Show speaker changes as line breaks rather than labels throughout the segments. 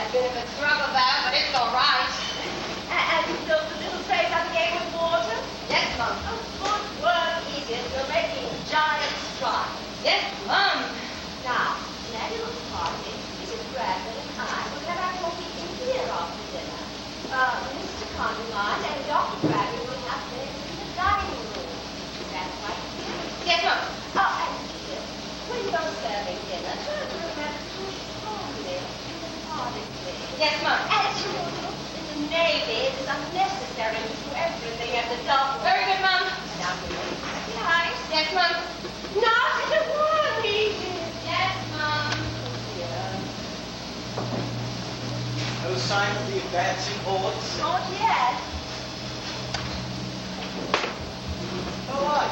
a bit of a struggle there, but it's all right.
And you filled the little trays up again with water?
Yes, Mum.
Oh, good work, Edith. You're making giant strides.
Yes, Mum.
Now, tonight at the party, Mrs. Bradford and I will have our coffee in here after dinner. Mr. Condamine and Dr. Bradford will have theirs in the dining room. Is that right, dear?
Yes, Mum.
Oh, and Edith, when you're serving dinner, try to remember to calmly in the party, please.
Yes, Mum.
And to the Navy, it is unnecessary to do everything at the double.
Very good, Mum.
Now, please. Behind.
Yes, Mum.
Not at one, Edith.
Yes, Mum.
No sign of the advancing hordes?
Not yet.
Oh, what?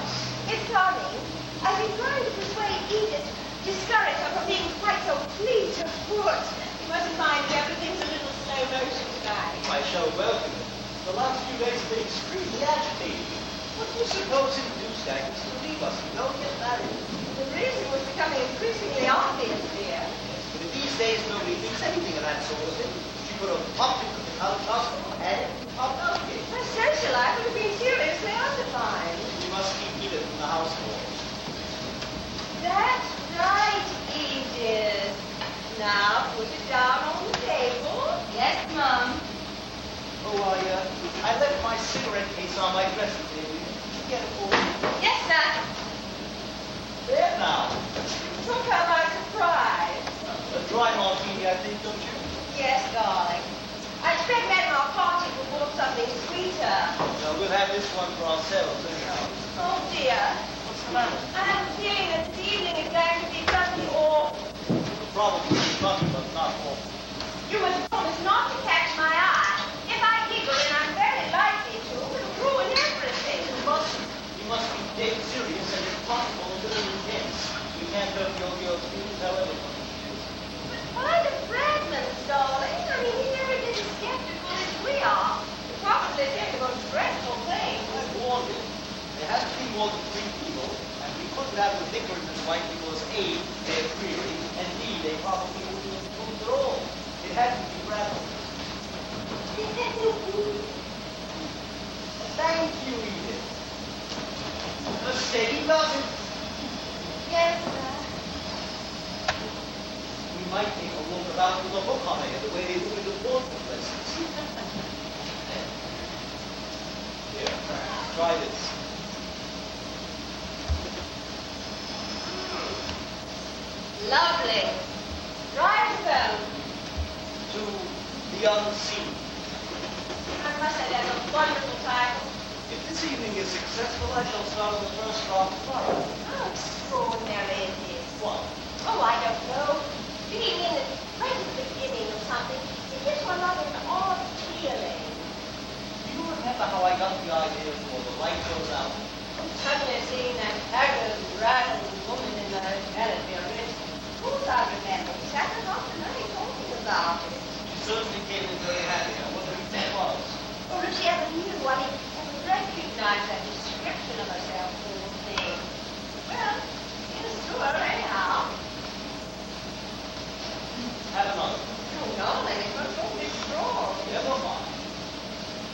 It's darling. I've been trying to persuade Edith, discourage her from being quite so fleet of foot. You mustn't mind me, everything's a little slow motion tonight.
I shall welcome it. The last few days have been extremely agitating. What do you suppose induced Agnes to leave us and go get married?
The reason was becoming increasingly obvious, dear.
But in these days, nobody thinks anything of that sort of thing. She could have popped into the couch hospital and popped out again.
My social life would have been seriously undermined.
We must keep Edith in the household.
That's right, Edith. Now put it down on the table.
Yes, Mum.
Oh, I left my cigarette case on my dressing table. Did you get it for me?
Yes, sir.
There now.
Took her by surprise.
A dry martini, I think, don't you?
Yes, darling. I expect Madam our party will want something sweeter.
Well, we'll have this one for ourselves, anyhow.
Oh, dear.
What's the matter?
I have a feeling that this evening is going to be suddenly awful.
Probably funny, but not awful.
You must promise not to catch my eye. If I giggle, and I'm very likely to, it'll ruin everything.
You must be dead serious and if possible a little intense. You can't hurt your feelings, however much.
Why the fragments, darling? I mean, he's every bit as skeptical as we are. You probably think the most dreadful thing.
I warned you. There has to be more than 3 people, and we couldn't have the vicar and his wife because A, they're query, and B, they probably wouldn't have proved at all. It had to be Bradford. Thank you, Edith. A steady dozen.
Yes, sir.
We might take a walk about with a hook on it, the way they do in the Portland places. Here, try this.
Lovely. Right then.
To the unseen.
I must say that's a wonderful title.
If this evening is successful, I shall start on the first draft tomorrow.
How extraordinary it is.
What?
Oh, I don't know. Being in it right at the beginning of something, it gives one rather an odd feeling.
Do you remember how I got the idea for The Light Goes Out?
Suddenly seeing that haggard, ragged woman in the reality of it. Of course I remember. We sat there half the night talking about it.
She certainly came in very happy. I wonder if it was.
Or if she ever knew what he ever recognized that description of herself, poor thing. Well, it's to her anyhow.
Have another.
Oh, darling, it must all be strong.
Never mind.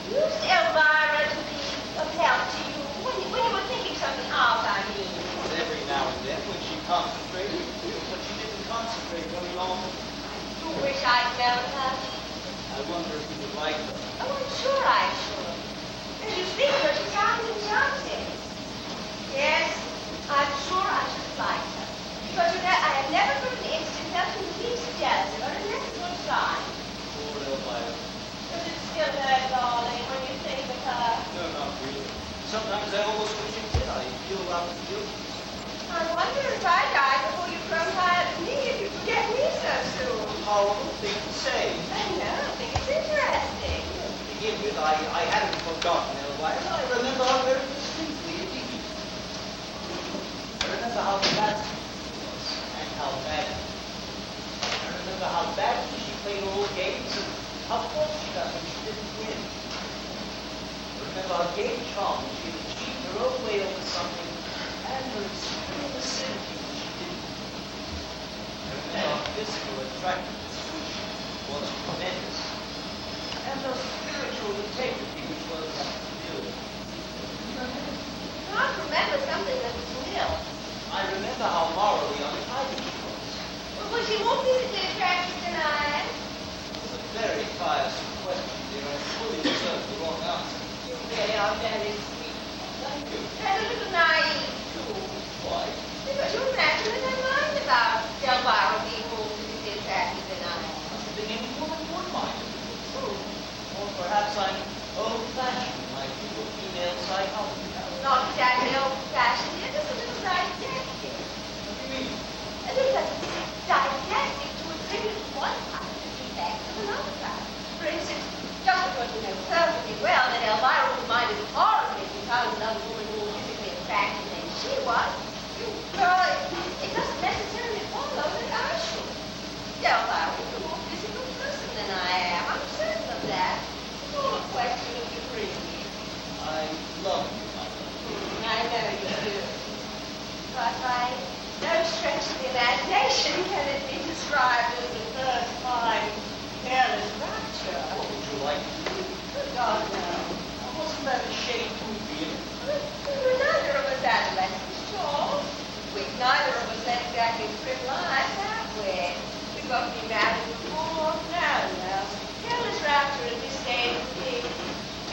Used Elvira to be of help to you when you were thinking something out, I mean.
Well, every now and then when she concentrated, but she didn't concentrate very long.
I do wish I'd known her.
I wonder if you would like her.
Oh, I'm sure I should. As you speak of her, she sounds enchanting. Yes, I'm sure I should like her. Because you know, I have never for an instant felt the least jealous of her, and that's a good sign.
Poor Elvira.
Does it still hurt, darling, when you think of her?
No, not really. Sometimes I almost wish it did. I feel rather guilty.
I wonder if I died before you grown tired of me, if you forget me so soon.
Horrible thing to say.
I know, I think it's interesting.
To begin with, I hadn't forgotten Elvira. I remember her very distinctly indeed. I remember how bad she was, and how bad. I remember how badly she played all games, and how close she got when she didn't win. I remember her gay charm when she had achieved her own way over something, and her extreme acidity when she didn't. I remember her physical attractiveness when she was and the spiritual integrity which was still.
I remember something that was real.
I remember how morally untidy she was.
Was she more physically attractive than I am?
It was a very tiresome question, dear. I fully deserved the wrong answer.
You really are very sweet.
Thank you.
And a little naive, too.
Why?
Because you naturally don't mind about Elvira being more physically attractive than I am.
I should think any woman would mind.
True.
Or perhaps I'm old-fashioned, like you, a female psychology.
Not exactly old-fashioned, you're just a little didactic.
What do you mean?
A little didactic to attribute one type of defect to another type. For instance, just because you know perfectly well that Elvira would mind it horribly if you found another woman more physically attractive than she was, well, it doesn't necessarily follow that I should. Elvira is a more physical person than I am. I'm certain of that. It's all a question of degree.
I love you, Mother.
I know you do. But by no stretch of the imagination can it be described as a first-time careless rapture.
What would you like to do?
Good God, no.
Wasn't that a shade movie?
We were neither of us adolescents, Charles. We've neither of us led exactly prim lives, have we? We've both been married before. No. Careless rapture at this stage would be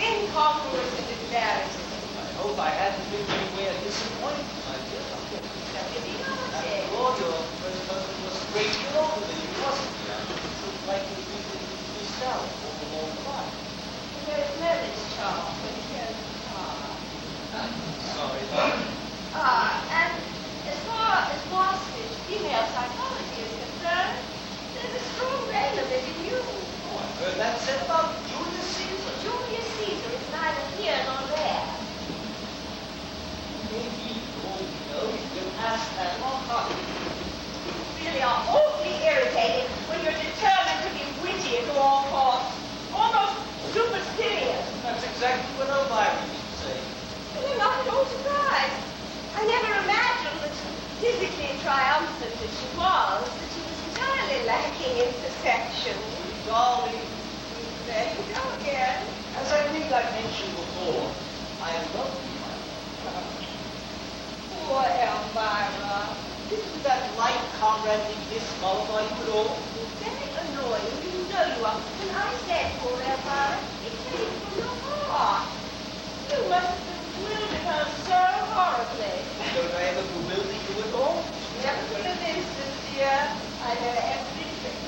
incongruous and embarrassing.
I hope I haven't been anywhere disappointed, my dear.
Don't you be naughty.
After all, your first husband was a great deal older than you, wasn't he? I should like to think that he was missed out all the long time.
There's no Miss Charles when he goes to the car.
Sorry, Mother.
And as far as Boston's female psychology is concerned, there's a strong vein of it in you.
Oh, I've heard that said about Julius Caesar.
Julius Caesar is neither here nor there.
Maybe, for all you know, you can ask that Lockhart.
You really are awfully irritating when you're determined to be witty at all costs. Almost superstitious.
That's exactly what Elvira used to say.
And I'm not at all surprised. I never imagined that physically triumphant as she was, that she was entirely lacking in perception.
Darling,
There you go again.
as I think I mentioned before, I love you, my love.
Poor Elvira.
Didn't that light comradely disqualify you at all?
It's very annoying. You know you are. When I said poor Elvira, it came from your heart. You must have bewildered her so horribly.
Don't I ever bewilder you at all?
Never for an instant, dear. I know every trick.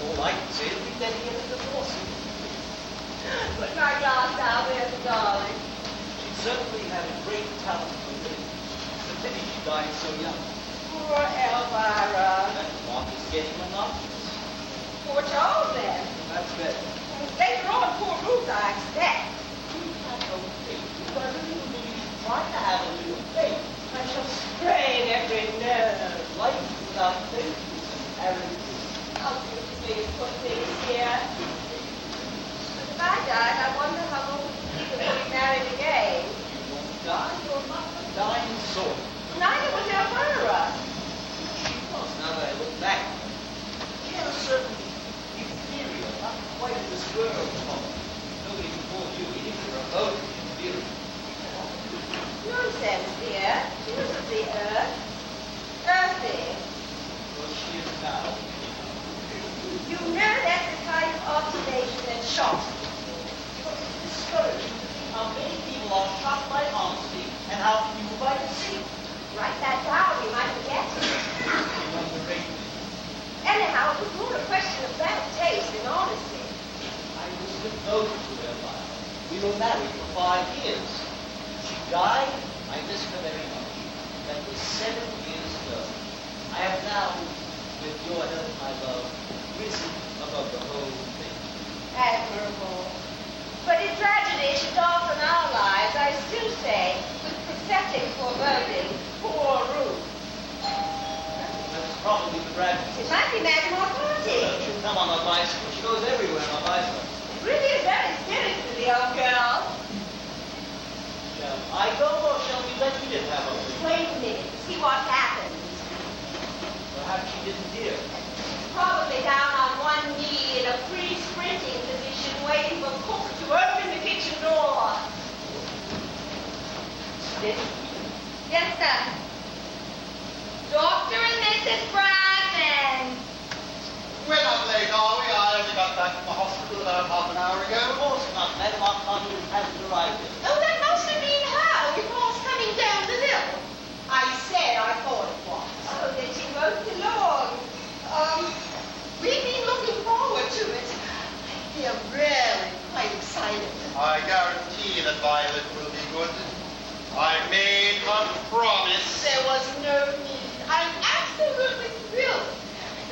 All I can say is we dedicated the lawsuit.
Put my glass down there, darling.
She certainly had a great talent for living. It's a pity she died so young.
Poor Elvira.
That clock is getting monotonous.
Poor Charles, then.
That's better.
Later on, poor Ruth, I expect.
You have no faith. But I really believe you should try to have a little faith.
I shall strain every nerve.
Life without faith is an arid
How beautifully you put things here. But if I died, I wonder how long it would be before we married again.
You won't die. You're not a dying soul.
Neither was Elvira.
She was, now that I look back. She had a certain ethereal, not quite a discernible tone. Nobody before you even provoked ethereal.
Nonsense, dear. She was of the earth. Earthy.
Well, she is now.
You know that's the kind of observation that shocks me.
But it's discouraging to think how many people are shocked by honesty and how few by deceit.
Write that down, you might forget it.
You underrate me.
Anyhow, it was more a question of bad taste than honesty.
I was devoted to Elvira. We were married for 5 years. She died. I missed her very much. That was 7 years ago. I have now, with your help, my love, risen above the whole thing.
Admirable. But in tragedy, she's often our lives, I still say, with prophetic foreboding, poor Ruth.
That's probably the tragedy.
It might be Madame Arpati.
She'll come on a bicycle. She goes everywhere on a bicycle.
It really is very spirited of the old girl.
Shall I go, or shall we let you have a look?
Wait a minute, see what happens.
Perhaps she didn't hear.
Probably down on one knee in a free sprinting position, waiting for
Yes.
Yes, sir. Dr. and Mrs. Bradman.
We're not late, are we? I only got back from the hospital about half an hour ago.
Of course not. Madam Arcani hasn't arrived yet.
Oh, that must have been her with horse coming down the hill. I said I thought it was.
Oh, then she won't be long.
We've been looking forward to it. We are really quite excited.
I guarantee that Violet will be good. I made her promise.
There was no need. I'm absolutely thrilled.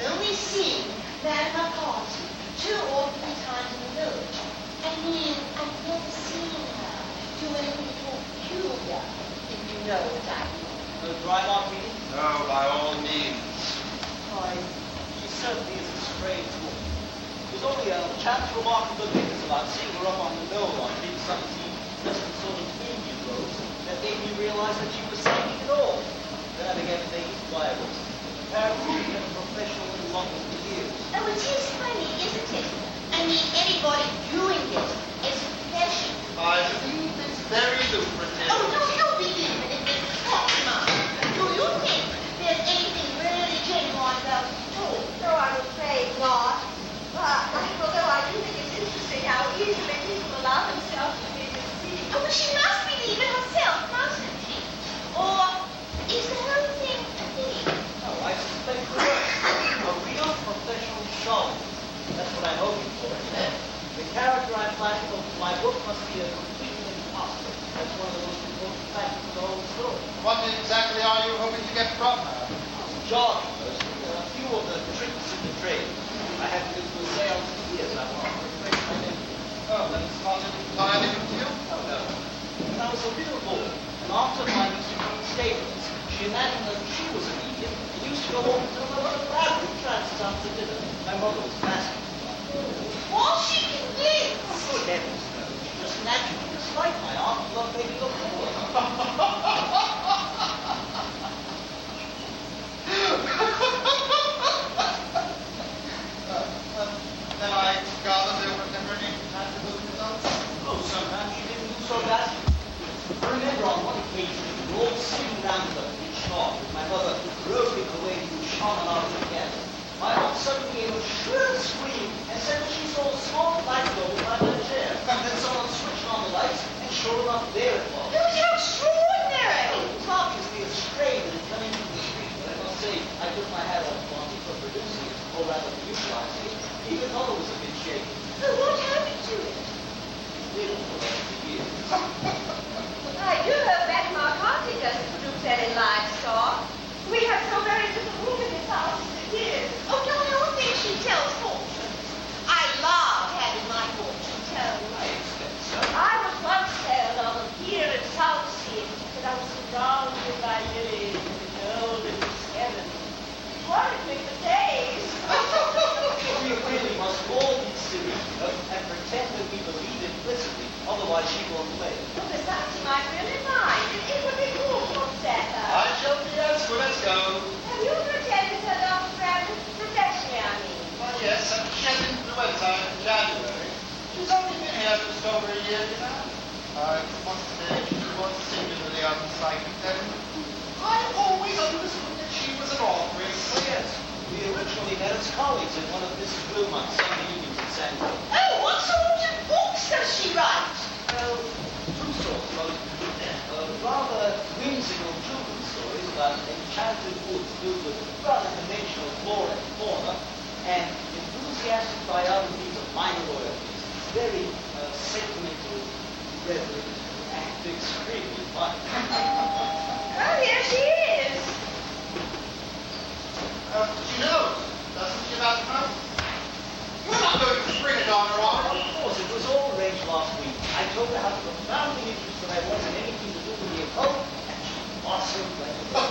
I've only seen Madame McCarthy 2 or 3 times in the village. I mean, I've never seen her do anything more peculiar, if you know what I mean.
No drive on meeting?
No, by all means.
Why, she certainly is a strange woman. There's only a chance remark of the business about seeing her up on the knoll on Midsummer's Eve, just in sort of Indian roads, that made me realize that she was psychic at all. Then I began to think why I was. Apparently, she's been a professional in London for years.
Oh, it is funny, isn't it? I mean, anybody doing it is a profession.
I believe it's very lucrative.
Oh, no, you believe in it. Come on. Do you think there's anything really genuine about it at all?
No, I'm afraid not. But, although I do think it's interesting how easily people allow themselves to be deceived.
Oh, but she must believe it herself, mustn't she? Or is the whole thing a thing?
Oh, I suspect the worst. A real professional show. That's what I'm hoping for. The character I'm planning for my book must be a completely imposter. That's one of the most important factors of the whole story.
What exactly are you hoping to get from her?
Job, mostly. A few of the tricks in the trade. I have to do a sales for years. I want to refresh my memory.
Oh, that's not entirely new to you?
Oh, no. When I was a little boy, and after my statements, she imagined that she was a medium and used to go home to a lot of rabbit trances after dinner. My mother was fascinated.
Was she convinced?
Good heavens, no. She just naturally disliked my aunt and loved making up for her.
Then I gather there were never any tangible results.
Oh, sometimes she didn't do so badly. I remember on one occasion, we were all sitting round the beach talk with my mother groping away through Sean and our together. My aunt suddenly gave a shrill scream and said that she saw a small light go behind her chair. And then someone switched on the lights, and sure enough, there it was.
It was extraordinary.
It was obviously a stray that had come into the street, but I must say, I took my hat off to Auntie for producing it, or rather utilizing it. Even Mother was a bit shaken.
Oh, what happened to it?
Little for years.
I do hope that McCarthy doesn't produce any livestock. We have so very little room in this house as it is.
Oh, don't think she tells fortunes. I love having my fortune told.
I expect so.
I was once sailed on a pier in South Sea, and I was surrounded by lilies in the golden heaven. Worried me for days.
We really must all be serious, you know, and pretend that we believe implicitly, otherwise she won't play.
Well, besides, you might really mind. It would be cool to upset her.
I shall be as good as gold.
Have you pretended to Dr. Bradman professionally, I mean?
Well, yes, and she had influenza in January. She's only been here just over a year, you know. I must say she was singularly unpsychic then. I always understood that she was an authoress.
Oh, yes. We originally met as colleagues in one of Mrs. Wilmot's Sunday evenings in San Diego.
Oh, what sort of books does she write?
Well, 2 sorts, mostly. Rather whimsical children's stories about enchanted woods filled with rather conventional flora and fauna, and enthusiastic biographies of minor royalties. Very sentimental, reverent, and extremely fun.
Oh, here she is.
She knows, doesn't she, about the house? You're not going to spring it on her, are you?
Of course, it was all arranged last week. I told her how profoundly interested I was in anything to do with the occult, and she blossomed like a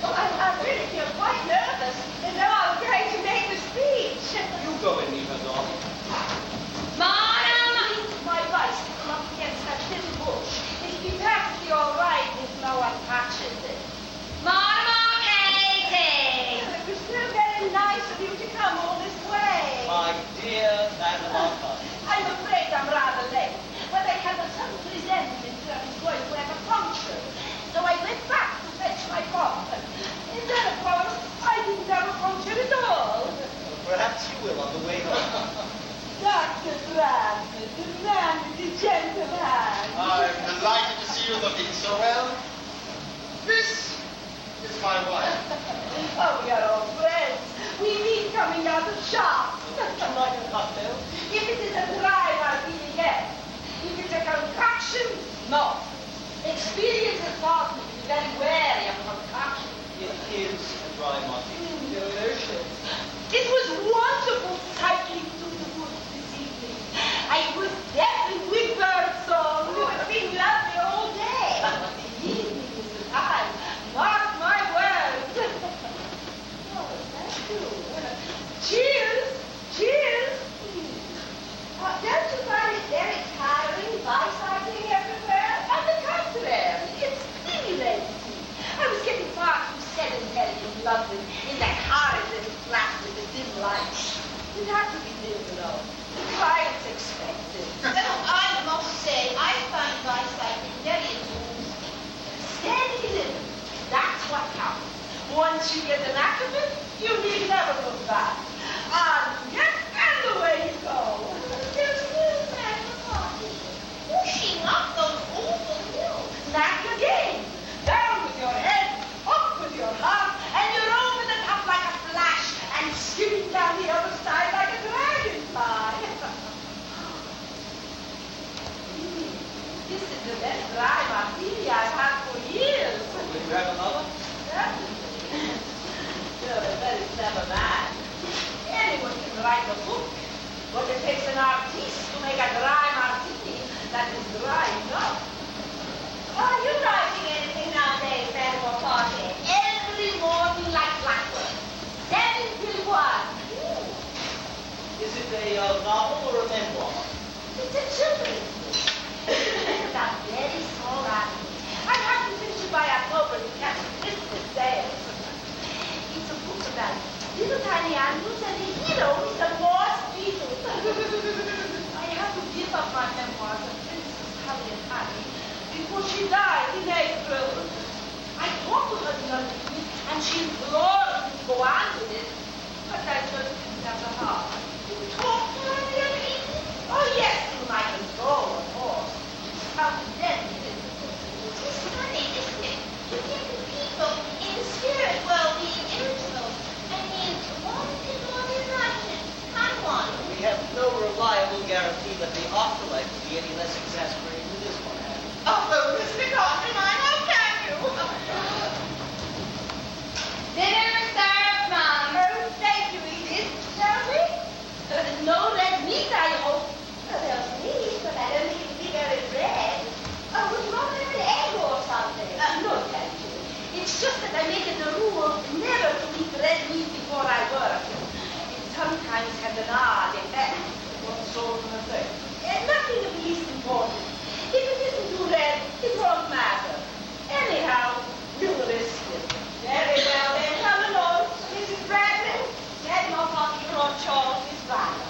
I really feel quite nervous. You know, I was going to make the speech.
You go and meet her, darling.
Madam! My bicycle up against that little bush. It'll be perfectly all right if no one touches it. Madam Katie! It was so very nice of you to come all this way.
My dear Madam Arcani.
I'm afraid I'm rather late, but I have a sudden presentiment that is going to have a puncture. my cough. And then, of course, I didn't have a puncture at all.
Perhaps you will on the way home.
Dr. Bradford, the man with the gentle hand.
I'm delighted to see you looking so well. This is my wife.
Oh, we are old friends. We meet coming out of shop.
Like a cocktail?
If it is a dry martini, yes. If it's a concoction, no. Experience has taught me to be very wary of concoction.
It is a dry martini. Delicious.
It was wonderful cycling through the woods this evening. I was deafened with bird song. Oh, it's been lovely all day. The evening is the time. Mark my words. Oh, thank you. Cheers. Cheers. Don't you find it very tiring bicycling everywhere? On the contrary, it's stimulating. I was getting far too sedentary in London, in the corridors and flats with the dim lights. It had to be dim, you know. The clients expected.
Well, I must say, I find bicycling very amusing.
Steady living, that's what counts. Once you get the knack of it, you need never look back. On yet and away you go.
There's no man pushing up those awful hills.
Knack again. Down with your head, up with your heart, and you're over the top like a flash and skimming down the other side like a dragonfly. This is the best dry martini I've had for years.
Will you have another?
You're a very clever man. Anyone can write a book, but it takes an artiste to make a dry martini that is dry enough.
Are you writing anything nowadays, man, for party?
Every morning like clockwork. 7 till 1.
Is it a novel or a memoir?
It's a children's book. It's a very small animal. I have to finish it by October to catch the Christmas sales. It's a book about little tiny animals and the hero is a lost beetle. I have to give up my memoirs of Princess Harry before she died in April. I talked to her the other evening and she implored me to go on with it, but I just didn't have the heart.
You talked to her the other evening?
Oh yes, through my control, of course. Something deadly.
It is funny, isn't it? To think of people in the spirit world being irritable. I mean, one people on the enlightenment. I'm one.
We have no reliable guarantee that the afterlife will be any less exasperating than this one has.
Oh, Mr. Constantine, how can you?
Dinner is served, Mom.
Oh, thank you, Edith. Shall we?
No red meat, I hope.
Well, there's meat, but I don't think it'll be very red. Oh, would you rather have an egg or something?
No, thank you. It's just that I make it a rule never to eat red meat before I work. It sometimes has an odd effect.
What sort of an effect?
Nothing of the least important. If it isn't too red, it won't matter. Anyhow, we'll risk it.
Very well, then. Come along, Mrs. Bradley. Get your coffee or Charles is right.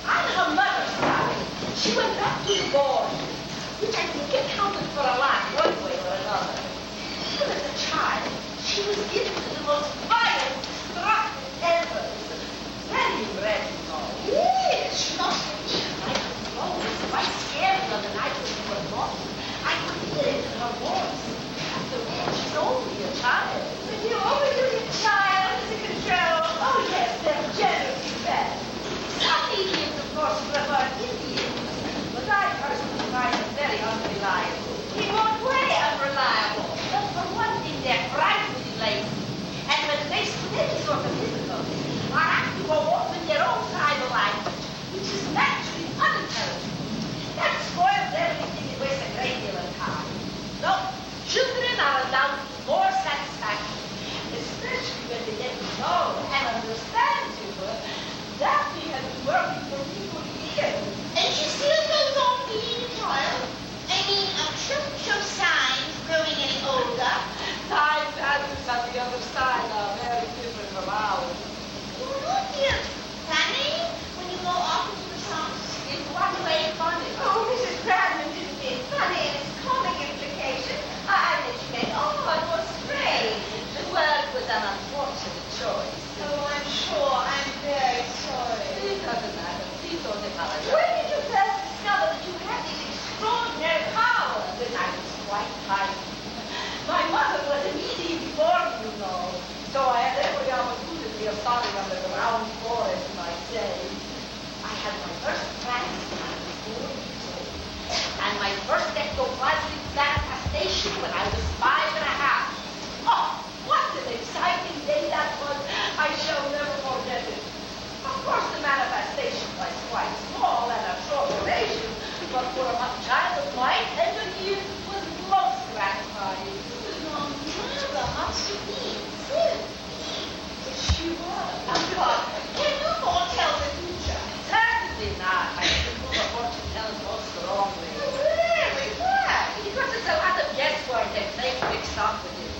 On her mother's side, she went back to the board, which I think accounted for a lot, one way or another. Even as a child, she was given to the most violent, destructive tempers. Very red, you know. Yes, she must be. My control was quite scary on the night when you were talking. I could hear it in her voice. After all, she's only a child.
But you always use a child as a control.
Oh, yes, they're generally bad. Some Indians, of course, prefer Indians, but I personally quite tiny. My mother was immediately born, you know, so I had every opportunity of starting on the ground floor, as you might say. I had my first practice when I was 4 years old, and my first ectoplasmic manifestation when I was 5½. Oh, what an exciting day that was! I shall never forget it. Of course, the manifestation was quite small and of short duration, but for a child of my tender years, it was most gratifying.
Mother, must you be silly?
She was.
Can you foretell the future?
Certainly not. I didn't move a fortune teller so strongly.
Really? Why?
Because it's a lot of guesswork and things mixed up with it.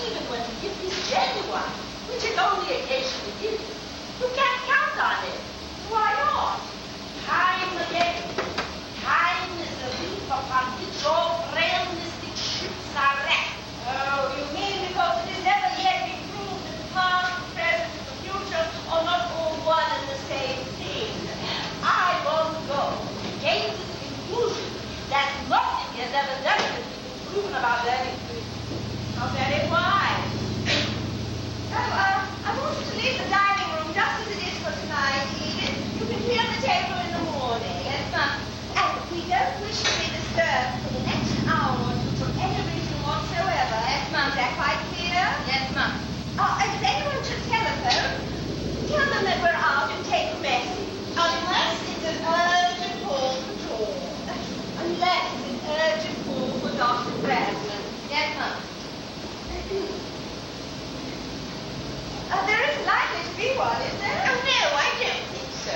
Even when the gift is genuine, which it only occasionally is. You can't count on it. Why not? Time again. Time is the reef upon which all frail mystic ships are wrecked.
Oh, you mean because it has never yet been proved that the past, the present, and the future are not all one and the same thing?
I long ago came to the conclusion that nothing has ever definitely been proven about anything.
How very wise. I want you to leave the dining room just as it is for tonight, Edith. You can clear the table in the morning. Yes, ma'am. And we don't wish to be disturbed for the next hour or two for any reason whatsoever. Yes, ma'am. Is that quite clear? Yes, ma'am. Oh, and if anyone should telephone, tell them that we're out and take a message. Unless it's an urgent call for George. Unless it's an urgent call for Dr. Bradley. Yes, ma'am. There isn't likely to be one, is there? Oh, no, I don't think so.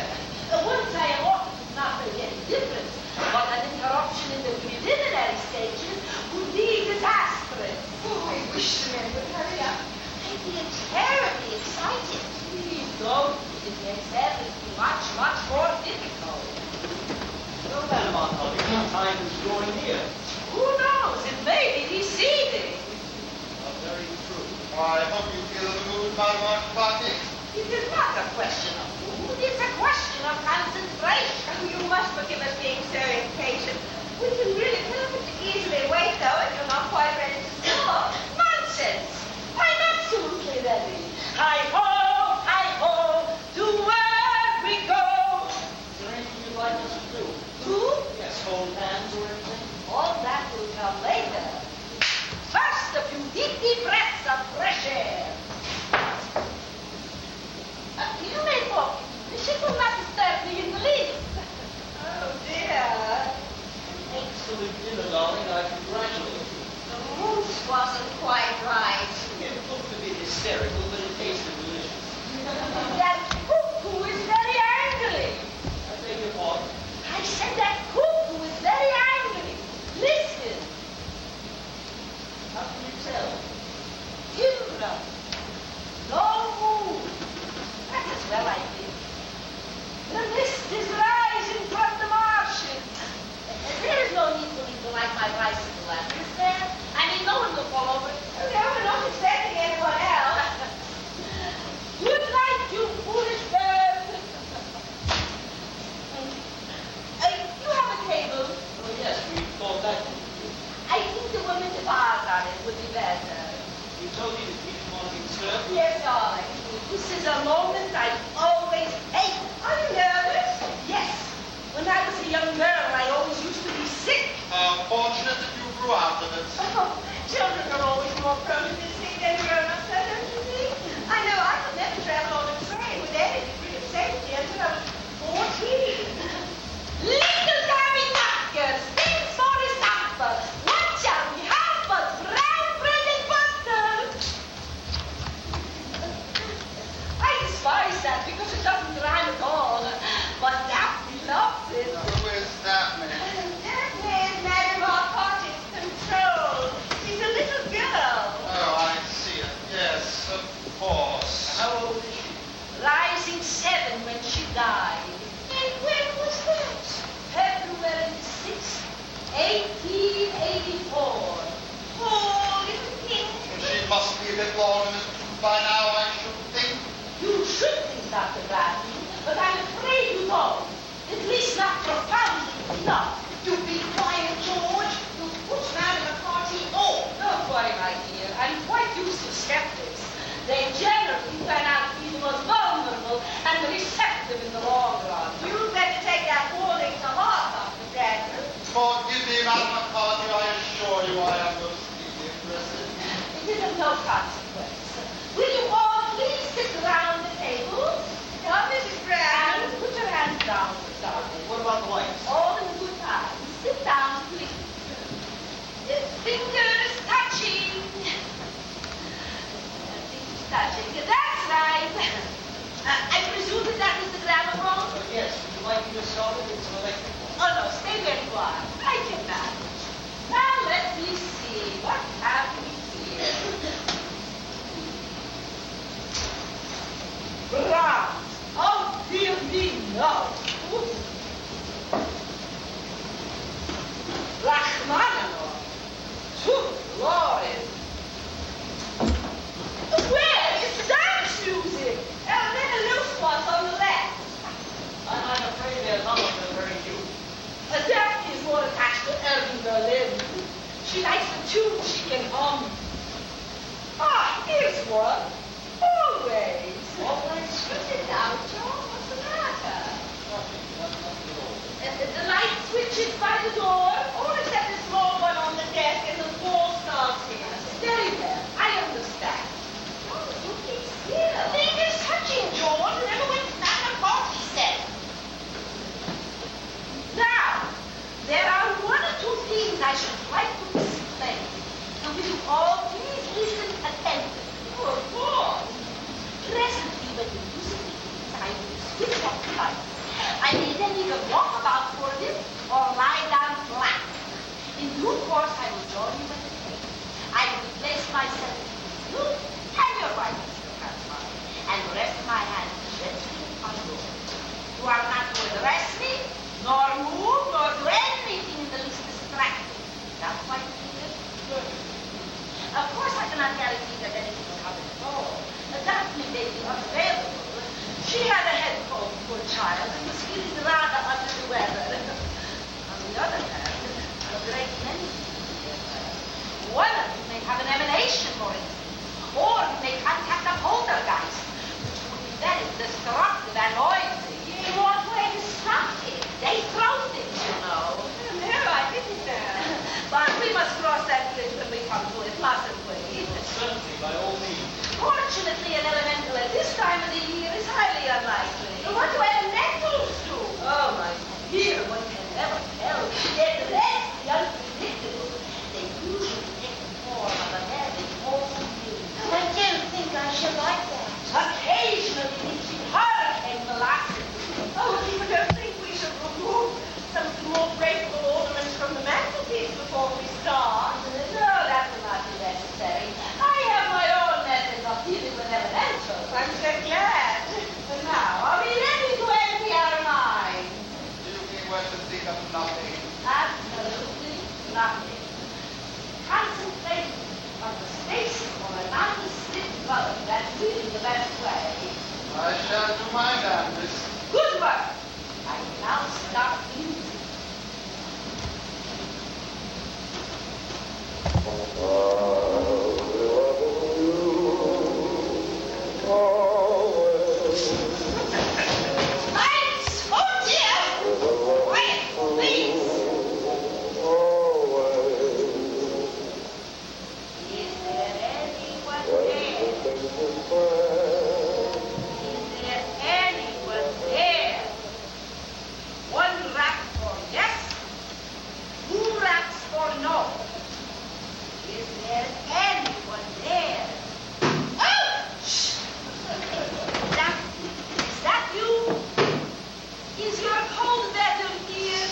Once I am off, it does not make any difference. But an interruption in the preliminary stages would be disastrous.
Oh, I wish the men would hurry up. I feel terribly excited.
Please don't. It makes everything much, much more difficult.
No, Madam Aunt Holly, time is drawing near.
Who knows? It may be receding.
Very true.
I hope you feel in the mood, Madam Aunt.
It is not a question of mood. It's a question of concentration.
Oh, you must forgive us being so impatient. We can really perfectly easily wait, though, if you're not quite ready to start.
Nonsense. I'm absolutely ready. Hi-ho, to work we go.
Is there anything you'd like us to do?
Do?
Yes, hold hands or anything?
All that will come later. First, a few deep breaths of fresh air. You may walk. She will not disturb me in the least.
Oh, dear.
Excellent dinner, darling. I congratulate you.
The mousse wasn't quite right.
It looked a bit hysterical, but it tasted delicious.
That cuckoo is very angry.
I beg your pardon?
I said that cuckoo is very angry. Listen.
How can you tell?
Timber. No moon. That is well, I think. The mist is rising from the marshes. There is no need for me to like my bicycle left, is there? I mean, no one will fall over it.
Oh, no, we're not expecting anyone else.
Good night, you foolish bird. You have a table.
Oh, yes, we thought that would be good.
I think the woman to bars on it would be better.
You told me that we didn't want to be disturbed.
Yes, darling. This is a moment I always hate.
Are you nervous?
Yes. When I was a young girl, I always used to be sick.
Fortunate that you grew out of it.
Oh, children are always more prone to this thing than grown-ups, don't you think? I know I could never travel on a train with any degree of safety until I was 14.
Little Gabby Knockers, thanks for the supper. What shall we have but brown bread and butter? I despise that because it doesn't rhyme at all. But Daphne loves it.
Who is that man?
Daphne is Madame Arcott's control. She's a little girl.
Oh, I see it. Yes, of course.
How old is she?
Rising 7 when she died.
And when was that?
February 6th, 1884.
Oh, little pink.
She must be a bit long in the tooth by now, I should think.
You should think, Dr. Bradley, but I'm afraid you don't. At least not profoundly enough.
Do be quiet, George. You'll put Madame McCarthy
me, Madam McCarthy, I assure you I am most deeply interested.
It is of no consequence. Will you all please sit around the table? Now, Mrs. Brown, put your hands down to start with.
What about the lights?
All in good time. Sit down, please. Fingers touching. Fingers touching. That's right. I presume that is the gramophone?
Yes, would you like me to start it? It's an electric one.
Oh, no, stay where you are. I can manage. Now, let me see. What have we here? Brahms. Oh, dear me, no. Rachmaninoff. Good Lord. Where is dance music? And then a loose ones on the left.
I'm afraid they're not very few.
That is more attached to Erwin Berlin. She likes the tune she can hum. Ah, here's one. Always.
Always spit it out, John. What's the matter?
Nothing at all.
The light switches by the door, or except a small one on the desk and the wall downstairs. Very well, I understand.
Oh, you keep still.
Fingers touching, George. Remember when Madam McCarthy said. Now, there are one or two things I should like to explain. So will you all please listen attentively?
Of course.
Presently, when the music begins, I will switch off the lights. I may then either walk about for a bit or lie down flat. In due course, I will join you at the table. I will place myself between you and your wife, Mr. Cartman, and rest my hand gently on yours. You are not to address me, nor move, nor do anything in the least distracting. That's why you do it. Good. Of course, I cannot guarantee that anything will happen at all. Daphne may be unavailable. She had a head cold, poor child, and was feeling rather under the weather. On the other hand, a great many people get her. One of you may have an emanation, for instance, or you may contact a poltergeist, which would be very destructive and noisy.
In what way destructive?
They throw things, you know.
No, I didn't know.
But we must cross that bridge when we come to it, mustn't we?
Certainly, by all means.
Fortunately, an elemental at this time of the year is highly unlikely.
What do elementals do?
Oh, my dear, one can never tell. Yet that's the unpredictable. They usually take the form of a very old being.
I don't think I should like that.
Occasionally reaching hurricane velocity.
Oh, you don't think we should remove some of the more grateful ornaments from the mantelpiece before we start?
No, that will not be necessary. I have my own methods of dealing with elementals.
I'm so glad.
But now, are we ready to empty our minds?
Do you mean we're to think of nothing?
Absolutely nothing. Concentrate on the space or a non-stick bulb. That's really the best way.
I shall do my damnedest.
Good work. I will now stop the music.
Lights! Oh, dear! Quiet, please!
Is there anyone there? Is there anyone there? One rap for yes, two raps for no. Is there anyone there? Oh! Shh! Is that you? Is your cold better, dear?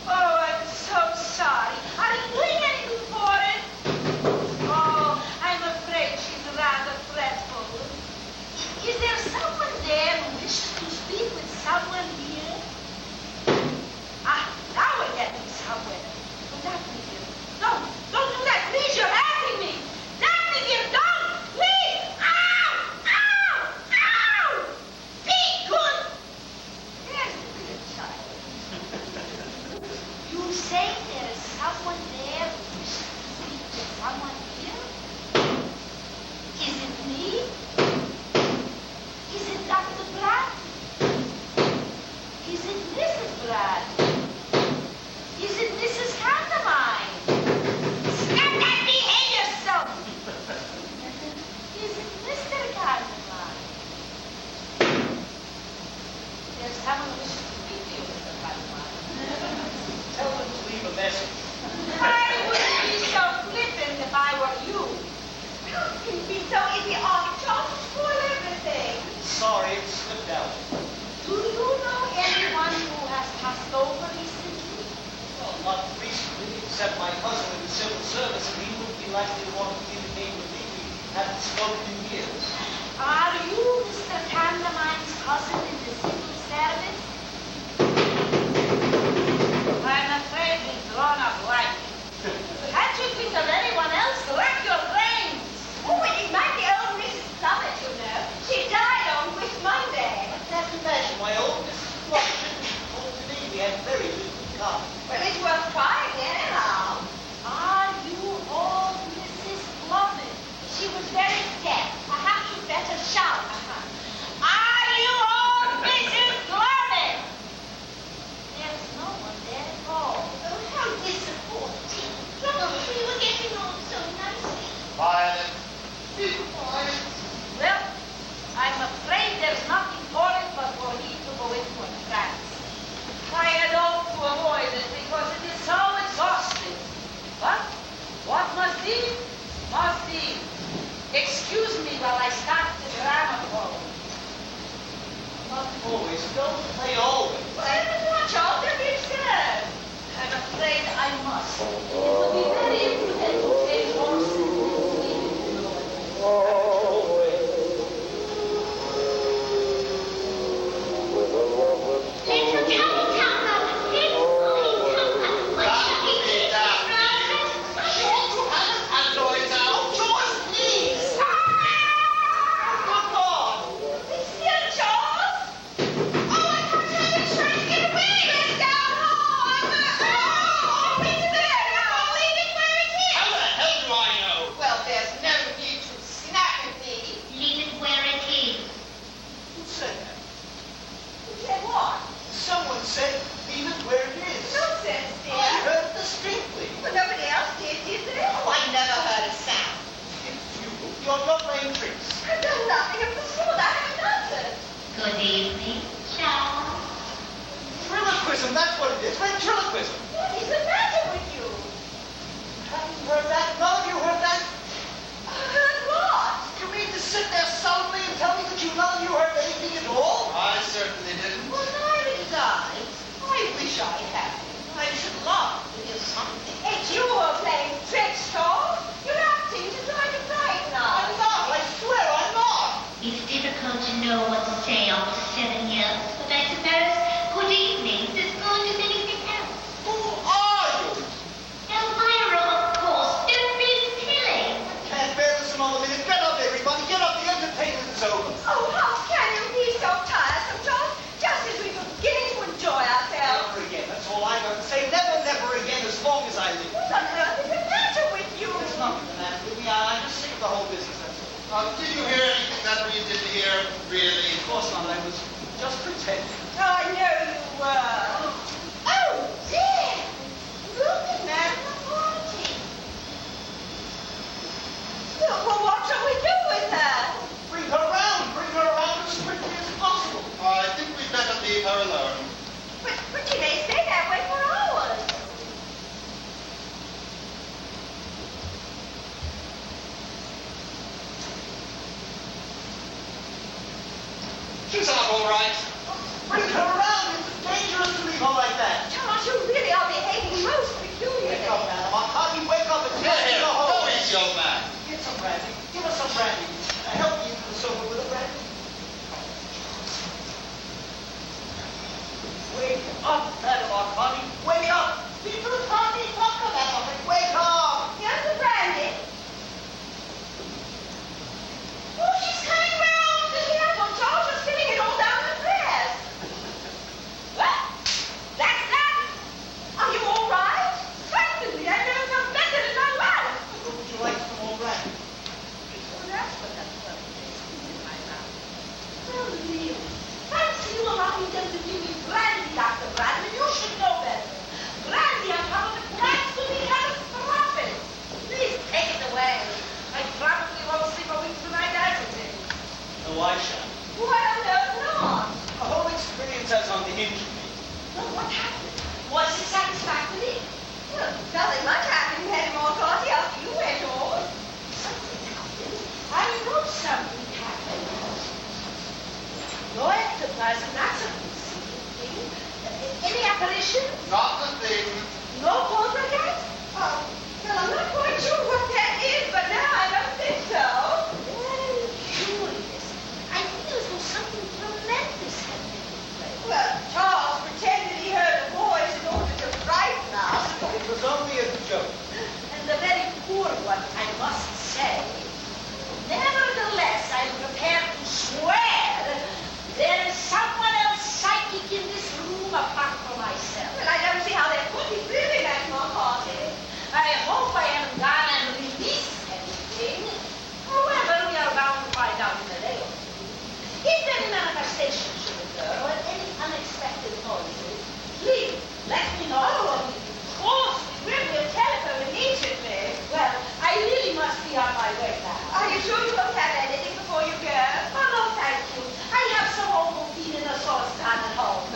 Oh, I'm so sorry. Are you doing anything for it? Oh, I'm afraid she's rather fretful. Is there someone there who wishes to speak with someone here? Ah, now we're getting somewhere. Oh, Daphne, dear, don't do that. Please, you're hurting me. Daphne, dear, don't. Please. Ow! Ow! Ow! Be good. There's the good child. You say there is someone there who wishes to speak with someone here? Is it me? Is it Dr. Brad? Is it Mrs. Brad? Is it
except my cousin in the civil service, and he wouldn't be likely to want to communicate with me. We haven't spoken in years.
Are you Mr. Candlemine's cousin in the civil service? I'm afraid we've drawn a blank. Can't you think of anyone else? Rack your brains.
Oh, it might be old Mrs. Plummet, you know. She died on Whit Monday.
I can't imagine my old Mrs. Plummet should be told to me. We had very little in common.
Well, it's worth trying anyhow.
Are you old Mrs. Plummet?
She was very deaf. Perhaps you'd better shout.
Are you old Mrs. Plummet? There's no one there at all.
Oh, how disappointing. We were getting on so nicely.
Violet, be quiet.
Well, I'm afraid there's nothing for it but for he to go into a trance. I had hoped to avoid it because it is so exhausting. But what must be, must be. Excuse me while I start the gramophone.
Not always. Don't play always.
Well, watch out, don't be scared.
I'm afraid I must. It would be very imprudent to play horse and leave it to no one.
Little tiny Tapa, little tiny Tapa.
That will be down. Android out. George, please. Good God.
Monsieur Charles? Oh, I can't tell you trying to get away. It's down hard. Oh, it's there now. Leave it where it is.
How the hell do I know?
Well, there's no need to snap at me.
Leave it where it is.
Who said that?
Who said what?
Someone said, leave it where it is.
Nonsense, dear.
I heard it distinctly.
Well, nobody else did they? Oh, I never heard a sound.
It's you. You're playing tricks.
I've done nothing of the sort. I haven't answered.
Good evening, Charles.
Ventriloquism, that's what it is. Ventriloquism.
What is the matter with you?
Haven't you heard that? None of you heard that?
Heard what?
You mean to sit there solemnly and tell me that none of you heard anything at all?
I certainly didn't.
Well, neither did I. I wish I had. I should love to hear something. It's you who are playing tricks, Tom. You're acting to try to frighten us.
I'm not. I swear I'm not.
It's difficult to know what to say after 7 years, but I suppose good evening is as good as anything else.
Who are you?
Elvira, of course. Don't be silly.
Can't bear this another minute. Get up, everybody. Get up. The entertainment is over.
Oh, how can you be so tiresome, Tom? Just as we were beginning to enjoy ourselves.
Never again. That's all I got to say. Never, never again as long as I live.
What on earth is the matter with you?
There's nothing the matter with me. I'm just sick of the whole business. That's all.
Did you hear anything that we didn't hear, really?
Of course not. I was just pretending.
Oh, I know you were. Oh, dear. Ruby man at the party. Well, what shall we do with her?
Bring her around. Bring her around as quickly as possible.
I think we'd better leave her alone.
But she may stay that way for hours.
She's out all right.
Bring her around. It's dangerous to leave her like that.
Charles, you really are behaving most peculiarly.
Wake up, Madam. Arcadi, wake up and
Here,
get
here.
in the
Go
hole.
easy, old man.
Get some brandy. Give us some brandy. Help me into the sofa with a brandy. Wake up, Madam Arcadi. Wake up. People can't be talking about something. Wake up.
Here's the brandy. Oh, she's coming round. Be careful, Charles. You're spilling it all down the stairs. What? That's that. Are you all right? Frankly, I've never felt better in my life.
Would you like some more brandy?
Well, that's what that funny taste is in my mouth. Well, really, fancy you allowing them to give me brandy after brandy. You should know better. Brandy on top of the cracks will be catastrophic.
Please take it away. I probably won't sleep a week tonight as it is.
No, I shan't.
Why on earth not?
The whole experience has unhinged me.
Well, what happened? Was it satisfactory? Well, nothing much happened, Madam Arcadi, after you went off.
Something happened. I know something happened. No ectoplasm, that's a thing. Any apparition?
Not the thing.
No poltergeist?
a joke.
And a very poor one, I must say. Nevertheless, I'm prepared to swear there is someone else psychic in this room apart from myself.
Well, I don't see how that would be really that more-hearted.
I hope I haven't gone and released anything. However, we are bound to find out in a day or two. If any manifestation should occur or any unexpected noises, please let me know.
Oh, of course, we will telephone immediately.
Well, I really must be on my way now.
Are you sure you won't have anything before you go?
Oh, no, thank you. I have some Ovaltine in a saucepan at home.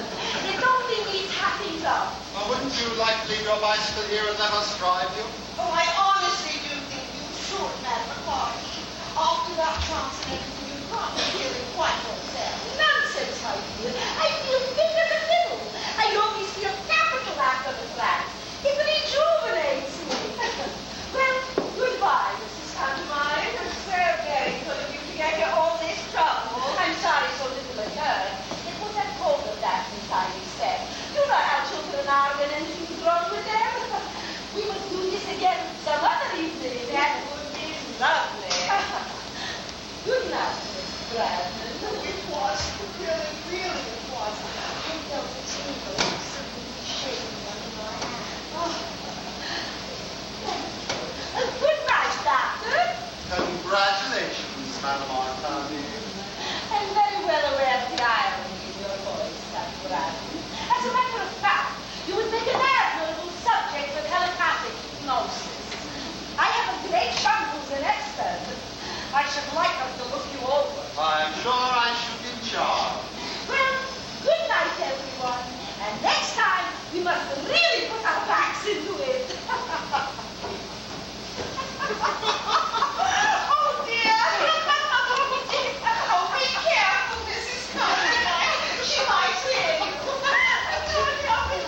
It only needs half up.
Wouldn't you like to leave your bicycle here and let us drive you?
Oh, I honestly do think you should, Madam McCarthy. After that chance and everything, you can't be feeling quite yourself.
Nonsense, my dear. I feel fit as a fiddle. I always feel capital after the class. It rejuvenates me. Well, goodbye, Mrs. Pantomime.
It's so very good of you to get you all this trouble.
I'm sorry so little occurred. It was that cold of Daphne's tiny step. You know how children are when anything's wrong with them. We must do this again some other evening.
That would be lovely.
Good night, Miss Bradman.
It was, really, really it was. I felt the table suddenly shaking under my hand.
Good night, Doctor.
Congratulations, Madam Arcani.
I'm very well aware of the irony in your voice, Dr. Bradman. As a matter of fact, you would make an admirable subject for telepathic hypnosis. I have a great fund who's an expert. I should like us to look you over.
I'm sure I should be charmed.
Well, good night, everyone. And next time, we must really put our backs into it.
Oh, dear. Oh, be careful, Mrs. Cartwright. She might hear you.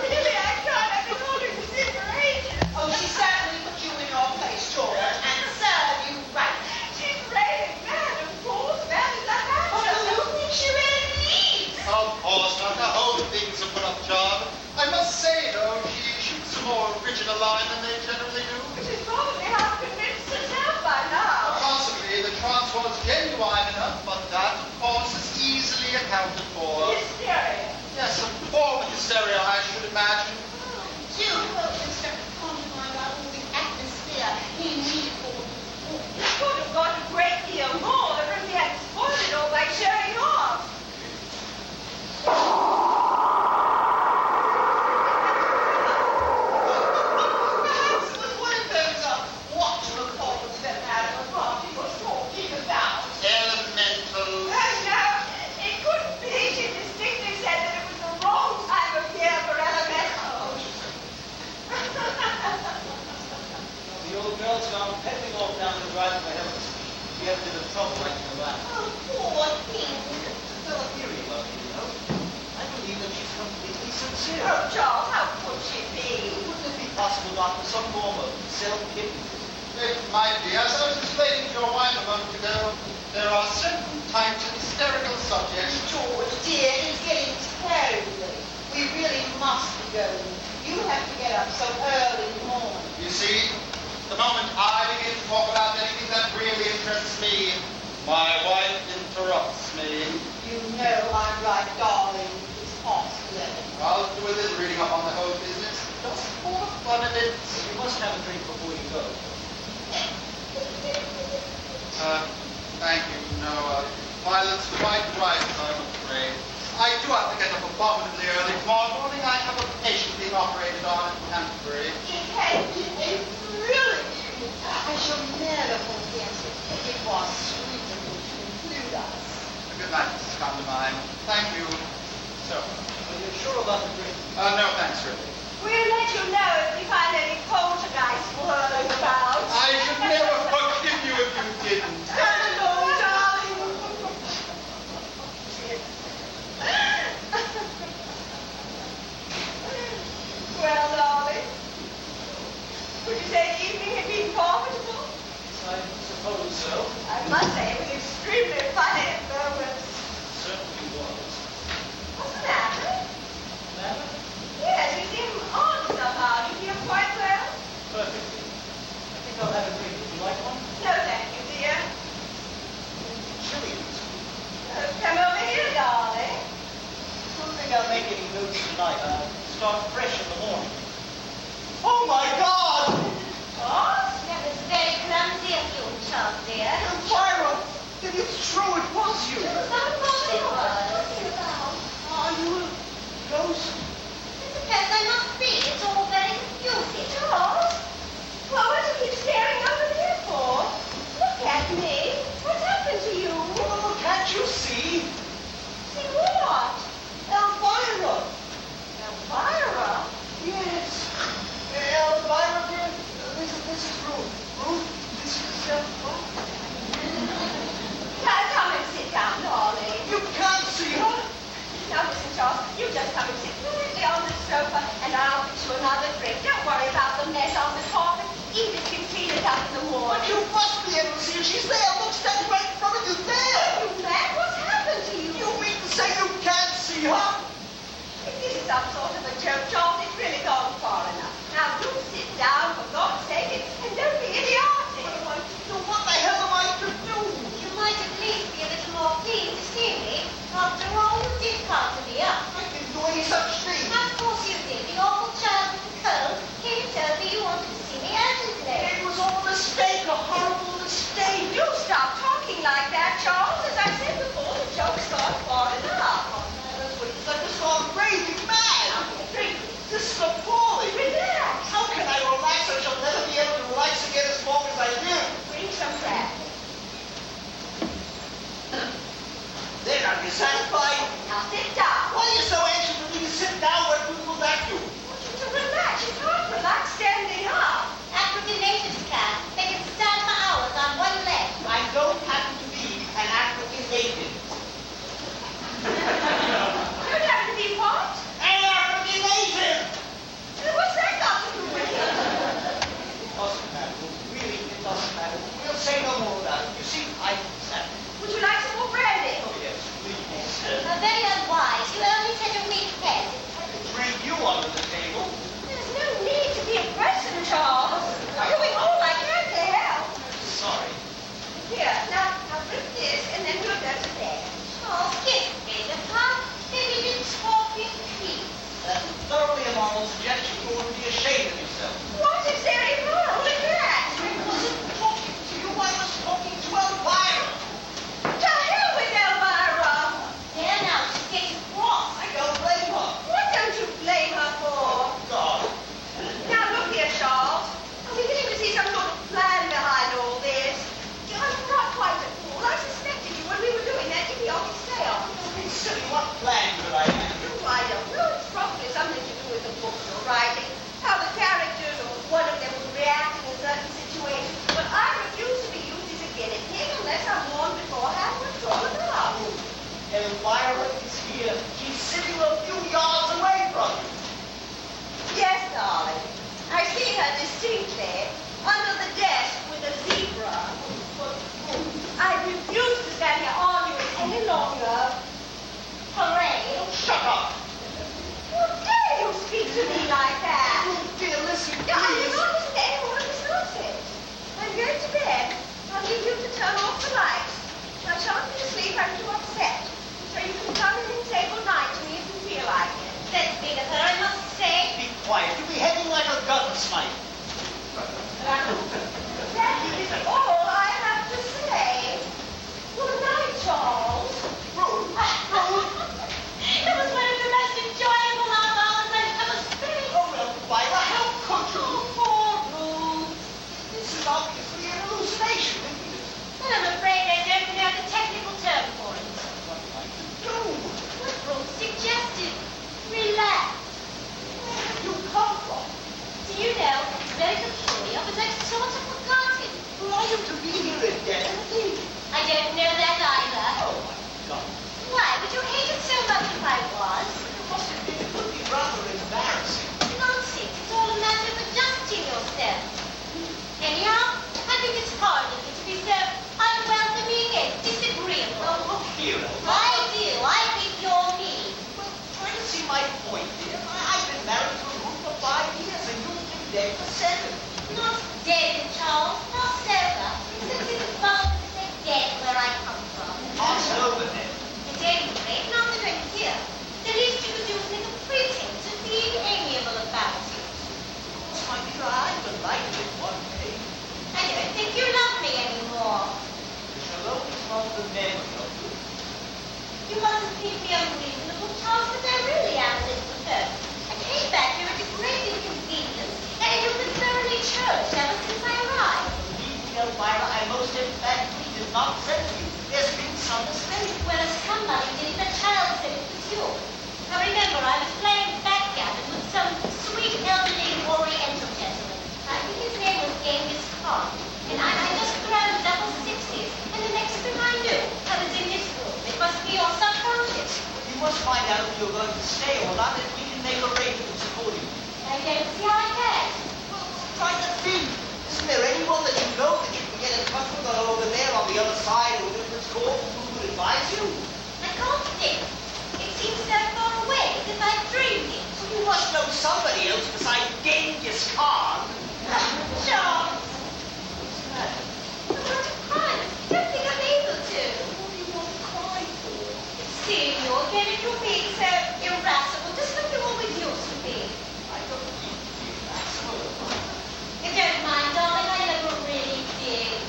Really, I can't. I've been holding this in for ages.
Oh, she certainly put you in your place, George, and served you right.
She's raining mad, of course. Mad as a
Oh,
hatter.
who thinks she really needs?
Of course not. The whole thing's a put-up job. I must say, though, she shoots a more original line than they generally do.
She's probably half convinced herself by now.
Possibly the trance was genuine enough, but that, of course, is easily accounted for.
Hysteria.
Yes, a form of hysteria, I should imagine.
Do hope Mr. Conroy got all the atmosphere he needed for the
He could have got a great deal more if he had spoiled it all by showing off.
Perhaps it was one of those whatchamacallits that Madam McCarthy was talking about.
Elemental.
No, it couldn't be. She distinctly said that it was the wrong time of year for elementals.
The old girl's gone pepping off down the drive for heavens. She had a bit of trouble writing around.
Oh, poor thing.
Well, here you are, you know. I believe that she's completely sincere.
Oh, Charles, how could she be?
Wouldn't it be possible, Doctor, some form of self-hypnosis?
It might be. As I was explaining to your wife a moment ago, there are certain types of hysterical subjects.
George, dear, it's getting terrible late. We really must be going. You have to get up so early in the morning.
You see, the moment I begin to talk about anything that really interests me, my wife interrupts me.
You know I'm right, darling. It's past 11.
I'll do a little reading up on the whole business, just for the fun of it.
You must have a drink before you go.
Thank you. No, Violet's quite right, I'm afraid. I do have to get up abominably early tomorrow morning. I have a patient being operated on in Canterbury.
It's really you. I shall never forget it. It was sweet of you to include us.
Good night, Mrs. Condamine. Thank you. So,
Are you sure about the drink?
no thanks, really.
We'll let you know if we find any poltergeist whirling about.
I should never forgive you if you didn't.
Hello, darling. Well, darling, would you say the evening had been profitable?
I suppose so.
I must say it was extremely funny at moments.
Certainly was.
What's the matter?
Matter?
Yes, you seem odd somehow. You feel quite well?
Perfectly wants you.
What was it? Talking about?
Are you a ghost?
I suppose I must be. It's all very confusing.
Charles? Well, what do you keep staring over there for? Look at me. What's happened to you?
Oh, can't you see?
See what?
Elvira.
Elvira?
Yes. Elvira, dear. This is Ruth. Ruth, this is Elvira.
Now, come and sit down, darling.
You can't see her.
Now, listen, Charles. You just come and sit quietly on the sofa, and I'll fix you another drink. Don't worry about the mess on the carpet. Edith can clean it up in the morning.
But you must be able to see her. She's there. Look, standing right in front of you there.
You mad? What's happened to you?
You mean to say you can't see her?
If this is some sort of a joke, Charles, it's really gone far enough. Now, do sit down, for God's sake, and don't be idiotic.
So what the hell am I to do?
You might at least be a little more pleased to see me. After all, you did come to me up.
I didn't do any such thing.
Of course you did. The awful child with the cold came and told me you wanted to see me urgently.
It was all a mistake, a horrible mistake.
You stop talking like that, Charles. As I said before, the joke's gone far enough.
It's like this all raving mad.
Drink.
This is appalling.
Relax.
How can I relax? I shall never be able to relax again as long as I live.
Bring some brandy.
Then are you satisfied?
Now sit down.
Why are you so anxious for me to sit down? What good will that do?
I want you to relax. You can't relax standing up.
African natives can. They can stand for hours on one leg.
I don't happen to be an African native.
You don't have to be what?
An African native!
What's that got to do with it?
It doesn't matter. Really, it doesn't matter. We'll say no more about it. You see, I accept it.
Would you like some more brandy?
Oh, yes, please.
Very unwise. You only take a weak head.
I could drink you under the table.
There's no need to be aggressive, Charles. I'm doing all I can to help.
Sorry.
Here, now drink this, and then we'll go to bed.
Oh, kiss me, the pump. Maybe you talk in peace.
That's a thoroughly immoral suggestion. You ought to be ashamed of yourself.
What is there immoral in that?
I wasn't talking to you. I was talking to Elvira.
To hell with Elvira.
There now, she's getting cross.
I don't blame her.
What don't you blame her for?
God.
Now look here, Charles. I'm beginning to see some sort of plan behind all this. I'm not quite a fool. I suspected you when we were doing that idiotic sale.
Silly, what plan could I have?
Oh, I don't know. It's probably something to do with the books you're writing. How the characters or one of them would react in a certain situation. But I refuse to be used as a guinea pig unless I'm warned beforehand what it's all about.
Elvira is here. She's sitting a few yards away from you.
Yes, darling. I see her distinctly. Under the desk with a zebra. I refuse to stand here arguing any longer.
Hooray.
Shut up.
How dare you speak to me like that?
Oh, dear, listen,
I do
please.
not listen to any more of this nonsense. I'm going to bed. I'll leave you to turn off the lights. I shan't be asleep. I'm too upset. So you can come in and say good night to me if you feel like it.
That's big of her, I must say.
Be quiet. You're behaving like a gunsnipe.
That is all I have to say. Good night, Charles.
Ruth,
It was one of the most enjoyable half hours I've ever spent.
oh, Elvira, how could you?
Poor Ruth.
This is obviously an hallucination, isn't it?
And I'm afraid I don't know the technical term for it.
What am I to do?
What Ruth suggested. Relax.
Where did you come from?
Do you know, it's very peculiar, but I've sort of forgotten.
Who are you to be here indefinitely?
I don't know that either.
Oh, my God.
Why, would you hate it so much if I was?
You must admit it would be rather embarrassing.
Nonsense. It's all a matter of adjusting yourself. Anyhow, I think it's hard of you to be so unwelcoming and disagreeable.
Well, look here, Elvira.
I do. I think you're mean.
Well, try to see my point, dear. I've been married to a group for 5 years, and you've been dead for 7.
Not dead, Charles. Not sober. Since it's vulgar to say dead where I come from.
Pass over then.
At any rate, not the drink here. The least you could do is make a pretense of being amiable about it.
Oh, my dear, I would like it one day.
I don't think you love me anymore.
We shall always love the memory of you.
You mustn't think me unreasonable, Charles, but I really am a little hurt. I came back here at a great inconvenience, and you've been thoroughly churched ever since I arrived.
Believe me, Elvira, I most emphatically did not send you. There's been some mistake.
Well, if somebody did it, the child said it was you. Now remember, I was playing backgammon with some sweet elderly Oriental gentleman. I think his name was Genghis Khan. And I just grabbed double sixties, and the next thing I knew, I was in this room. It must be your subconscious.
You must find out if you're going to stay or not, and we can make arrangements accordingly.
I don't see I can.
Well, try to think. Isn't there anyone that you know that you can get in touch with over there on the other side of whatever it's called who would advise you?
I can't think. It seems so far away, as if I've dreamed it.
You must know somebody else besides Genghis Khan.
Charles! I'm not a crime. I don't think I'm able to.
What do you want to cry for?
Seeing you again and you being so irascible, just like you always used to be.
I don't need to be irascible.
You don't mind, darling, I never really did.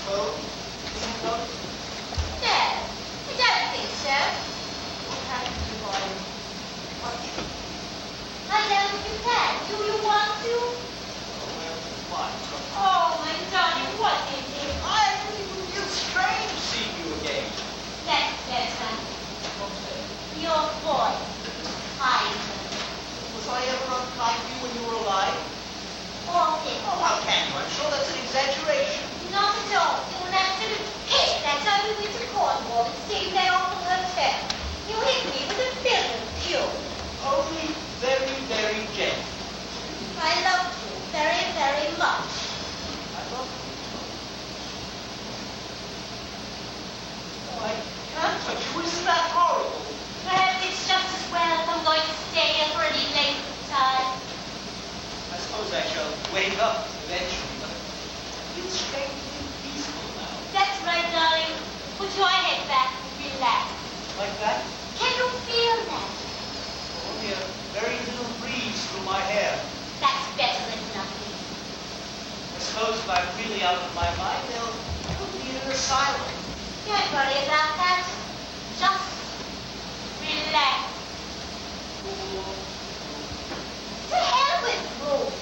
So, isn't it not?
No, I don't think so.
What happened to my... What?
I don't think you can. Do you want to?
Oh, well, fine.
Oh, my darling, what is it?
It's strange seeing you again.
That's better.
What's that?
Your boy. Ivan.
Was I ever unkind to you when you were alive?
All this.
Oh, how can you? I'm sure that's an exaggeration.
Not at all. You're an absolute pig. That's how you went to Cornwall and stayed there off the hotel. You hit me with a billion cube.
Only very, very gentle.
I love you very, very much.
I love you. Oh, I can't touch you. Isn't that horrible?
Perhaps it's just as well if I'm going to stay here for any length of time.
I suppose I shall wake up eventually, but you strangely peaceful now.
That's right, darling. Put your head back and relax.
Like that?
Can you feel that?
Only a very little breeze through my hair.
That's better than nothing.
I suppose if I'm really out of my mind, they'll put me in an asylum.
Don't worry about that. Just relax. To hell with rules.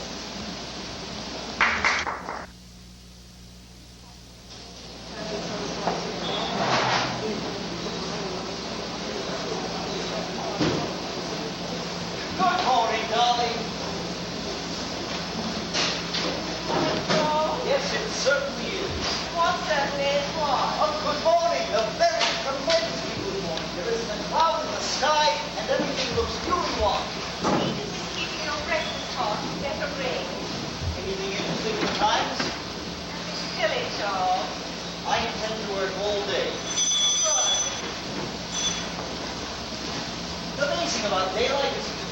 Good morning, darling. Yes, it certainly is.
What certainly is what?
Oh, good morning. A very tremendously good morning. There isn't a cloud in the sky, and everything looks beauty one.
Need to be keeping your breakfast hot. Better ring.
Anything interesting in times?
Silly, Charles.
I intend to work all day.
Good.
It's amazing about daylight, isn't it?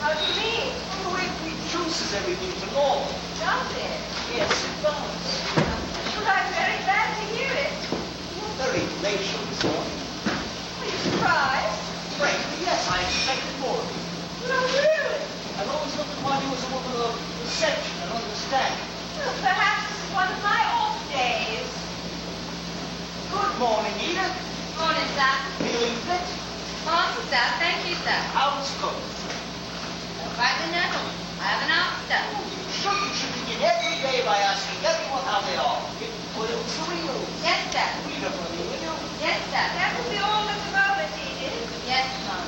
How do you mean?
Oh, it reduces everything to normal.
Does it?
Yes, it does.
Well, I'm very glad to hear it.
You're very glacial this morning.
Are you surprised?
Frankly, yes, I expected more of you.
No, really?
I've always looked upon you as a woman of perception and understanding.
Well, perhaps this is one of my off days.
Good morning, Edith.
Morning, sir.
Feeling fit?
Morning, sir. Thank you, sir.
How's cook?
Quite the gentleman. I have an answer.
You should begin every day by asking everyone how they are. It was the real.
Yes, sir.
We don't know you, will you?
Yes, sir.
That will be all at the moment, Edith.
Yes, Mum.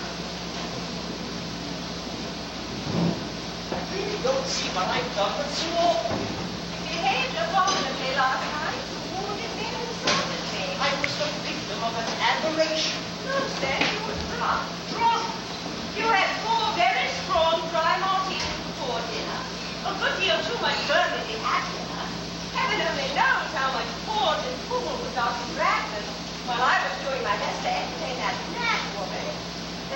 I really don't see what I've done that's so awful.
You behaved abominably last night. You wounded me and insulted me.
I was the victim of an aberration.
No, sir, you were drunk.
Drunk.
You had 4 very strong dry martinis before dinner. A good deal too much burgundy at dinner. Heaven only knows how much port and pool was Dr. Bradford while I was doing my best to entertain that mad woman.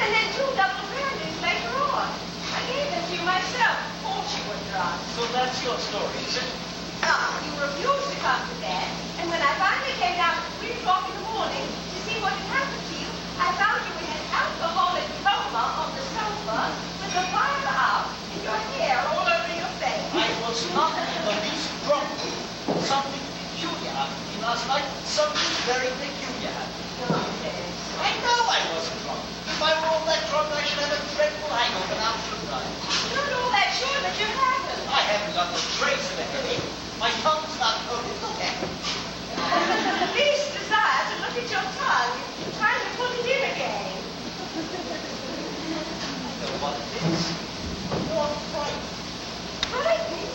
And then 2 double brandies later on. I gave them to you myself before she was drunk.
So that's your story, is it?
Ah, you refused to come to bed, and when I finally came down at 3 o'clock in the morning to see what had happened to you, I found you in an alcoholic coma on the sofa with the fire out and your hair all over your face.
I was not in the least drunk. Something peculiar in us last night, something very peculiar happened. I know I wasn't drunk. If I were all that drunk, I should have a dreadful hangover now, shouldn't I?
You're not all that sure that you haven't.
I haven't got the trace of a headache. My tongue's not coated. Look at it.
The least desire to look at your tongue. You're trying to put it in again.
I know what it is. You're frightened.
Frightened?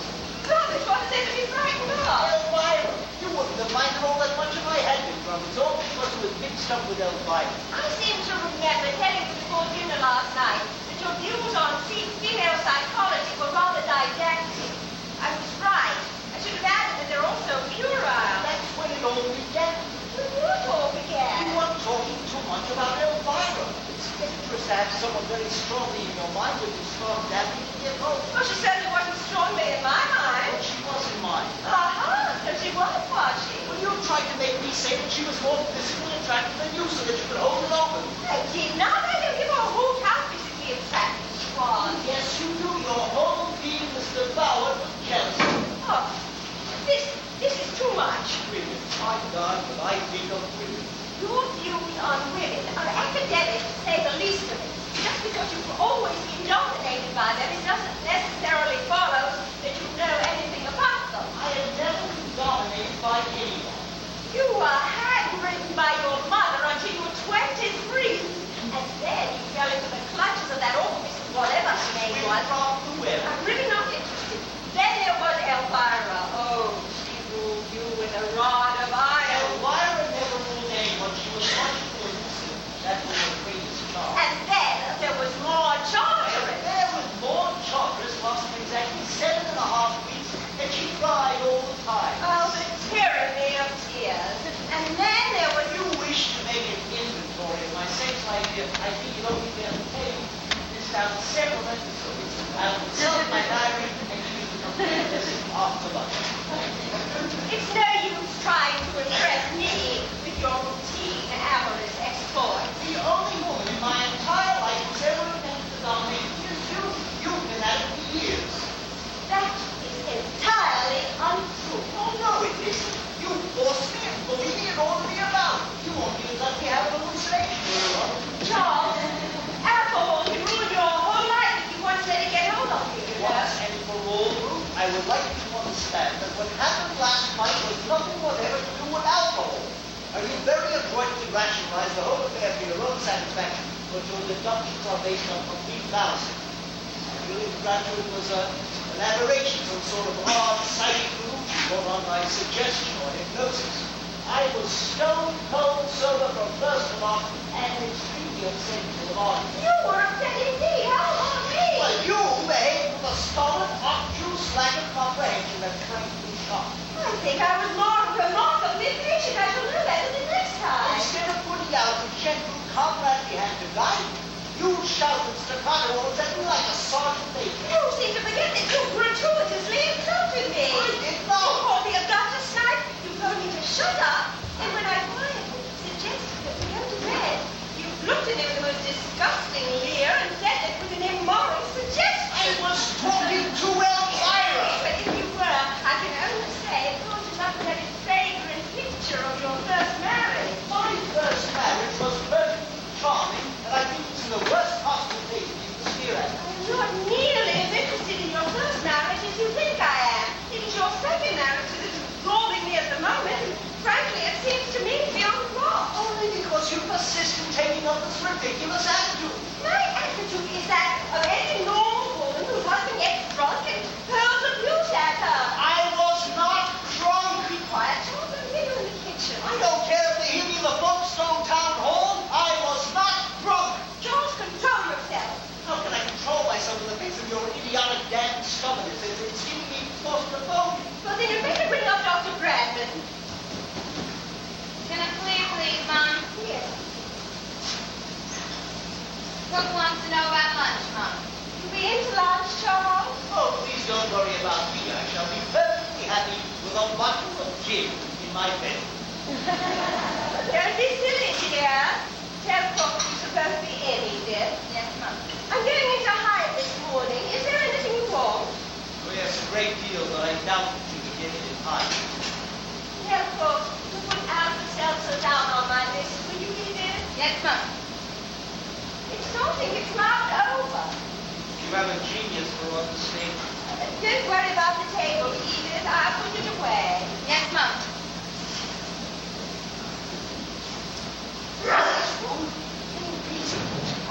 Rubbish, what is there to be frightened of?
Elvira, you wouldn't have minded all that much if I had been drunk. It's all because you was mixed up with Elvira.
I seem to remember telling you before dinner last night that your views on female psychology were rather didactic. I was right. I should have added that they're also puerile.
That's when it all began.
When what all began?
You weren't talking too much about Elvira. It's dangerous to have someone very strongly in your mind when you start dabbling in your home.
Well, she certainly wasn't strongly in my mind.
But she was in mine.
So she was she?
Well, you tried to make me say that she was more physically attractive than you so that you could hold it open.
I did not. I don't give a hoot how physically attractive she was.
Yes, you do. Your whole being was devoured with jealousy.
Oh, this is too much.
Women, my God, but I think of women.
Your views on women are academic, to say the least of it. Just because you've always been dominated by them, it doesn't necessarily follow that you know anything about them.
I have never been dominated by anyone.
You were handwritten by your mother until you were 23. And then you fell into the clutches of that awful Mrs. Whatever her name was.
Whoever.
I'm really not interested. Then there was Elvira. Oh, she ruled you with a rod of iron.
Elvira never ruled anyone. She was much more elusive. That was her greatest charm.
And then there was Maud Charteris.
There was Maud Charteris lasting exactly 7.5 weeks, and she cried all the time.
Oh, the tyranny of tears. And then there was
You wish to make an inventory of my sex life here. I think you'd only be able to tell you. List out several episodes. I'll consult my diary and give you the complete list after lunch.
It's no use trying to impress me with your routine amorous exploits.
The only woman in my entire life who's ever attempted to dominate me is you. You've been at it for years.
That is entirely untrue.
Oh, no, it isn't. You forced me and bullied me and ordered me about. You won't even let me have a hallucination.
Charles, alcohol can ruin your whole life if you once let it get hold of you.
Once and for all, Ruth, I would like you to understand that what happened last night was nothing whatever to do with alcohol. Now, you very adroitly rationalize the whole affair for your own satisfaction, but your deductions are based on complete fallacy. I really gradually it was an aberration, some sort of odd psychic delusion brought on by suggestion or hypnosis. I was stone cold sober from first of all, and extremely upset to the morning.
You were upsetting me. How about me?
Well, you behaved with a stolid, obtuse lack of comprehension that frankly shocked.
I think I was more remarkably patient. I shall know better the next time.
Instead of putting out a gentle, comradely hand to guide, you shouted staccato orders at me like a sergeant major.
You seem to forget that you gratuitously insulted me.
I did
You
not.
called me a Dr. Snipe. You told me to shut up. And when I quietly suggested that we go to bed, you looked at me with the most disgusting leer and said that with an immoral suggestion.
I was talking to Elvira.
But if you were, I can only say it caused you not to have a fragrant picture of your first marriage.
My first marriage was perfectly charming, and I think it's in the worst possible place you can steer at.
I'm not nearly as interested in your first marriage as you think I am. It's your second marriage that is absorbing me at the moment, and frankly, it seems to me to be on the block.
Only because you persist in taking up this ridiculous attitude.
My attitude is that of any normal woman who doesn't get drunk and hurls abuse at her.
I was not drunk.
Be quiet, Charles. I'm here in the kitchen.
I don't care if they hear me in the Folkestone Town Hall. I was not drunk.
Charles, control yourself.
How can I control myself in the face of your idiotic damn stubbornness? It's giving me claustrophobia.
Well, then you'd better bring up Dr. Bradman.
Can I please, Mom?
Yes.
Cook wants to know about lunch, Mom.
You'll be into lunch, Charles?
Oh, please don't worry about me. I shall be perfectly happy with a bottle of gin in my bed.
Don't be silly, dear. Tell Cook you're supposed to be in, Edith.
Yes, Mom.
I'm going into hide this morning. Is there anything you want?
Oh, yes, a great deal, but I doubt that you can get it in time.
Tell Cook to put put down on my list, will you, Edith?
Yes, Mum.
It's something it's marked over.
You have a genius for understatement.
Don't worry about the table, Edith. I'll put it away.
Yes, Mum.
What's wrong?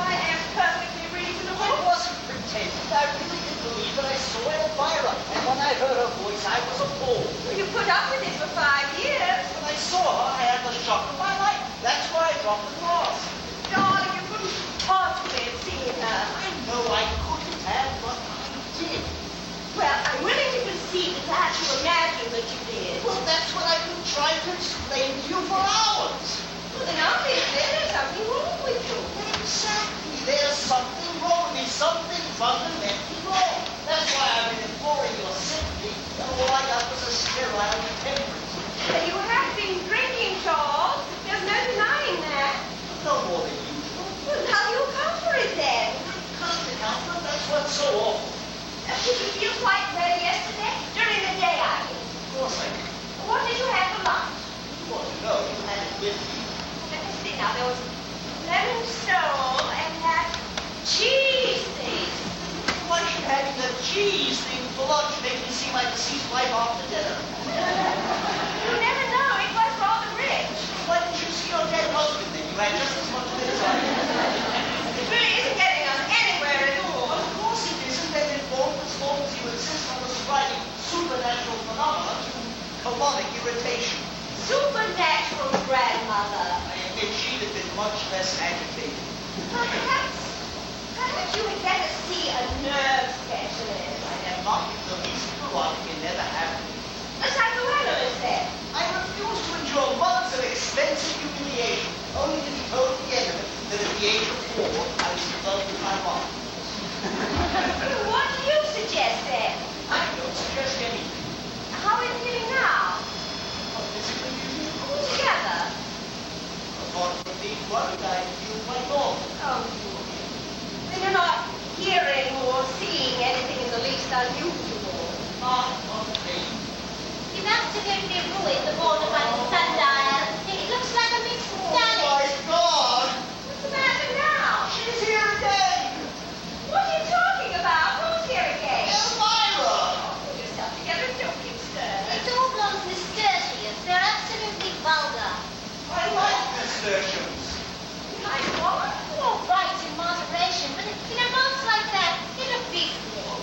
I am perfectly reasonable.
I wasn't pretending. I really did believe that I saw Elvira. And when I heard her voice, I was appalled.
Well, you put up with it for 5 years.
When I saw her, I had the shock of my life. That's why I dropped the glass.
Darling, you couldn't possibly have seen her.
I know I couldn't have, but I did.
Well, I'm willing to concede that perhaps you imagined that you did.
Well, that's what I've been trying to explain to you for hours.
Well, then obviously there's something wrong with you.
Exactly. There's something wrong with me. Something fundamentally wrong. That's why I've been imploring your sympathy. And all I got was a sterile temperance.
But you have been drinking, Charles. There's no denying that.
No more than usual.
Well, how do you account for it then?
Can't account for it. That's what's so awful.
Did you feel quite well yesterday? During the day, I mean.
Of course I did.
What did you have for lunch?
Well, you know, you had it with me.
Let me see now. There was lemon sole and that cheese thing.
Why should having a cheese thing for lunch make me see my deceased wife after dinner?
You never know. It was rather rich.
Why didn't you see your dead husband then? You had just as much of it as I did.
It really isn't getting us anywhere at all.
Of course it isn't. They've informed as long as you insist on describing supernatural phenomena to colonic irritation.
Supernatural, grandmother.
I admit she'd have been much less agitated.
Perhaps you had better see a nerve specialist.
I am not in the least neurotic and never have been.
A psychoanalyst, then.
I refuse to endure months of expensive humiliation, only to be told at the end of it that at the age of 4, I was in love with my mom.
What do you suggest, then?
I don't suggest anything.
How are you feeling now?
Well, physically, you
Altogether?
apart from being worried, I feel quite normal.
Oh, then you're not hearing or seeing anything in the least unusual.
Not on the day.
You've absolutely ruined the border by the sundial. It looks like a mixed
Oh
salad.
my God!
What's the matter now?
She's here again!
What are you talking about? Who's here again?
Elvira!
Pull yourself together, don't get stirred.
It's all those nasturtiums. They're absolutely vulgar.
I like nasturtiums.
I what?
All right in moderation, but in a month like that, they're a big deal.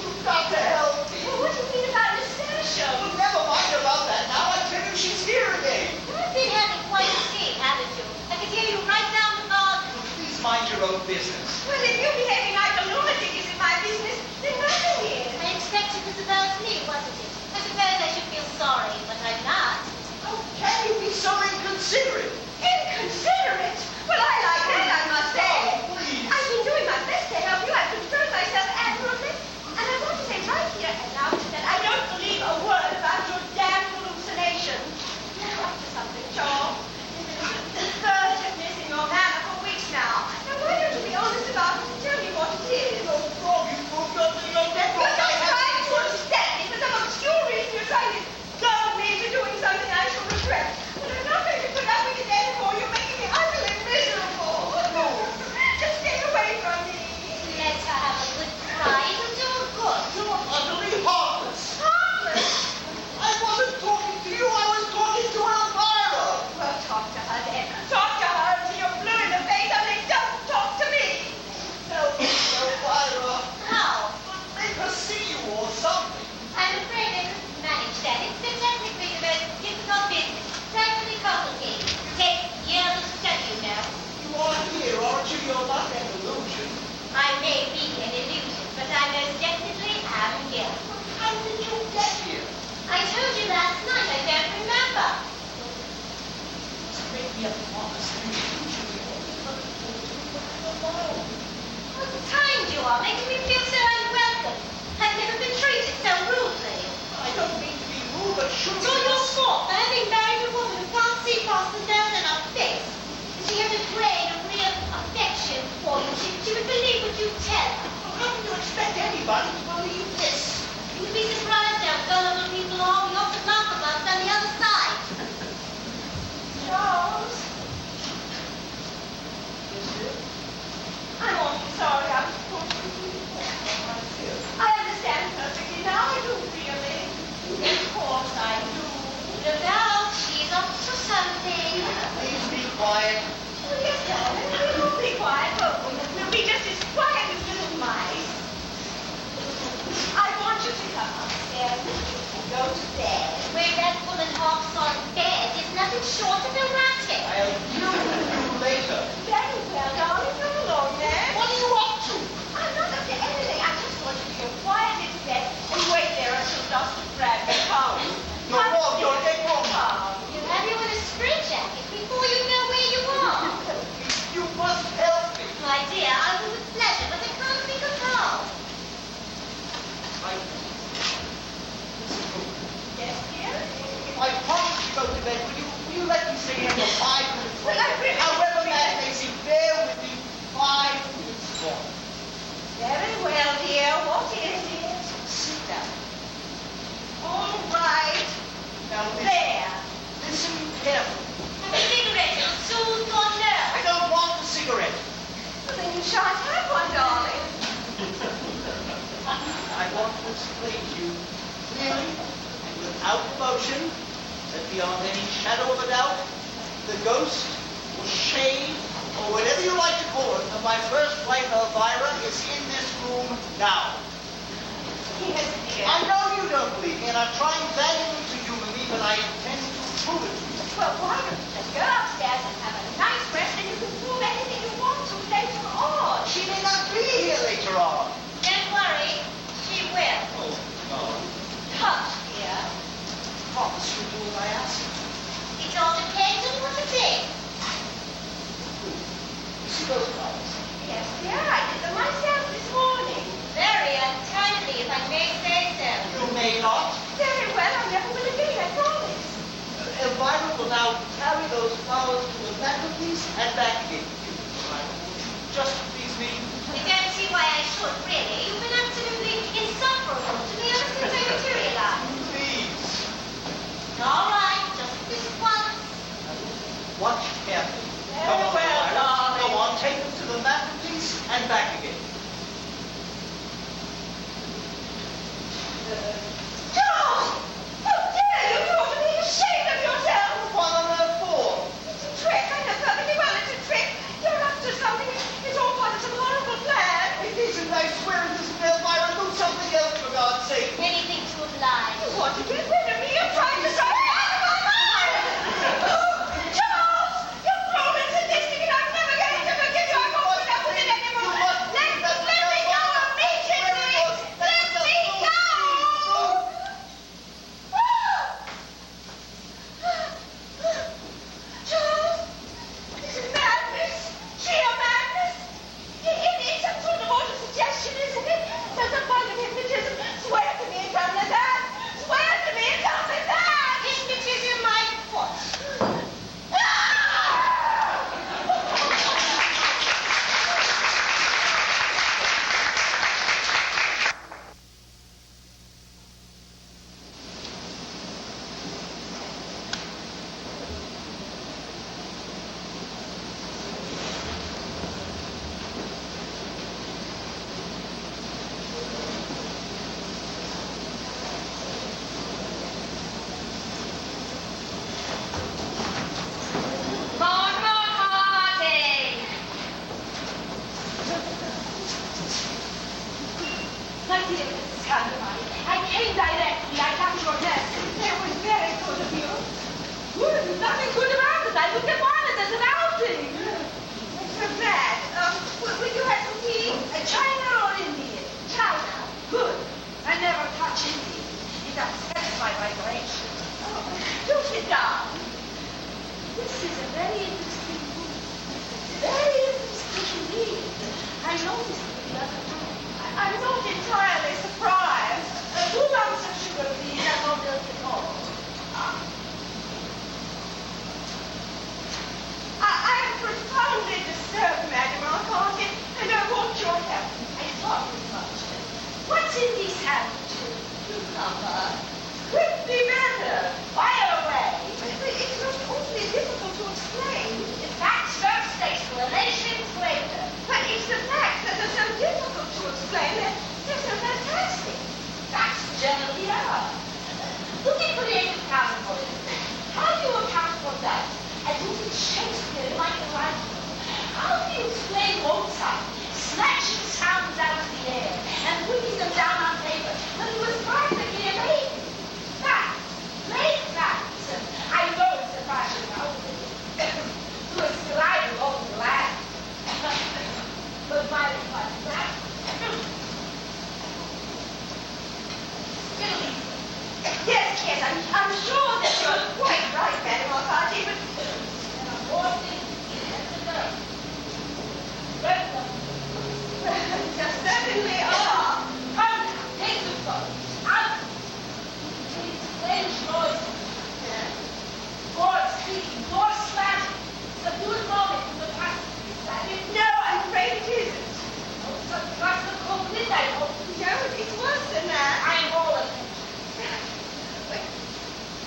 You've got to help me.
Well, what do you mean about nasturtium?
Well, never mind about that now. I tell you, she's here again.
You've been having quite a scene, haven't you? I can hear you right down the garden.
Please mind your own business.
Well, if you're behaving like a lunatic isn't my business, then nothing is.
I expected this about me, wasn't it? I suppose I should feel sorry, but I'm not.
How can you be so inconsiderate?
Inconsiderate? Well, I like that, I must say.
Oh, please.
I've been doing my best to help you. I've controlled myself admirably. And I want to say right here and now that I don't believe a word about your damn hallucination. Now, up to something, Charles. There's a furtiveness in your manner for weeks now. Now, why don't you be honest about it and tell me what it is?
You're wrong. You proved nothing. You're dead
You're
wrong.
not
I
trying to
have
understand me. For some obscure reason, you're trying to goad me into doing something I shall regret. But I'm not going to put up with it anymore. You're making me utterly miserable. Just stay away from me.
Let her have a good cry. It'll do her good.
You're utterly heartless.
Harmless.
I wasn't talking to you. I was talking to Elvira.
Well, talk to her then. Talk to her until you're blue in the face. Only don't talk to me.
Help me, Elvira.
How?
Make her see you or something.
I'm afraid I couldn't manage that. It's technically the most difficult business. Frightfully complicated. Takes years of study, you know.
You are here, aren't you? You're not an illusion.
I may be an illusion, but I most definitely am here.
How did you get here?
I told you last night. I don't remember.
Make me a promise to alone.
What kind you are, making me feel so unwelcome. I've never been treated so rudely.
I don't mean to be rude, but should
It's all your fault for having married a woman who can't see past the nose in her face. If she had a brain of real affection for you, she would believe what you tell her.
How can you expect anybody to believe this?
You'd be surprised how gullible people are. We often laugh about it on the other side.
Go to bed.
Where that woman hops on bed is nothing short of erratic.
I'll deal with you later.
Very well, darling. Come along then.
What are you up to?
I'm not up to anything. I just want you to go quietly to bed and wait there until Dr. Bradley comes.
You're wrong. You're dead wrong.
You have you in a straitjacket before you know where you are.
You must help me.
My dear, I will with pleasure, but I can't think of how.
Yes, dear?
If I promise to go to bed, will you let me stay here for 5 minutes?
Well, I really-
However that makes you, bear with me 5 minutes more.
Very well, dear. What is it?
Sit down.
All right.
Now listen.
There.
Listen carefully.
Have a cigarette, it'll soothe your
I
nerves.
don't want a cigarette.
Well, then you shan't have one, darling.
I want to explain to you clearly and without emotion that beyond any shadow of a doubt, the ghost or shade or whatever you like to call it of my first wife Elvira is in this room now.
Yes, dear.
I know you don't believe me, and I'm trying valiantly to humor me, but I intend to prove it to you.
Well, why don't you just go upstairs and have a nice rest, and you can prove anything you want to later on.
She may not be here later on.
Don't worry, she will.
Oh, no.
Hush, dear.
Promise you'll do what I ask.
It all depends on what it is.
You see those flowers?
Yes, dear. I did them myself this morning.
Very untimely, if I may say so.
You may not.
Very well. I never will again, I promise.
Elvira will now carry those flowers to the mantelpiece and back again. Elvira, would you just please me?
I don't see why I should, really. You've been absolutely insufferable to me ever since I materialized.
Please.
All right, just this once.
Watch carefully.
Very
Come on,
well,
Elvira.
darling.
Go on, take them to the mantelpiece and back again.
Charles! How dare you? You ought to be ashamed of yourself.
What on earth for?
It's a trick. I know perfectly well it's a trick. You're up to something. It's all part of some horrible plan.
It isn't, I swear it isn't, Elvira. Do something else, for God's sake.
Anything to oblige.
You want to get rid of me. You're trying to drive me out of my mind. Oh, Charles! You're cruel and sadistic, and I'm never going to forgive you. I won't put up with it anymore. Let me go immediately. Let me go. Charles, this is madness. Sheer madness. It's some sort of auto-suggestion, isn't it? There's a kind of hypnotism. Swear to me and tell me that. Swear to me and tell me that.
Hypnotism, my foot.
Mon, Marty!
My dear Mrs. Calamari, I came directly. I got your letter. It was very good of you. Good? There's nothing good about it. I looked at one and there's an outing. It's so bad. Will you have some tea? China or Indian? China. Good. I never touch Indian. It upsets my vibration. Oh, do sit down. This is a very interesting book. Very interesting indeed. I noticed it the other night. I'm not entirely surprised. 2 lumps of sugar, please, and no milk at all. I am profoundly disturbed, Madam Arcante, and I want your help. I thought as much. What's in these sandwiches? Cucumber. Could be better. Fire away. It's not awfully difficult to explain.
The facts first, explanations later.
But it's the facts that are so difficult to explain. They're so fantastic.
Facts generally are. Look at creative categories. How do you account for that? And look at Shakespeare like a rifle. How do you explain Mozart snatching sounds out of the air and putting them down on paper when he was practically a baby?
Yes, yes, I'm sure that you're quite right, Madam Arcati, but... You certainly are.
Come, take the phone. Out. Strange noises. Doors creaking, doors slamming. It's a good moment for the passage.
No, I'm afraid it isn't.
Oh, some trust of cold midnight. Oh,
No, it's worse than that.
I'm all of it.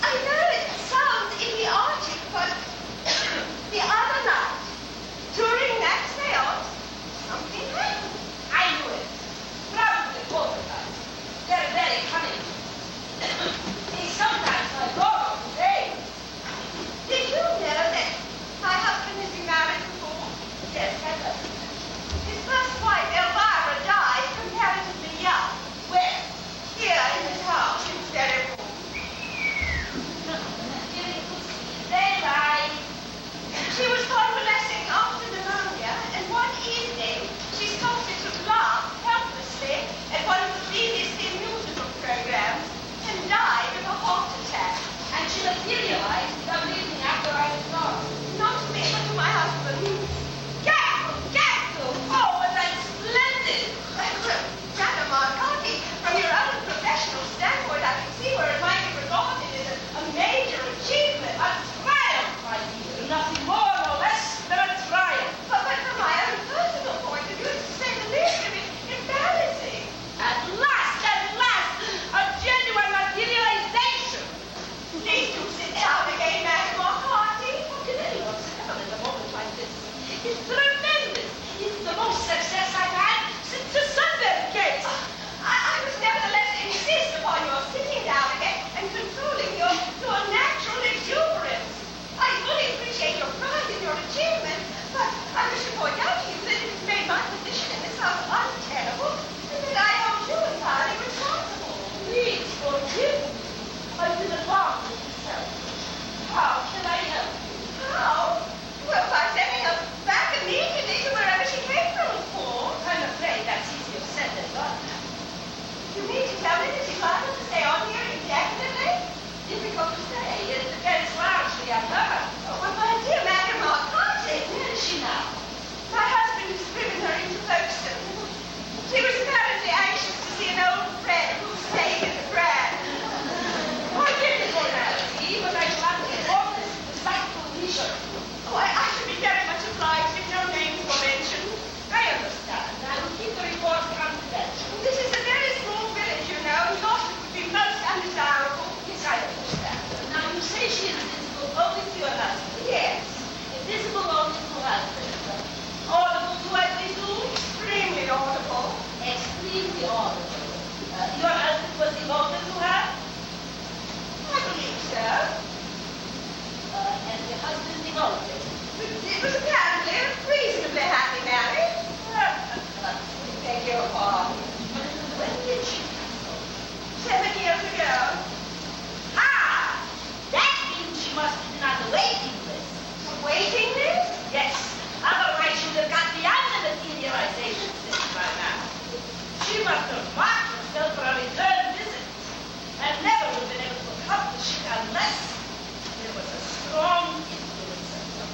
I know it sounds idiotic, but the other night, during that seance, something happened.
I knew it. Probably poltergeist. They're very cunning. They sometimes like go on today.
Did you know that my husband has been married before?
Yes, Heather.
His first wife, Elvira, died comparatively young.
Where?
Here in his house in Stereo.
They lie.
She was convalescing after pneumonia, and one evening she started to laugh helplessly at one of the previously musical programs and died of a heart attack.
And she materialized the evening after I was gone.
Not to me, but to my husband.
Capital! Capital! Oh, but that's splendid!
Madam Arcati, from your own professional standpoint, I can see where it might be regarded as a major achievement.
A triumph, my dear. Nothing more nor less than a triumph.
But from my own personal point of view, it's to say the least of it, embarrassing.
At last, a genuine materialization.
Please do sit down again, Madam Arcati.
How can anyone sit down at a moment like this? It's tremendous. It's the most success I've had since the Sunday case.
I must nevertheless insist upon your sitting down again and controlling your natural exuberance. I fully appreciate your pride in your achievement, but I wish to point out to you that it has made my position in this house untenable, and that I hold you entirely responsible.
Please forgive me. I've been alarmed with myself. How can I help you?
How? Well, by sending her back immediately to wherever she came from, of course.
I'm afraid that's easier said than done.
You mean to tell me that she's liable to stay on here indefinitely?
Difficult to say. It depends largely on her.
Oh, well, my dear Madam Arcati.
Where is she now?
My husband has driven her into Folkestone. She was apparently anxious to see an old friend who stayed at the Grand.
I did the formality, but I shall have to perform this respectful leisure.
Oh, I should be very much obliged if no names were mentioned.
I understand. I will keep the report confidential.
This is a very small village, you know, and gossip would be most undesirable.
Yes, I understand. Now, you say she is visible only to your husband.
Yes,
Invisible only to husband. Audible to, I presume?
extremely audible.
Extremely audible. Your husband was devoted to her?
I believe so.
And your husband devoted.
It was apparently a reasonably happy marriage. Beg your pardon.
When did she cancel?
7 years ago.
Ah! That means she must have been on the waiting list.
A waiting list?
Yes. Otherwise, she would have got beyond the materialization stage by now. She must have marked herself for a return visit and never would have been able to accomplish it unless there was a strong influence of some.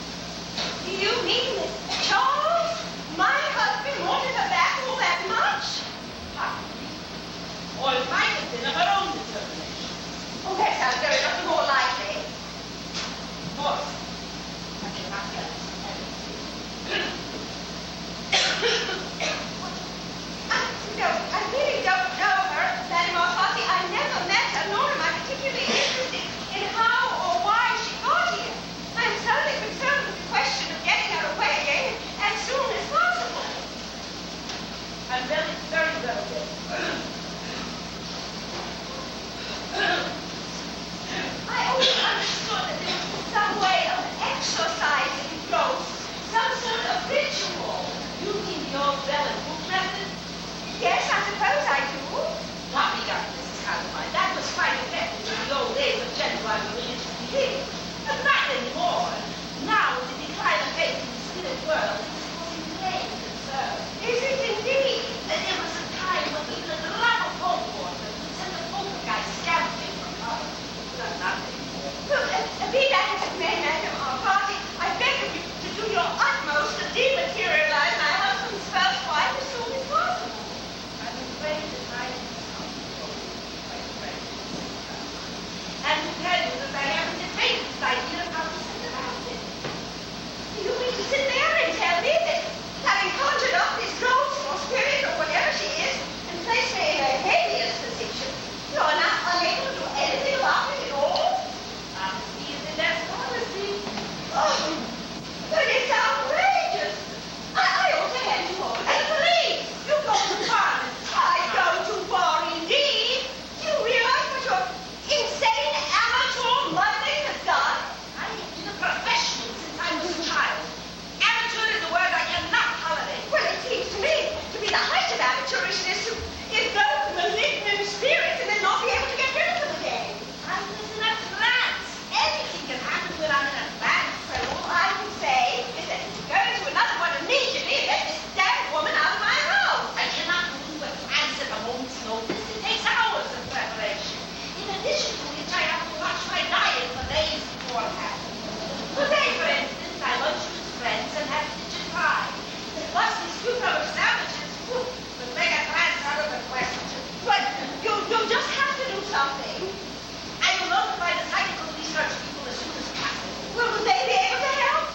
Do you mean that Charles, my husband, wanted her back all that much?
Possibly. Or it might have been of her own determination.
Oh, that sounds very much more likely.
More. I cannot help it.
I really don't know her, Madam Arcati. I never met her, nor am I particularly interested in how or why she got here. I'm solely concerned with the question of getting her away again as soon as possible.
I'm very, very well then.
I always understood that there was some way of exorcising ghosts, some sort of ritual.
You mean the old bell and book method?
Yes, I suppose I do.
Poppycock, Mrs. Halliwell. That was quite effective in the old days of genuine religious behavior. But not anymore. Now, with the decline of faith in the spirit world, it is causing grave concern.
Is it indeed?
There was a time when even a drop of holy water could send a poltergeist scambling from home.
something.
I will notify the technical research people as soon as possible.
Will they be able to help?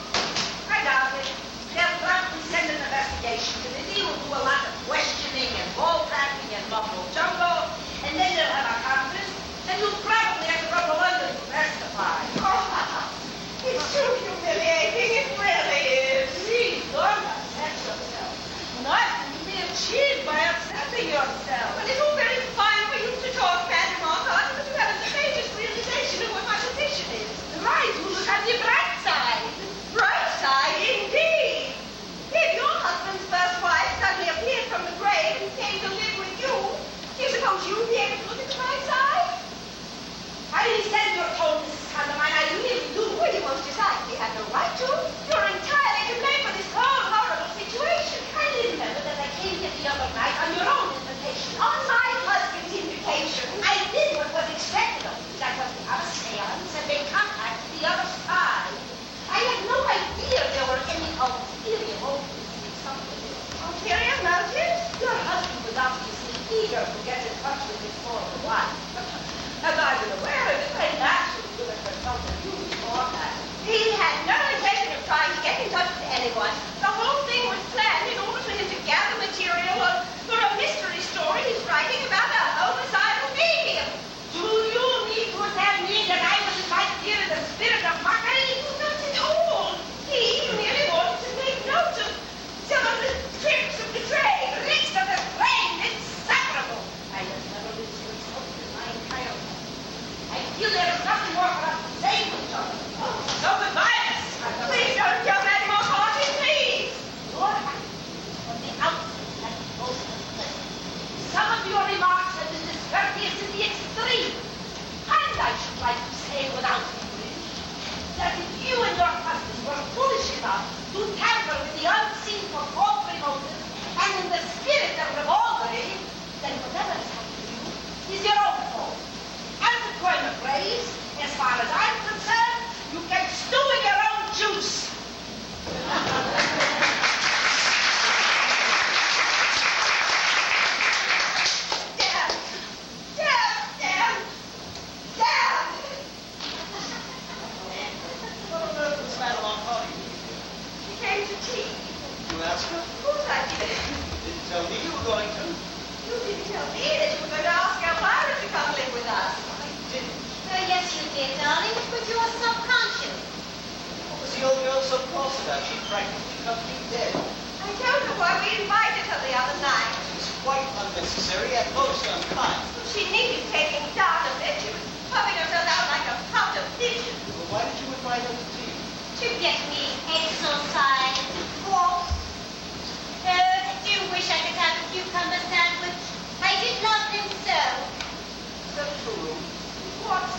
I doubt it. They'll probably send an investigation to the deal, will do a lot of questioning and ball tracking and mumbo jumbo, and then they'll have a conference, and you'll probably have to go to London to testify.
Oh, it's too humiliating. It really is.
Please, don't upset yourself. Not being cheated by upsetting yourself.
But it's all very fine for you to talk, Madam Marcotte, but you haven't the faintest realization of what my position is.
Right, you look on the bright side.
Bright side, indeed. If your husband's first wife suddenly appeared from the grave and came to live with you, do you suppose you'd be able to look at the bright side?
I resent your tone, Mrs. Condamine. I really do.
Well, you most decidedly have no right to. You're entirely to blame for this whole horrible situation.
Kindly remember that I came here the other night on your own invitation.
On my husband's invitation.
I did what was expected of me. I was to have a seance and make contact with the other side. I had no idea there were any ulterior motives in something else.
Ulterior motives?
Your husband was obviously eager to get in touch with his former wife. As I've been aware of it, I naturally would have consulted you beforehand.
He had no intention of trying to get in touch with anyone. The whole thing was planned in order for him to gather material for a mystery story he's writing about a homicidal medium.
Do you need to tell me that I was invited here in the spirit of mockery?
Not at all. He merely wanted to take note of some of the tricks of the trade.
Tricks of the trade, insufferable! I have never been so insulted in my entire life. I feel there is nothing more for us to say to each other. So goodbye, Mrs. Condamine.
Please don't go, Madam Marcotte, please.
Your act from the outset has been most unpleasant. Some of your remarks have been discourteous in the extreme. And I should like to say without language that if you and your husband were foolish enough to tamper with the unseen for paltry motives and in the spirit of rivalry, then whatever has happened to you is your own fault. As a coin of praise, as far as I'm concerned, you can stew in your own juice.
Damn! Damn! Damn! Damn!
What on earth was Madame Marcotte?
She came to tea.
You asked her?
Of course I did.
Didn't tell me you were going to.
You didn't tell me that you were going to ask Elvira to come live with us.
I didn't.
Oh, yes, you did, darling. But you are subconscious.
What was the old girl so cross about? She practically cut me dead.
I told her why we invited her the other night.
It was quite unnecessary and most unkind.
She needed taking down a bit. She was puffing herself out like a pound of pigeon.
But why did you invite her to tea?
To get me exercise, walk. Oh, I do wish I could have a cucumber sandwich. I did love them so.
Step to the room.
What's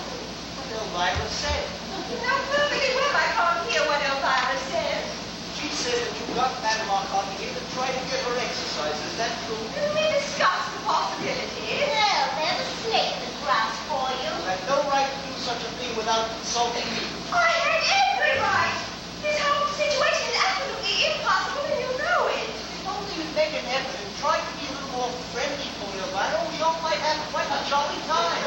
What Elvira said.
You know perfectly well I can't hear what Elvira says.
She said that you got Madame Marcotte here to try to get her exercise. Is that true?
We discussed the possibilities.
Well, there's a snake in the grass for you.
You had no right to do such a thing without consulting me.
I had every right. This whole situation is absolutely impossible and you know it.
If only you'd make an effort and try to be a little more friendly for Elvira, we all might have quite a jolly time.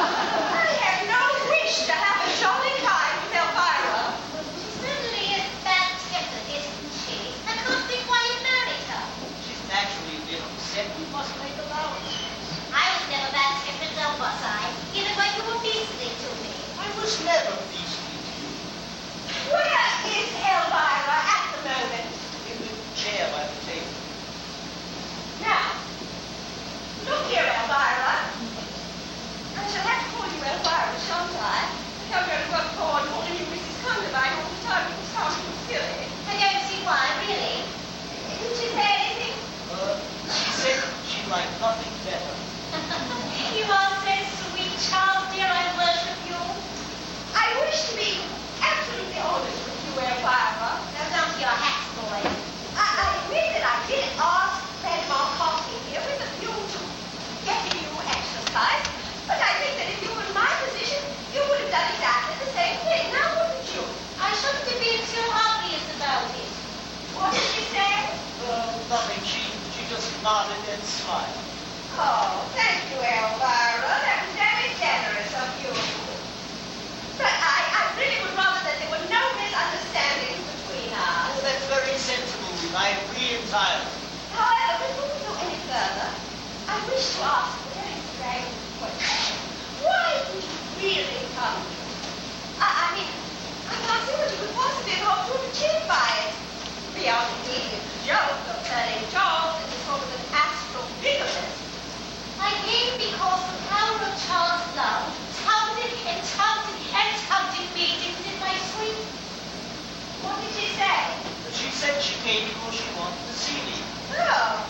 I have no wish to have a jolly time with Elvira.
She certainly is bad-tempered, isn't she? I can't think why you married her.
She's naturally a bit upset. We must make allowances.
I was never bad-tempered, though, was I? Even when you were beastly to me.
I was never beastly to you.
Where is Elvira at the moment?
In the chair by the table.
Now, look here, Elvira. I shall have to call you Elvira sometime. Tell you to work forward calling you Mrs. Condamine all the time. It sounds too silly.
I don't see why, really.
Did she say anything?
She said she'd like nothing better.
You are so sweet, Charles, dear. I worship you.
I wish to be absolutely honest with you, Elvira.
Now, down to your hats, boy.
I admit that I did ask Madame Marcotte here with a view to getting you exercise, but I think that if you were in my position, you would have done exactly the same thing, now wouldn't you?
I shouldn't have been so obvious about it.
What did she say?
Nothing. She just nodded and smiled.
Oh, thank you, Elvira. That was
came because she wanted to see me.
Oh.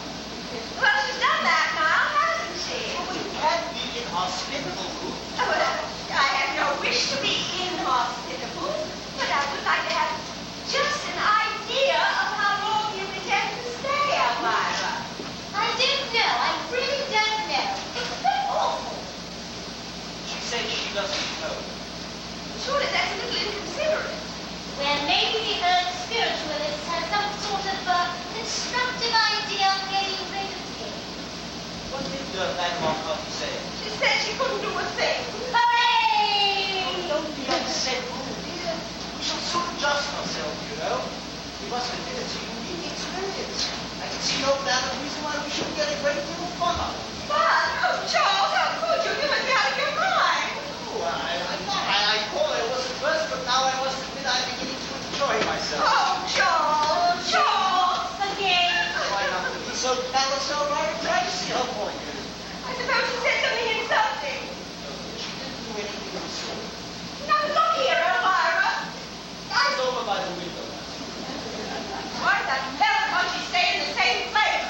Well, she's done that now, hasn't she?
Well, we can't be inhospitable, Ruth.
Oh, well, I have no wish to be inhospitable, but I would like to have just an idea of how long you intend to stay, Elvira.
I don't know. I really don't know. It's so awful.
She said she doesn't know.
Surely that's a little inconsiderate.
Well, maybe the Earth spiritualist has some sort of constructive idea of getting rid of him.
What did Grandma Puffy say?
She said she couldn't do a thing.
Hooray!
Don't be upset, Ruth, dear. We shall soon adjust ourselves, you know. We must admit it's a unique experience. I can see no valid reason why we shouldn't get a great deal of fun out of it.
Fun? Oh, Charles, how could you? You must be out of your mind.
Oh, I'm not. I thought I was at first, but now I must admit I'm beginning to enjoy myself.
Oh, Charles, Charles.
Again.
Why not to be so callous, Elvira? Try to see her point.
I suppose she said something insulting.
She didn't do anything of the sort.
Now, look here, Elvira.
It's over by the window now.
Why that melancholy stay in the same place?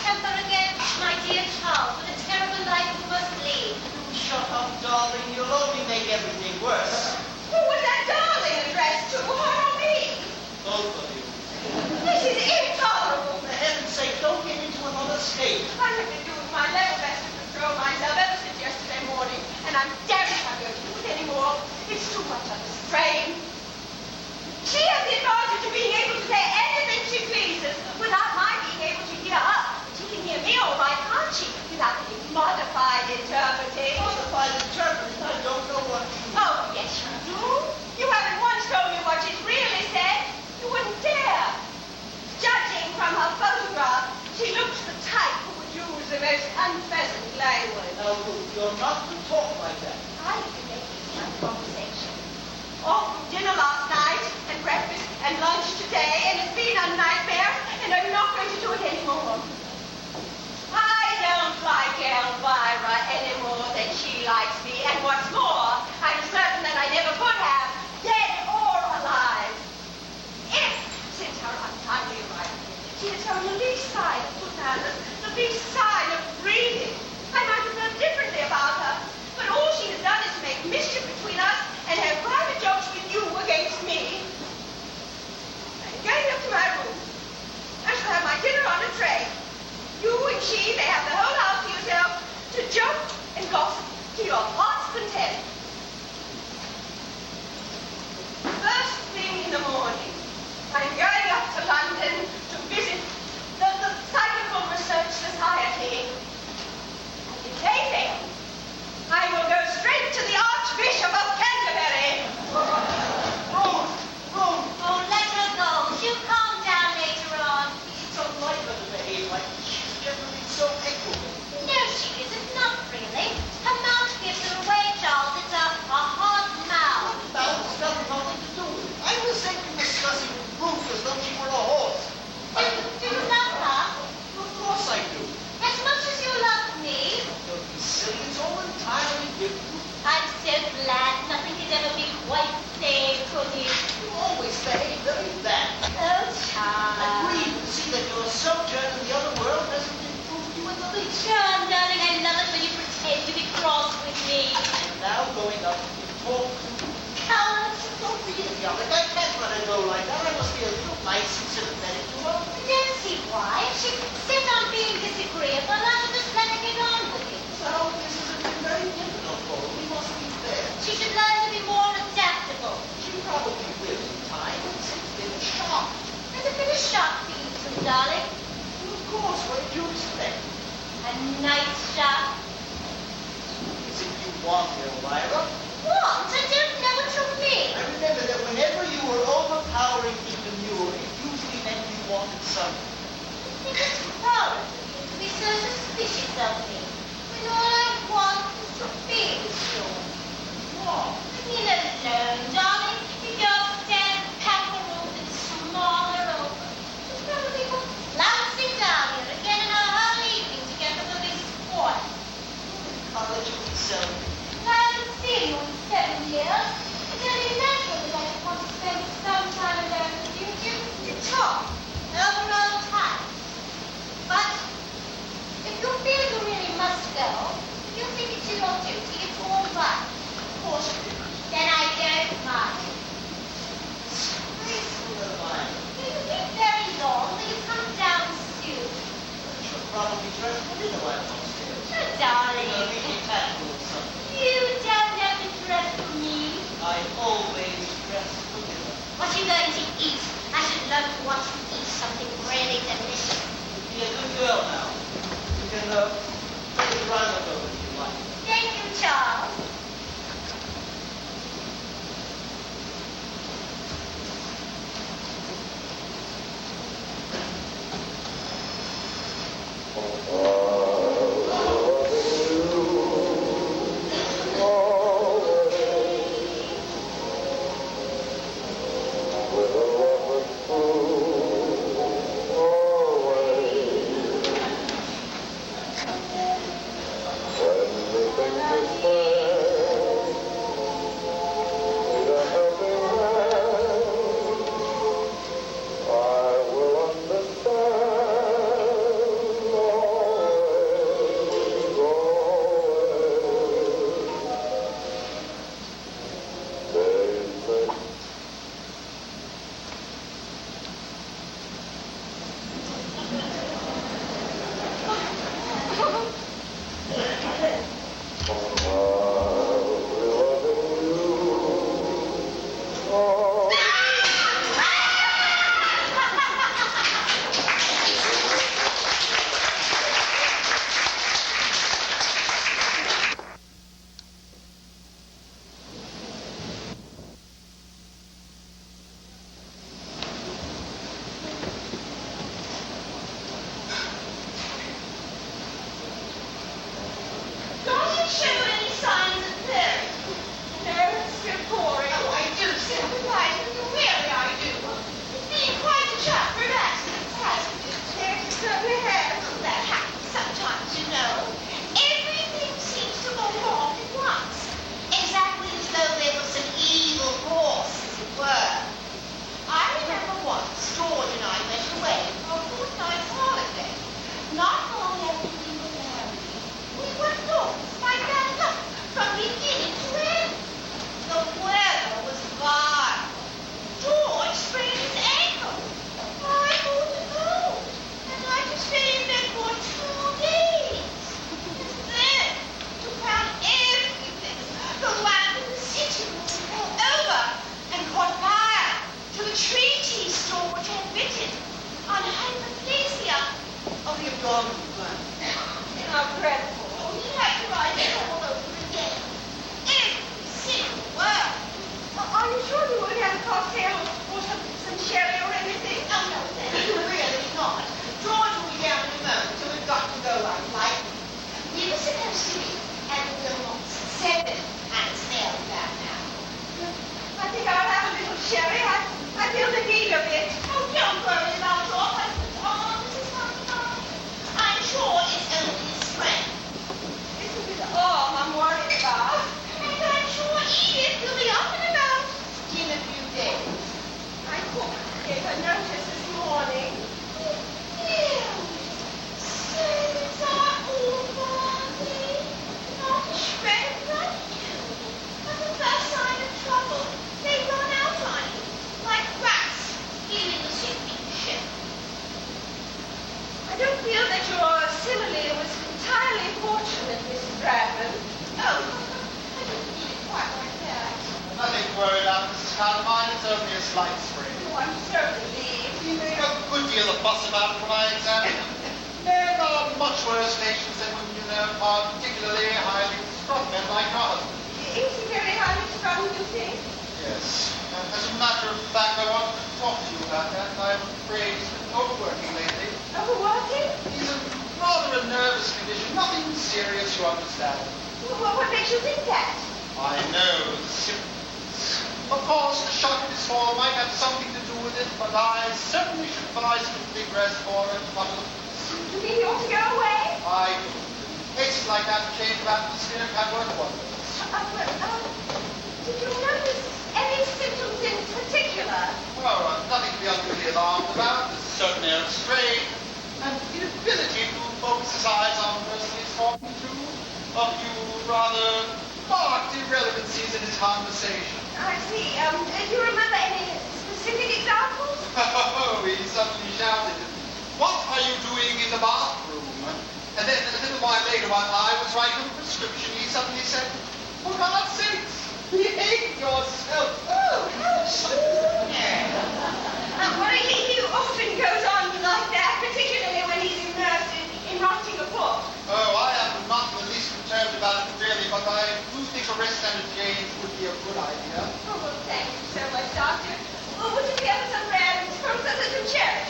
Temper again, my dear Charles. What a terrible life you must lead.
Shut up, darling. You'll only make everything worse.
Who was that darling addressed to, her or me?
Both of you.
This is intolerable.
For heaven's sake, don't get into another state.
I have been doing my level best to control myself ever since yesterday morning, and I'm damned if I'm going to do it anymore. It's too much of a strain. She has the advantage of being able to say anything she pleases without my being able to hear her. She can hear me all right, can't she? Without any modified interpreting.
Modified interpreting, I don't know what you mean.
Oh, yes, you do. You haven't once told me what she's really said. You wouldn't dare. Judging from her photograph, she looks the type who would use the most unpleasant language.
Now, Ruth, you're not to talk like that.
I've been making some conversation. All from dinner last night, and breakfast, and lunch today, and it's been a nightmare, and I'm not going to do it anymore. I don't like Elvira any more than she likes me, and what's more, I'm certain that I never could have, dead or alive. If, since her untimely arrival, she had shown the least sign of good manners, the least sign of breeding, I might have felt differently about her. But all she has done is to make mischief between us and have private jokes with you against me. I'm going up to my room. I shall have my dinner on a tray. You and she may have the whole house to yourself to joke and gossip to your heart's content. First thing in the morning, I'm going up to London to visit the Psychical Research Society. And if they fail, I will go straight to the Archbishop of Canterbury.
Ruth! Ruth!
Oh, let her go. She'll calm down later on.
It's unlike her to behave like this. She's generally so equable.
No, she isn't. Not really. Her mouth gives her away, Charles. It's a hard mouth.
Now, it's got nothing to do with it. I was simply discussing Ruth as though she were a horse.
Do you love her?
Of course I do.
As much as you love me?
Don't be silly. It's all entirely different.
I'm so glad nothing could ever be quite the same, could you?
You always behave very bad.
Oh, Charles.
And we even see that your sojourn in the other world hasn't improved you in the least.
Charles, darling, I love it when you pretend to be cross with me.
And now going up to talk to you.
Count.
Don't be idiotic. I can't let her go like that. I must be a little nice and sympathetic to her.
I don't see why. If she insists on being disagreeable, I should just let her get on with it.
So this has been very difficult for her. We must be fair.
She should learn to be more adaptable.
She probably will in time. It's been a shock.
Has it been a shock for you too, darling?
Well, of course, what did you expect?
A nice shock.
Is it you want, Elvira?
What? I don't know what you mean.
I remember that whenever you were overpowering me demure, it usually meant you wanted something.
I think it's horrible to be so suspicious of me. When all I want is to be with you.
What?
Leave me alone, darling. You go upstairs and pack her room and small her over. She's probably go flouncing down here again in her whole evening together will be spoiled.
College of Excel.
I haven't seen you in 7 years. It's only natural that I want to spend some time alone with you.
Charles,
course it is.
Then I don't mind. It'll be very long. Will you come down soon?
You should probably dress for dinner while I'm upstairs.
Oh, darling.
Maybe casual or something.
You don't have to dress for me.
I always dress for dinner.
What are you going to eat? I should love to watch you eat something really delicious.
Be a good girl now. You can take a drive over if you like.
Thank you, Charles.
Focus his eyes on the person he's talking to, a few rather marked irrelevancies in his conversation.
I see. Do you remember any specific examples?
Oh, he suddenly shouted, "What are you doing in the bathroom?" And then a little while later, while I was writing a prescription, he suddenly said, "For God's sakes, behave yourself."
Oh, how sweet. Well, he often goes on like that, particularly when he's immersed in writing a book.
Oh, I am not the least concerned about it, really, but I do think a rest and a change would be a good idea.
Oh, well, thank you so much, Doctor. Well, would you be able to some red roses and some cherries?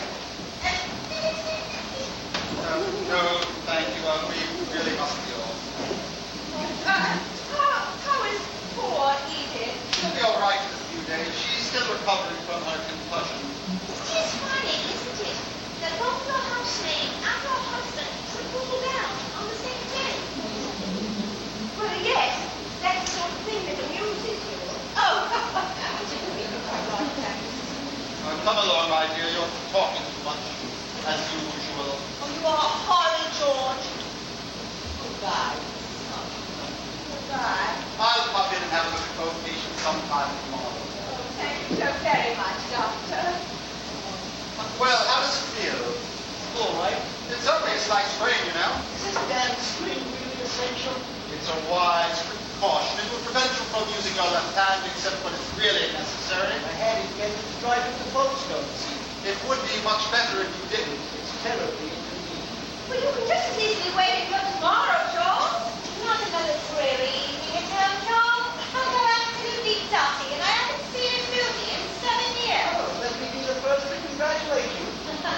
No, thank you. We really must be off.
How is poor Edith?
She'll be all right in a few days. She's still recovering from her concussion.
It is funny, isn't it, that both your housemaid and your husband would fall down on the same day?
Well, yes, that's the sort of thing that amuses you. Oh, I didn't mean to quite like that.
Come along, my dear. You're talking too much, as usual.
Oh, you are horrid, George. Goodbye. Goodbye.
I'll pop in and have a look at both patients sometime tomorrow.
Oh, thank you so very much, Doctor.
Well, how does it feel?
All right.
It's only a slight sprain, you know.
Is this damn screen really essential?
It's a wise precaution. It will prevent you from using your left hand except when it's really necessary.
My hand is getting to driving the boats, don't you see?
It would be much better if you didn't.
It's terribly inconvenient.
Well, you can just as easily wait until tomorrow, George.
Not another dreary evening at home, John. They're absolutely dusty, and I haven't seen a movie in 7 years.
Oh, let me be the first to congratulate you.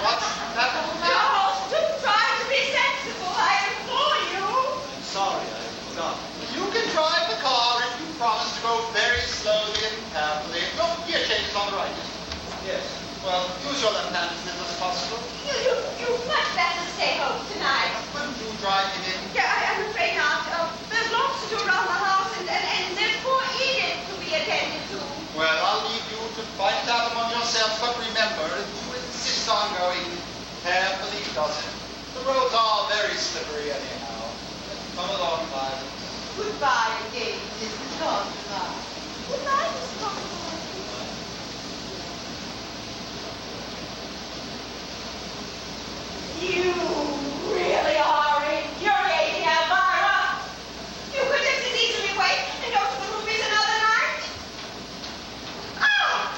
What's that?
George, do try to be sensible, I implore you.
I'm sorry, I forgot.
You can drive the car if you promise to go very slowly and carefully. Your gear change is on the right.
Yes.
Well, use your left hand as little as possible.
You much better stay home tonight.
Couldn't you drive him in?
Yeah, I'm afraid not. There's lots to do around the house, and there's poor Edith to be attended to.
Well, I'll leave you to fight it out among yourselves, but remember, if you insist on going, carefully does it. The roads are very slippery anyhow. Come along, Violet.
Goodbye again, Mrs. Conrad.
Goodbye, Miss Conroy.
You really are infuriating, Elvira. You could just as easily wait and go to the movies another night. Ah!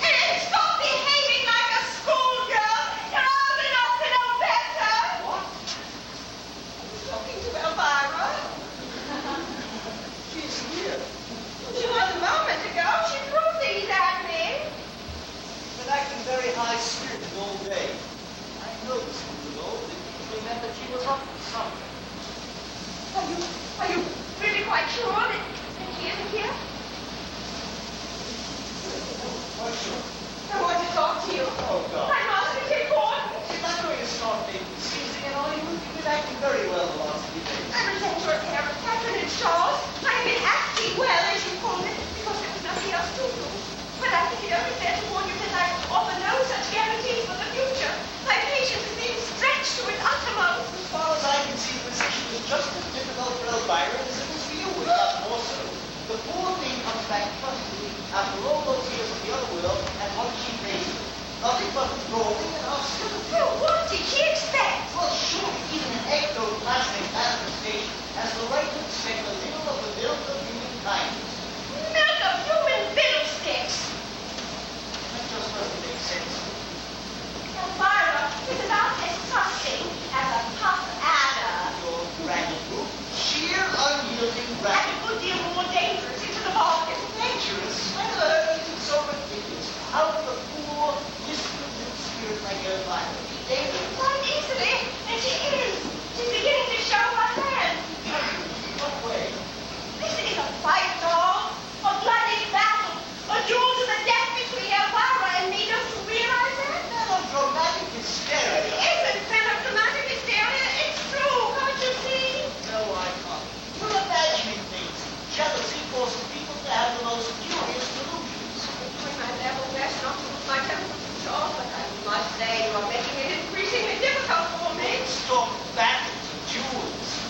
And stop behaving like a schoolgirl. You're old enough to know better.
What?
I was talking to Elvira.
She's here.
She was a moment ago. She threw things at me.
Been acting very high-spirited all day. I noticed a little ago that you meant that she was up to something.
Are you really quite sure that she isn't here?
Why, sure.
I want to talk to you.
Oh, God.
I must. It's important.
You're not going to start making scenes again, are you? You've been acting very well the last few days.
I resent your care of Catherine and Charles. I've been acting well, as you call it, because there was nothing else to do. But I think it only fair to warn you that I offer no such guarantees for the future. My patience is being stretched to its uttermost.
As far as I can see, the position is just as difficult for Elvira as it was for you, if not more so. The poor thing comes back trustfully after all those years of the other world, and what she pays. Nothing but brawling and hostility.
Oh, what did she expect?
Well, surely even an ectoplasmic manifestation has the right to expect a little of the milk of human kindness.
Milk of human fiddlesticks.
That just doesn't make sense.
Elvira is about as trusting as a puff adder.
Your ragged group, sheer unyielding
And
ragged.
a good deal more dangerous into the bargain.
Dangerous? I never heard anything so ridiculous. How could a poor, mischievous little spirit like Elvira be dangerous?
Quite easily, and she is. She's beginning to show her hand.
What way?
This is a fight, dog. A bloody battle. A duel to the death between Elvira and me. Don't you realize that?
Melodramatic
It
hysteria.
isn't melodramatic hysteria. It's true. Can't you see?
No, I can't. You're imagining things. Jealousy causes people to have the most curious delusions.
I'm doing my level best not to lose my temper, Charles, but I must say you are making it increasingly difficult for me.
Let's talk battles and duels.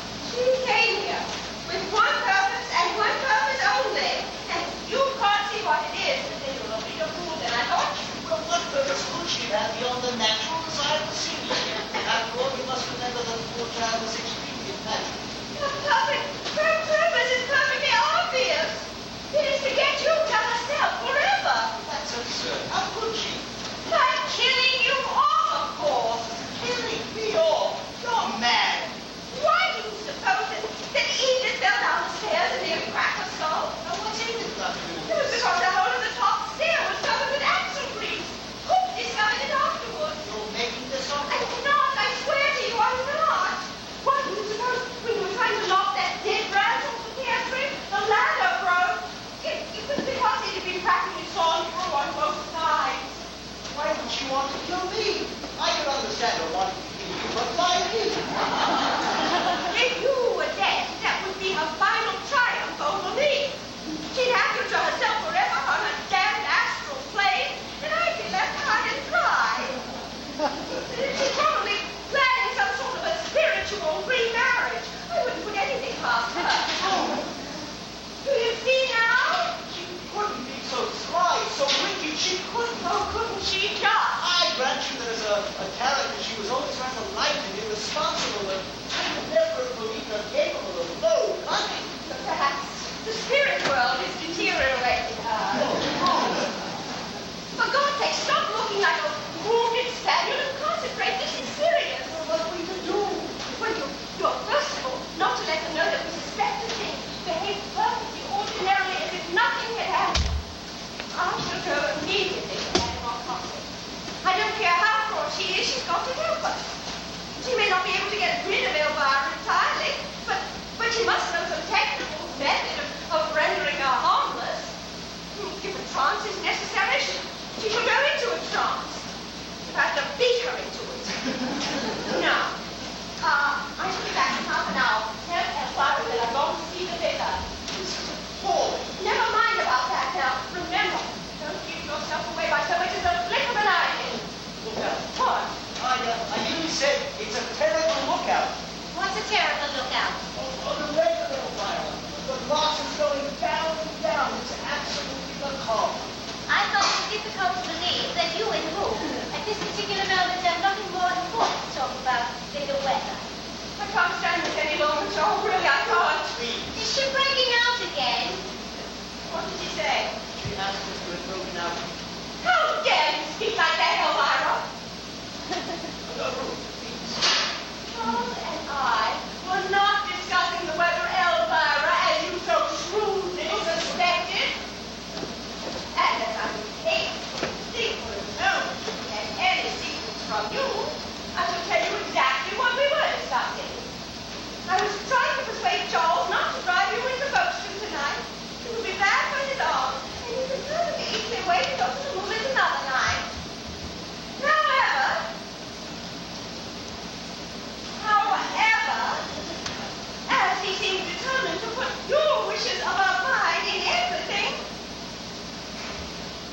put your wishes above mine in everything.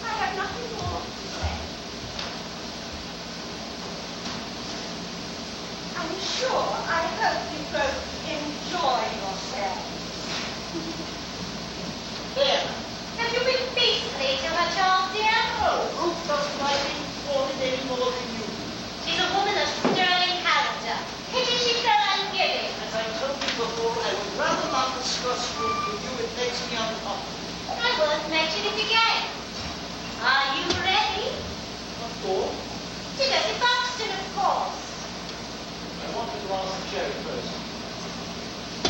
I have nothing more to say. I'm sure I hope you both enjoy yourselves.
There.
Have you been beastly to her, Charles, dear?
Oh, Ruth doesn't like being thwarted any more than you.
She's a woman of sterling character. Pity she's so ungiving.
As I told you before, I would rather not discuss Ruth with you. It makes me uncomfortable.
I won't mention it again. Are you ready?
What for?
To go to Buxton, of course.
I wanted to ask Jerry first.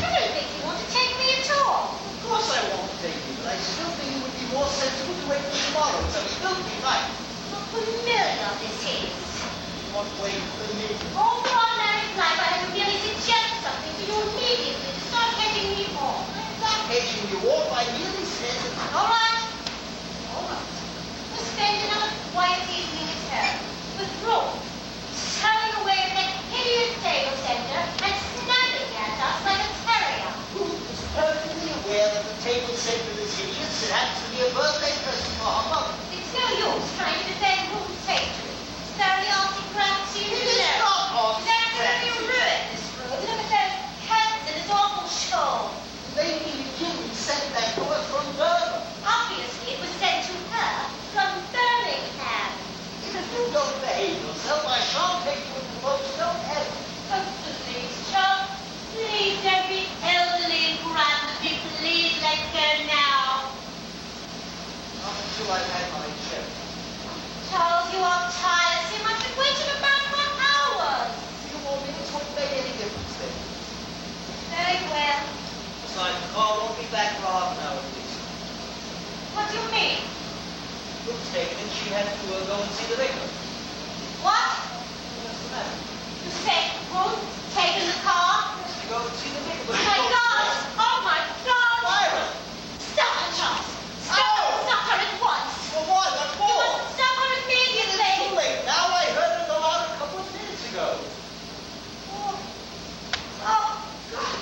I don't think you want to take me at all.
Of course I want to take you, but I still think it would be more sensible to wait for tomorrow. It's a filthy night.
How familiar this is.
What way for me?
All through our married life, I have merely suggest something to you immediately to start getting me on.
I'm not edging you off. I merely said that...
All right. All right. We'll spend another quiet evening at home with Ruth, sewing away at that hideous table center and snapping at us like a terrier.
Ruth is perfectly aware that the table center is hideous. It happens to be a birthday present for her mother.
It's no use trying to defend Ruth's hatred. It's very arty-crafty,
It
isn't
is
it?
not arty-crafty.
It's absolutely ruined this room. Look at those curtains and this awful shawl.
Lady McKinley sent that to us from Durham.
Obviously, it was sent to her from Birmingham.
If you don't behave yourself, I shan't take you into Folkestone ever.
Oh, please, Charles. Please don't be elderly and grumpy. Please, let's go now.
Not until I've had my check.
Charles, you are tiresome. I've been waiting about for hours.
A few more minutes won't make any difference then.
Very well.
Besides, the car won't be back for half an hour at least.
What do you mean?
Ruth's taken it. She had to go and see the vicar.
What?
What's the matter?
You say Ruth taken the car?
Yes, to go and see the vicar.
Oh my God! Oh my God!
Myra!
Stop her, Charles! Stop her at once!
For what? What
You
for?
must stop her
It's
immediately!
too late now. I heard her go out a couple of minutes ago.
Oh, God!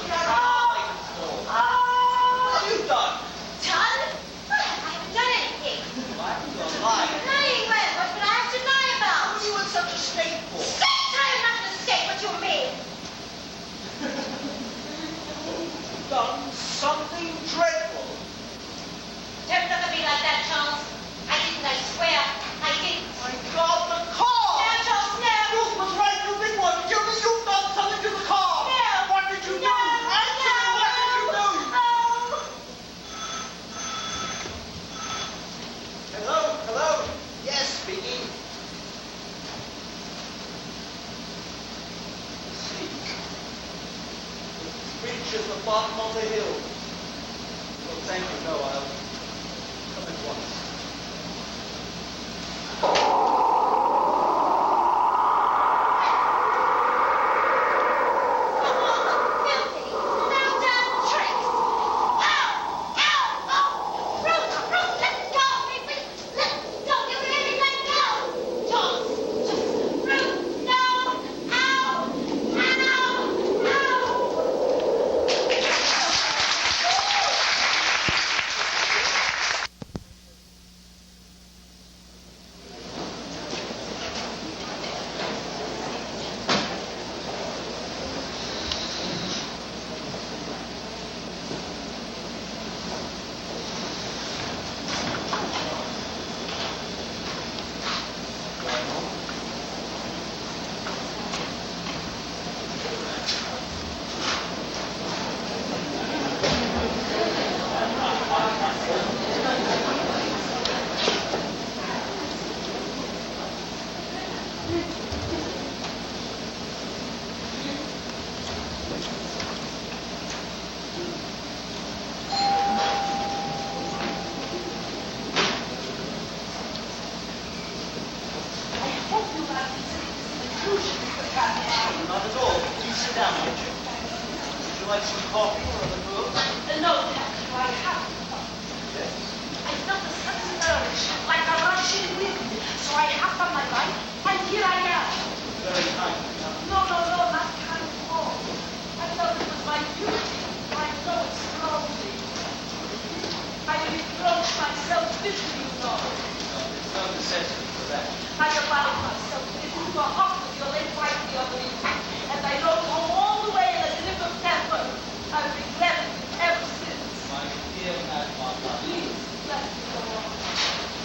Get out of the door. What have you done?
Done? I haven't done anything.
I haven't done lying.
Lying well, what would I have to lie about?
What are you in such a state for?
State! I am not in a state, what you mean?
Done something dreadful.
Don't look at me like that, Charles. I didn't, I swear. I didn't.
My God, the car!
No, Charles, no!
Ruth was right, you did one. You've done something to the car.
No!
What did you do? Answer me, what did you do?
Oh!
Hello, hello. Yes, speaking. Let's see. The bridge at the bottom of the hill. Oh, thank you. No, I'll come at once. Not at all. Please sit down, won't you? Would you like some coffee or other food?
No, thank you, I haven't.
Yes.
I felt a sudden urge, like a rushing wind, so I hopped on my bike, and here I am.
Very kind.
No, not kind at all. I felt it was my duty. I know it's reproach myself bitterly, you know.
No, there's no necessity for that.
I allowed myself to get into a huff with your late wife the other evening, and I rode home all the way in a grip of temper. I've regretted it ever since.
My dear Mademoiselle, please.
Let me go on.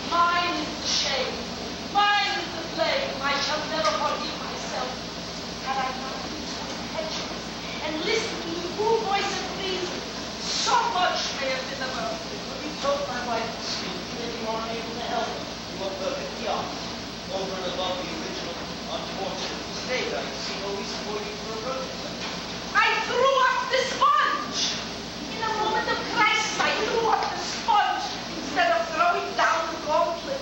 Mine is the shame. Mine is the blame. I shall never forgive myself. Had I not been so impetuous and listened to the cool voice of reason, so much may have been averted.
When you told my wife to speak, that you are unable to help her. You were perfectly honest. Over and above the original unfortunate mistake, I see no reason for you to reproach her.
I threw up the sponge. In a moment of crisis, I threw up the sponge instead of throwing down the gauntlet.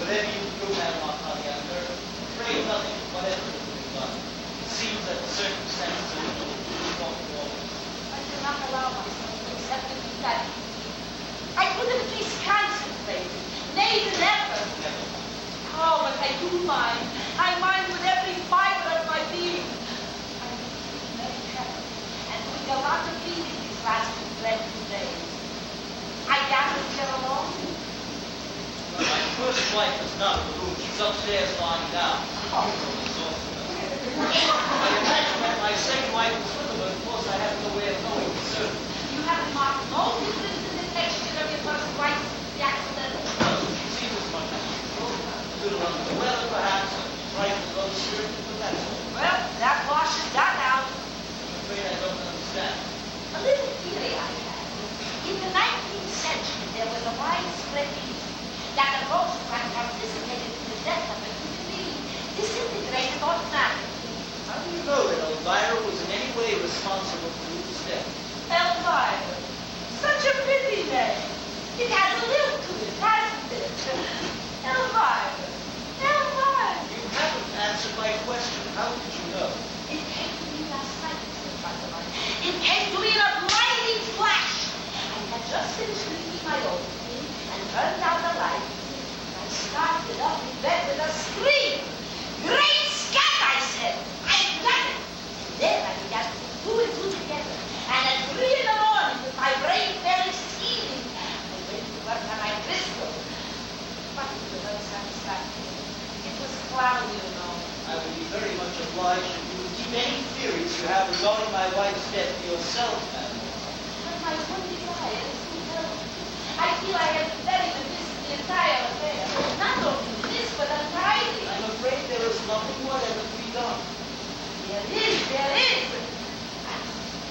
Whatever you do, Mademoiselle, I'm afraid nothing whatever could be done. It seems that the circumstances are a little too forward.
I cannot allow myself to accept it that easy. I could at least concentrate, nay, the never.
Never.
Oh, but I do mind. I mind with every fiber of my being. I'm very happy and doing a lot of reading these last dreadful days. I gather you're alone.
Well, my first wife is not in the room. She's upstairs lying down.
Oh.
I imagine that my second wife was with her, but of course I have no way of knowing for certain.
You haven't marked no difference in the texture of your first wife since the accident.
She seems as much as usual. A little under the weather, perhaps, and trifling low spirited, but that's all.
Well, that washes that out.
I'm afraid I don't understand.
A little theory I have. In the 19th century, there was a widespread belief that a ghost had participated in the death of a human being disintegrated automatically.
How do you know that Elvira was in any way responsible for Ruth's death?
Elvira. Such a pretty name. It has a lilt to it, hasn't it? Elvira. Elvira.
You haven't answered my question. How did you know?
It came to me last night, Mr. Fatima. It came to me in a blinding flash. I had just finished reading my own thing and turned down the light. I started up in bed with a scream. Great Scott, I said. I've got it. Then I began to put two and two together. And at 3 in the morning, with my brain fairly seething, I went to work on my crystal. But it was unsatisfactory. It was cloudy, you know.
I would be very much obliged if you would keep any theories you have regarding my wife's death to yourself, Mademoiselle.
But my one desire is to help. I feel I have buried the miss the entire affair. Not only this, but untidy.
I'm afraid there is nothing whatever to be done.
There is.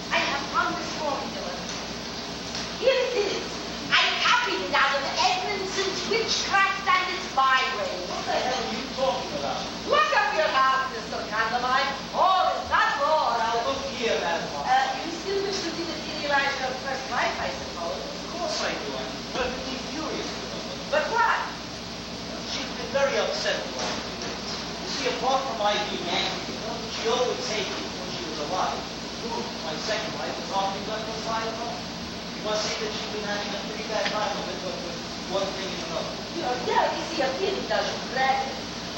I have found this formula. Here it is. I copied it out of Edmondson's Witchcraft and its Byway.
What the hell are you talking about?
Look up your house, Mr. Candlelight. All is not lost.
Now look here, Mademoiselle.
You still wish to see the theorization of first life, I suppose.
Of course I do. I'm perfectly furious with her.
But what?
She's been very upset the last few days. You see, apart from my being angry, she always hated me when she was alive. Ruth, my second wife, was hardly left us alive alone. You must see that she's been having a pretty bad time of it, but with one thing and another.
Your delicacy of feeling doesn't drag it.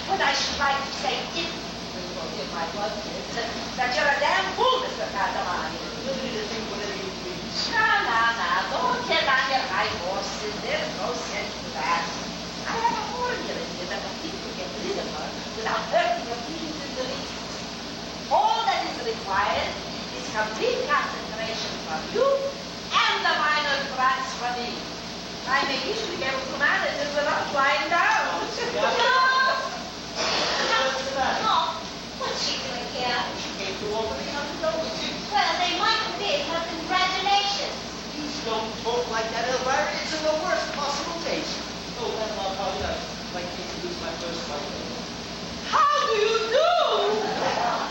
What I should like to say if you forgive my blunt is that you're a damn fool, Mr. Catamani.
Liberty to think whatever you please.
No. Don't get on your high horses. There's no sense to that. I have a formula here that will think to get rid of her without hurting your feelings in the least. All that is required is complete concentration from you and the minor trance from me. I may easily be able to manage it without lying down.
No. What's she doing here?
She came to offer me condolences.
Well, they might have been her congratulations.
Please don't talk like that, Elvira. It's in the worst possible taste. Oh, Mademoiselle, I'd like to introduce my first wife.
How do you do?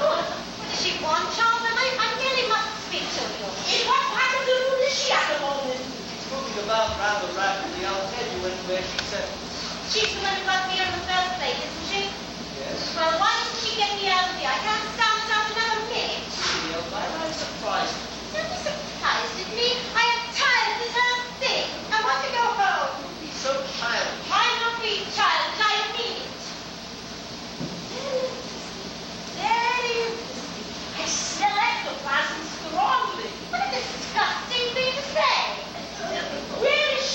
What does she want, Charles? I really must speak to you.
In what part of the room is she at the moment?
She's moving about rather rapidly. I'll tell you where she settles.
She's the one who got me here in the first place, isn't she?
Yes?
Well, why doesn't she get me out of here? I can't stand this out another minute.
See, Elvira, I'm surprised.
Don't be surprised at me. I am tired of this whole thing. I want to go home.
Be so childish.
I'm not being childish. I mean it.
Very interesting. I smell ectoplasm strongly.
What a disgusting thing to say.
Where is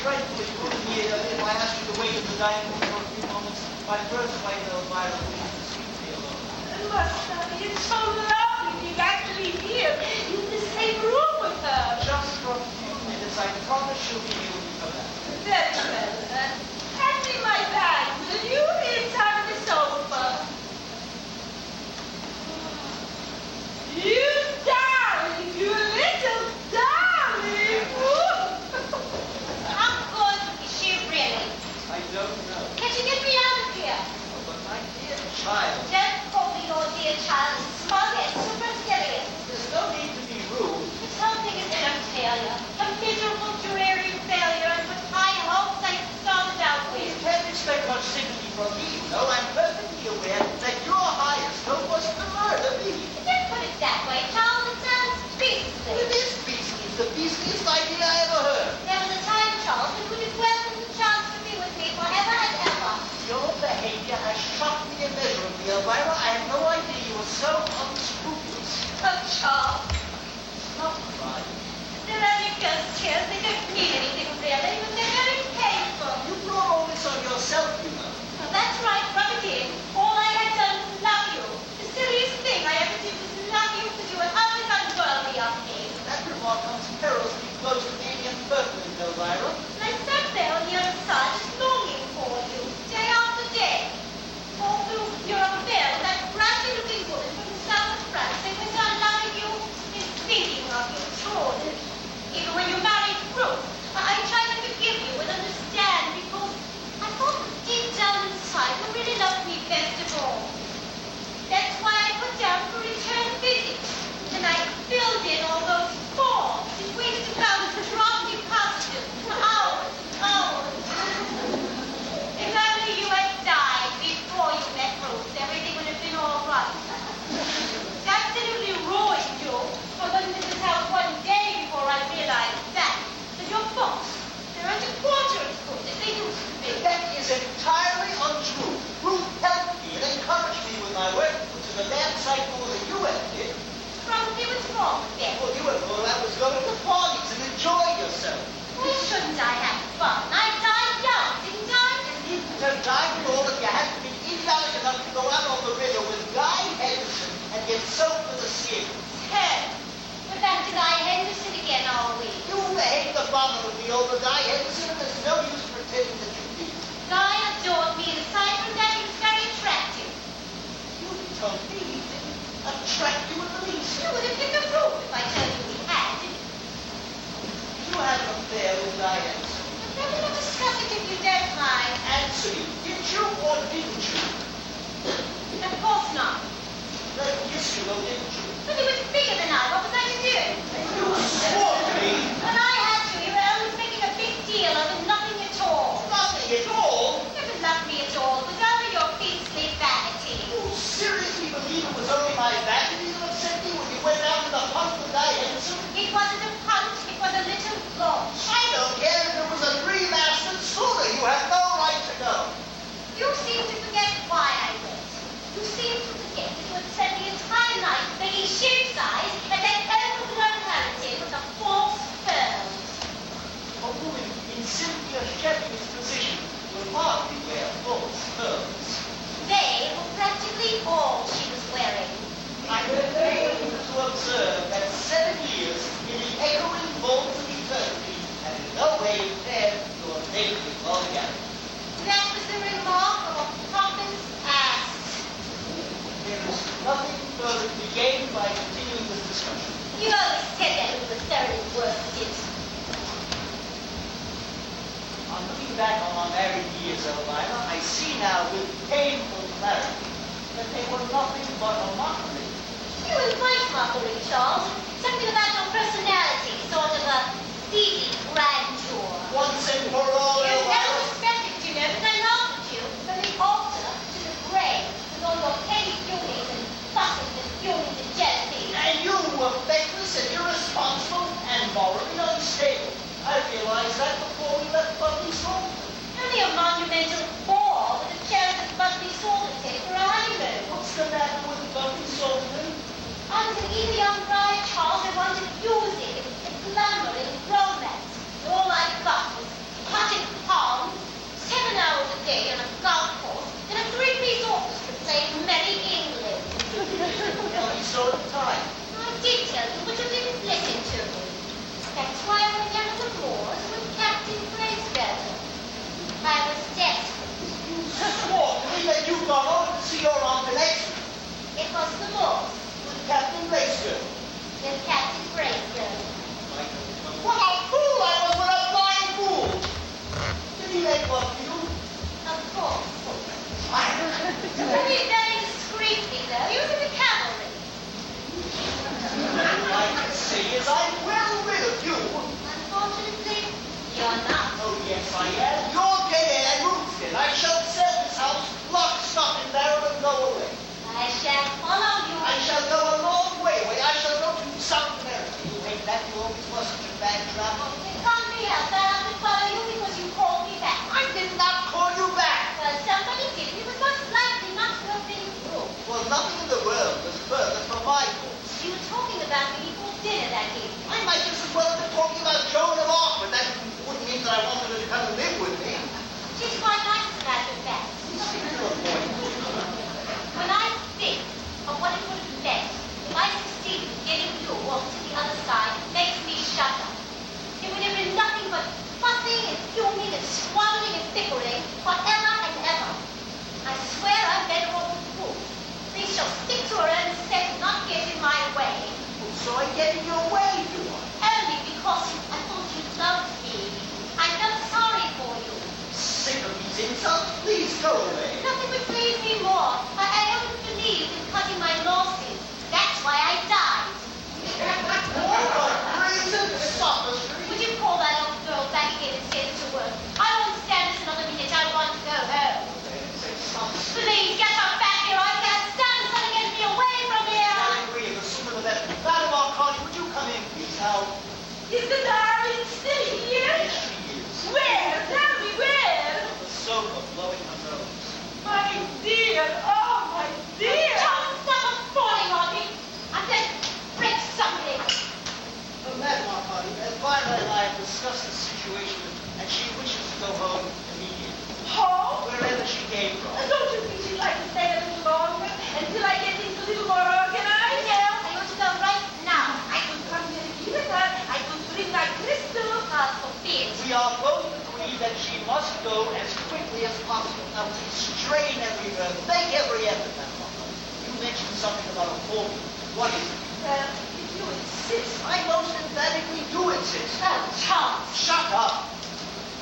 dreadfully rude me if I asked you to wait in the dining room for a few moments. My first wife, Elvira, please to speak to me alone.
Must it's so lovely being actually here in the same room with her.
Just for a few minutes, I promise she'll be here when you come back.
Very well. Hand me my bag, will you? It's on the sofa. You darling, you little darling.
How good is she really?
I don't know.
Can she get me out of here?
Oh, but my dear child,
Don't call me your dear child. It's smug and supercilious.
there's no need to be rude.
This whole thing has been a failure. A miserable, dreary failure, and with high hopes I started out
You
with.
can't expect much sympathy from me, you know. I'm perfectly aware that your highest hope was to murder me.
Don't put it that way, Charles. It sounds
Well,
beastly.
it is beastly. It's the beastliest idea I ever heard.
There was a time, Charles, when you would welcome the chance to be with me forever and ever.
Your behavior has shocked me immeasurably, Elvira. I had no idea you were so unscrupulous.
Oh, Charles.
Not right.
They're only ghost tears. They don't mean anything really, but they're very painful.
You brought all this on yourself, you know.
Well, that's right, rub it in. All I had done was love you. The silliest thing I ever did was love you because you were utterly unworthy of me.
That remark comes perilously close to being impertinent, Elvira.
And I sat there on the other side, just longing for you, day after day. All through your affair with that brassy-looking woman from the south of France, they went on loving you and thinking of you, truly. Even when you married Ruth, I tried to forgive you and understand because I thought deep down inside you really loved me best of all. That's why I put down for return visits, and I filled in all those forms and wasted about drowsy passages for hours and hours. If only you had died before you met Ruth, everything would have been all right. It absolutely ruined you. I wasn't in this house one day before I realized that your books, they're only a quarter as good as they used to be.
That is entirely untrue. Ruth helped me and encouraged me with my work, which is a damn sight more than you ever did.
Probably what's wrong with them.
Well, you ever thought I was going to parties and enjoying yourself.
Why shouldn't I have fun? I died young, didn't I?
You needn't have died at all if you hadn't been idiotic enough to go out on the river with Guy Henderson and get soaked to the skin.
Hey, we're back to Guy Henderson again, are we?
You behaved abominably over Guy Henderson, and there's no use pretending that you did.
Guy adored me, and aside from that, he was very attractive.
You told me he didn't attract you in the least.
You would have given a proof if I told you he had.
You had an affair with Guy Henderson.
But we will discuss it if you don't mind.
Answer me, did you or didn't you?
Of course not.
Yes, you know, didn't you?
But he was bigger than I. What was I to do?
You swore to me.
When I had to, you were always making a big deal of it, nothing at all.
Nothing at all.
You never loved me at all. It was only your beastly vanity.
You seriously believe it was only my vanity that upset me when you went out to the hunt with Guy Henderson?
It wasn't a punch, it was a little launch.
I don't care if it was a three-masted schooner. You have no right to go.
You seem to forget why I went. You seem to forget that you had spent the entire night making ship's eyes and then overblown narrative with a false pearls.
A woman in Cynthia Sheffield's position would hardly wear false pearls.
They were practically all she was wearing.
I would beg you to observe that 7 years in the echoing vaults of eternity have in no way impaired your negative vulgarity.
That was the remark of a prophet's ass.
There is nothing further to be gained by continuing this discussion.
You always said that it was thoroughly worth it.
On looking back on our married years, Elvira, I see now with painful clarity that they were nothing but a mockery.
You embrace mockery, Charles. Something about your personality, sort of a seedy grandeur.
Once and for all,
You never
Elvira.
respected, you know, because I laughed at you from the altar to the grave with all your petty feelings and fusses and feelings and jealousy.
And you were faithless and irresponsible and morally unstable. I realized that before we left Buckley Salton.
Only a monumental bore with a chance of Buckley Salton for a honeymoon.
What's the matter with Buckley Salton?
I was an easy young bride, Charles. I wanted music and glamour and romance. And all I got was because the boss.
With Captain Bracer.
With Captain Bracer.
What a fool I was, what a blind fool! Did he make love to you?
Of course. Very, very discreetly, though. He was in the cavalry.
All I can say is I'm well rid of you.
Unfortunately, you're not.
Oh, yes, I am. You're dead and rooted. I shall sell this house, lock, stock, and barrel, and go away.
I shall follow you.
I shall go a long way away. I shall go to South America. You hate that? You always was such a bad traveler.
It can't be helped. I have to follow you because you called me back.
I did not call you back.
Well, somebody did. It was most likely not to have been you.
Well, nothing in the world was further from my thoughts.
You were talking about me before dinner that evening.
I might just as well have been talking about Joan of Arc, but that wouldn't mean that I wanted her to come and live with me.
She's quite nice, as a matter of fact. When I think of what it would have meant if I succeeded in getting you over to the other side, it makes me shut up. It would have been nothing but fussing and fuming and squabbling and bickering forever and ever. I swear I'm better off with you. Please shall stick to her and instead not get in my way.
So I get in your way, you are.
Only because I thought you loved me. I felt sorry for you.
Sick of these insults. Please go away.
Nothing would please me more. I only believed in cutting my losses. That's why I died.
All the brazen sophistry.
Would you call that old girl back again and send her to work? I won't stand this another minute. I want to go home. Please, get her back here. I can't stand this and get me away from here.
I agree. The sooner the better. Madam Arcani, would you come in, please? Now,
Is the darling still here?
yes, she is.
Where? Tell me where?
The sofa blowing her nose.
My dear, oh my dear.
Don't stop falling on me. I'm going to break something.
Madam Arcani, Viola and I have discussed the situation, and she wishes to go home immediately.
Home?
Wherever she came from.
Don't you think she'd like to stay a little longer until I get things a little more organized?
No, I want to go right now.
I could come here to with her. I could bring my crystal.
Forbid.
We are both agreed that she must go as quickly as possible. Now, please strain every nerve, make every effort, Madam Arcani. You mentioned something about a formula. What is it?
Well, if you insist.
I most emphatically do insist.
Oh, Charles.
Shut up.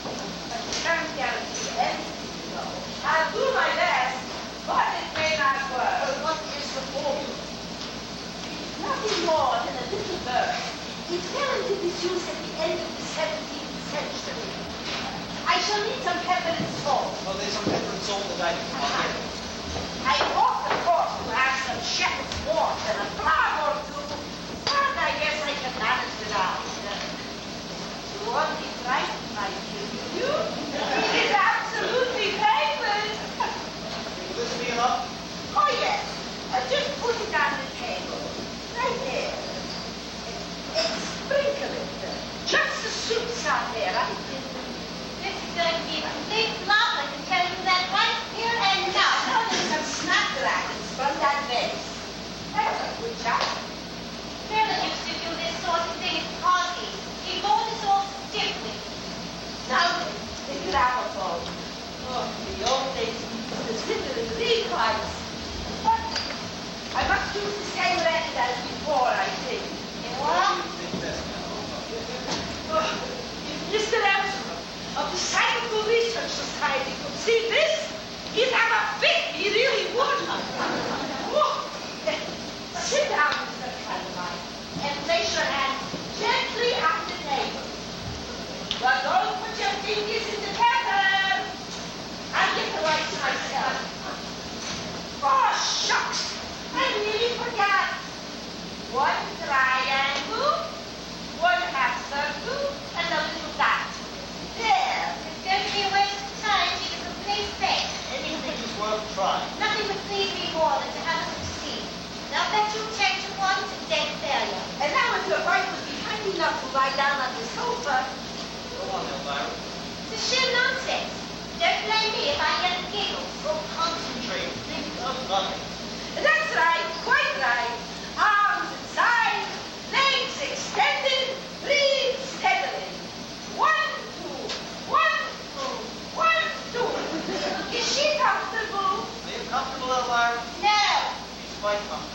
But you can't guarantee anything, you know. I'll do my best, but it may not work.
What is the formula?
Nothing more than a little verse. It fell into disuse at the end of the 17th century. I shall need some pepper and salt.
Well, there's some pepper and salt that I can get.
I ought, of course, to have some shepherd's wort and a flower or two, but I guess I can manage without. You want it right, my dear, do you? It is absolutely famous.
Will this be enough?
Oh, yes. Just put it on the table. Right there. Sprinkle it. Just the soups out there.
This is going to be a big flop. I can tell you that right here and now.
Now there's some snapdragons from that vase. That's a good job.
Philip used to do this sort of thing at parties. He bought us all stiffly.
Now then, the gramophone. Oh, the old days used to sit in the pipes. But I must use the same method as before, I think.
Well,
Oh, if Mr. Armstrong of the Psychical Research Society could see this, he'd have a fit. He really would. Oh, sit down, Mr. Caroline, and place your hand gently on the table. But don't put your fingers in the pepper. I'll get the rice myself. Oh, shucks. I nearly forgot. One triangle, one half circle, and a little dot. There.
it's going to be a waste of time to use a place back.
Anything is worth trying.
Nothing would please me more than to have us succeed. Now bet you 10 to 1 to dead failure.
And now if your wife would be kind enough to lie down on the sofa.
Go on, Elvira.
It's sheer nonsense. Don't blame me if I get a giggle.
So concentrate. Think of nothing.
That's right, quite right. Arms inside, legs extended, breathe steadily. 1, 2, 1, 2, 1, 2. Is she comfortable?
Are you comfortable, Elvira?
No.
She's quite comfortable.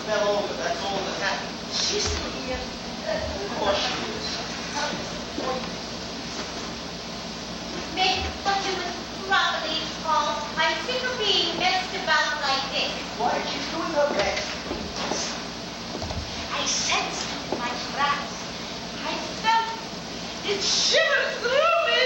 fell over, that's all that happened.
She's still here.
Of course she is. How disappointing.
Mick, but it was Rosalie's fault. I'm sick of being messed about like this.
Why, she's doing her best.
I sensed it in my grasp. I felt it shiver through me.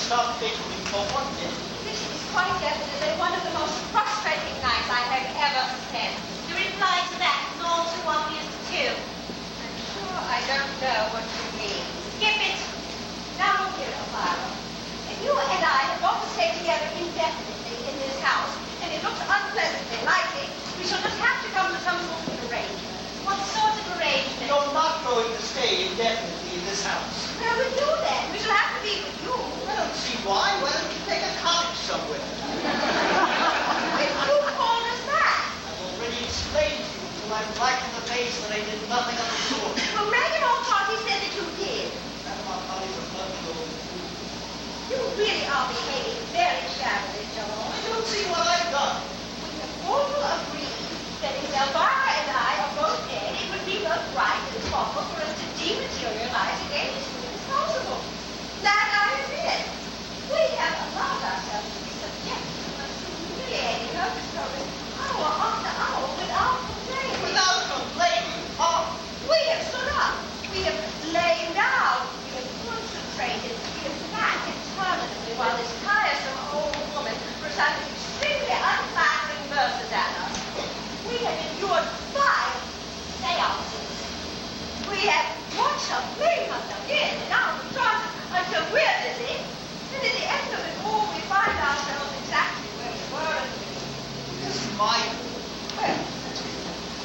Stop bickering for one minute.
It is quite evidently one of the most frustrating nights I have ever spent.
The reply to that is all too obvious too.
I'm sure I don't know what you mean.
Skip it.
Now look here, Elvira. If you and I have got to stay together indefinitely in this house, and it looks unpleasantly likely, we shall just have to come to some sort of arrangement.
What sort of arrangement?
You're not going to stay indefinitely in this house.
Where with you then? We shall have to be with you.
I don't see why. Why don't you take a cottage somewhere?
If you called us back.
I've already explained to you until I'm black in the face that I did nothing of the sort.
Well, Grandma Toddy said that you did.
Grandma Toddy's a blood-flowing fool.
You really are behaving very shabbily, Joel.
I don't see what I've done.
We have all agreed that if Elvira and I are both dead, it would be both right and proper for us to dematerialize again as soon as possible. That I admit. We have allowed ourselves to be subjected to such humiliating overstories hour after hour without complaining.
Without complaining. Oh,
We have stood up. We have lain down. We have concentrated. We have sat interminably while this tiresome old woman recited extremely unflattering verses at us. We have endured 5 seances. We have watched her fling herself in and out of trance until we're dizzy. And at the end of it all, we find ourselves exactly where we were at the beginning.
this is my
Well,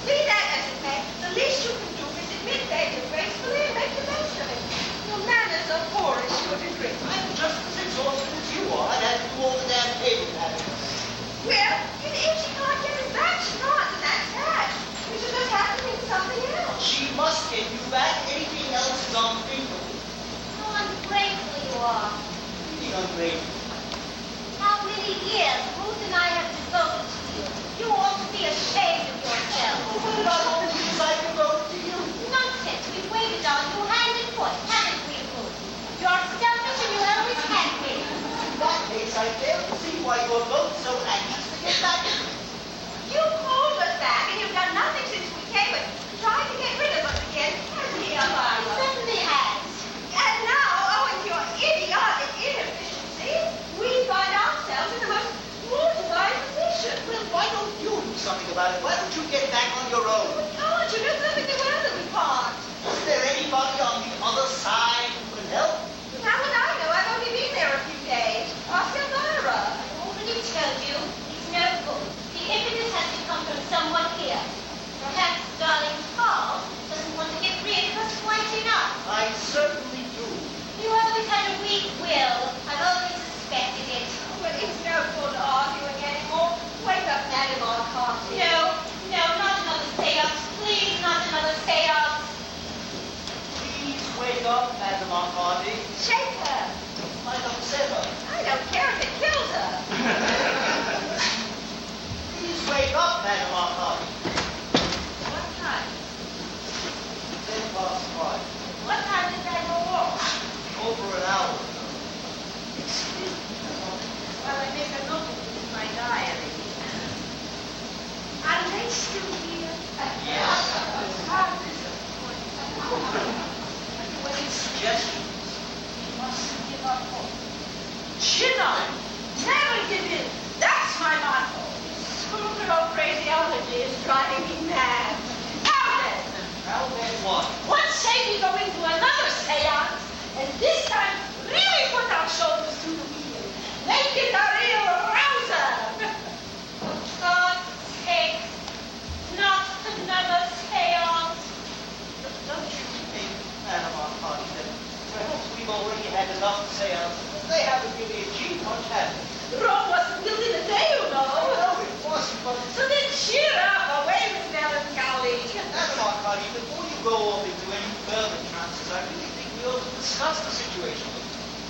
be that as it may, the least you can do is admit failure gracefully and make the best of it. Your manners are poorish to a degree.
I'm just as exhausted as you are. I'd have to do all the damn table having.
Well, if she can't get us back, she can't, and that's that. We should just have to think of something else.
She must get you back. Anything else is unthinkable.
How ungrateful you are.
Really ungrateful.
How many years Ruth and I have devoted to you. You ought to be ashamed of yourself.
What about all the years I've devoted to you?
Nonsense. We've waited on you hand and foot, haven't we, Ruth? You're selfish and you always have been.
In that case, I fail to see why you're both so anxious to get back at me.
You called us back, and you've done nothing since we came and tried to get rid of us again, hasn't he,
He
Elvira?
certainly has.
And now, owing to your idiotic inefficiency, we find ourselves in the most mortifying position.
Well, why don't you do something about it? Why don't you get back on your own?
We can't. You know perfectly well that we can't.
Is there anybody on the other side who can help?
How would I know? I've only been there a few days. Ask Elvira.
I already told you, it's no good. The impetus has to come from someone here. Perhaps darling Paul doesn't want to get rid of us quite enough.
I certainly do.
You always had a weak will. I've
Hardy.
Shake her.
Might upset her.
I don't care if it kills her.
Please wake up, Madam Hardy.
What time?
5:10.
What time did they go off?
Over an hour.
Excuse me. Well, I make a note of it in my diary. Are they still here?
Yes.
How disappointing.
Any suggestions?
We mustn't give up hope. Chin on. Never give in. That's my motto. Schoolgirl phraseology is driving me mad. Now then.
Now then what?
What say we go into another seance, and this time really put our shoulders to the wheel. Make it a real rouser. For God's sake, not another seance.
Don't you think, Madam Hardy, that perhaps we've already had enough seances? They haven't really achieved much, have they?
Rome wasn't built in a day, you know.
No, it wasn't, but...
So then cheer up, away with melancholy.
Madam Hardy, before you go off into any further trances, I really think we ought to discuss the situation.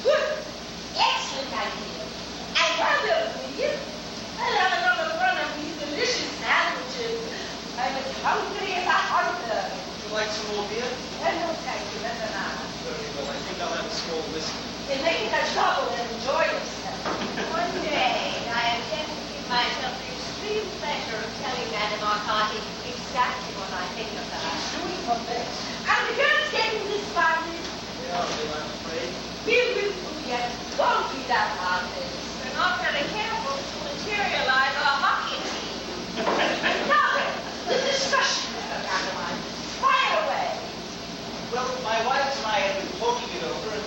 Good. Excellent idea. And while we're doing it, I'll have another one of these delicious sandwiches. I'm as hungry as a hunter.
Would you like some more beer?
No, thank you, that's enough.
Very well, I think I'll have a small whiskey.
Then make it a double and enjoy yourself. One day, I intend to give myself the extreme pleasure of telling Madame Arcati exactly what I think of her.
She's doing her best.
And the girls getting this family.
They are, I'm afraid.
We'll yet. Don't be that hearted. We're not very careful to materialize our hockey team. Now then, the discussion, Mr. Cataline. Fire away.
Well, my wives and I have been talking it over, and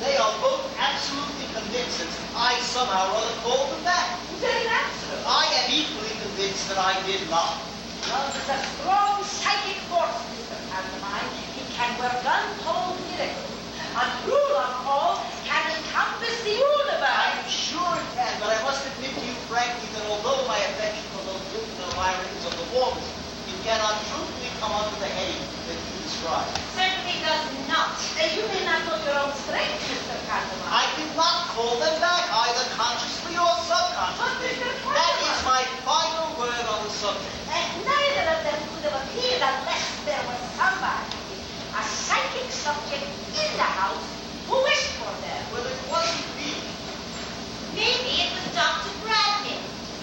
they are both absolutely convinced that I somehow or other called them back.
Very natural.
I am equally convinced that I did not.
Love is a strong psychic force, Mr. Pantomime. It can work untold miracles. A rule of all can encompass the universe.
I'm sure it can, but I must admit to you frankly that although my affection for those little Elvira is of the warmest, it cannot truthfully come under the heading that you describe.
Certainly does not. You may not know your own strength, Mr. Pantomime.
I did not call them back, either consciously or subconsciously. That is my final word on the subject.
Neither of them could have appeared unless there was somebody, a psychic subject in the house, who wished for them.
Well, it wasn't me.
Maybe it was Dr. Bradley.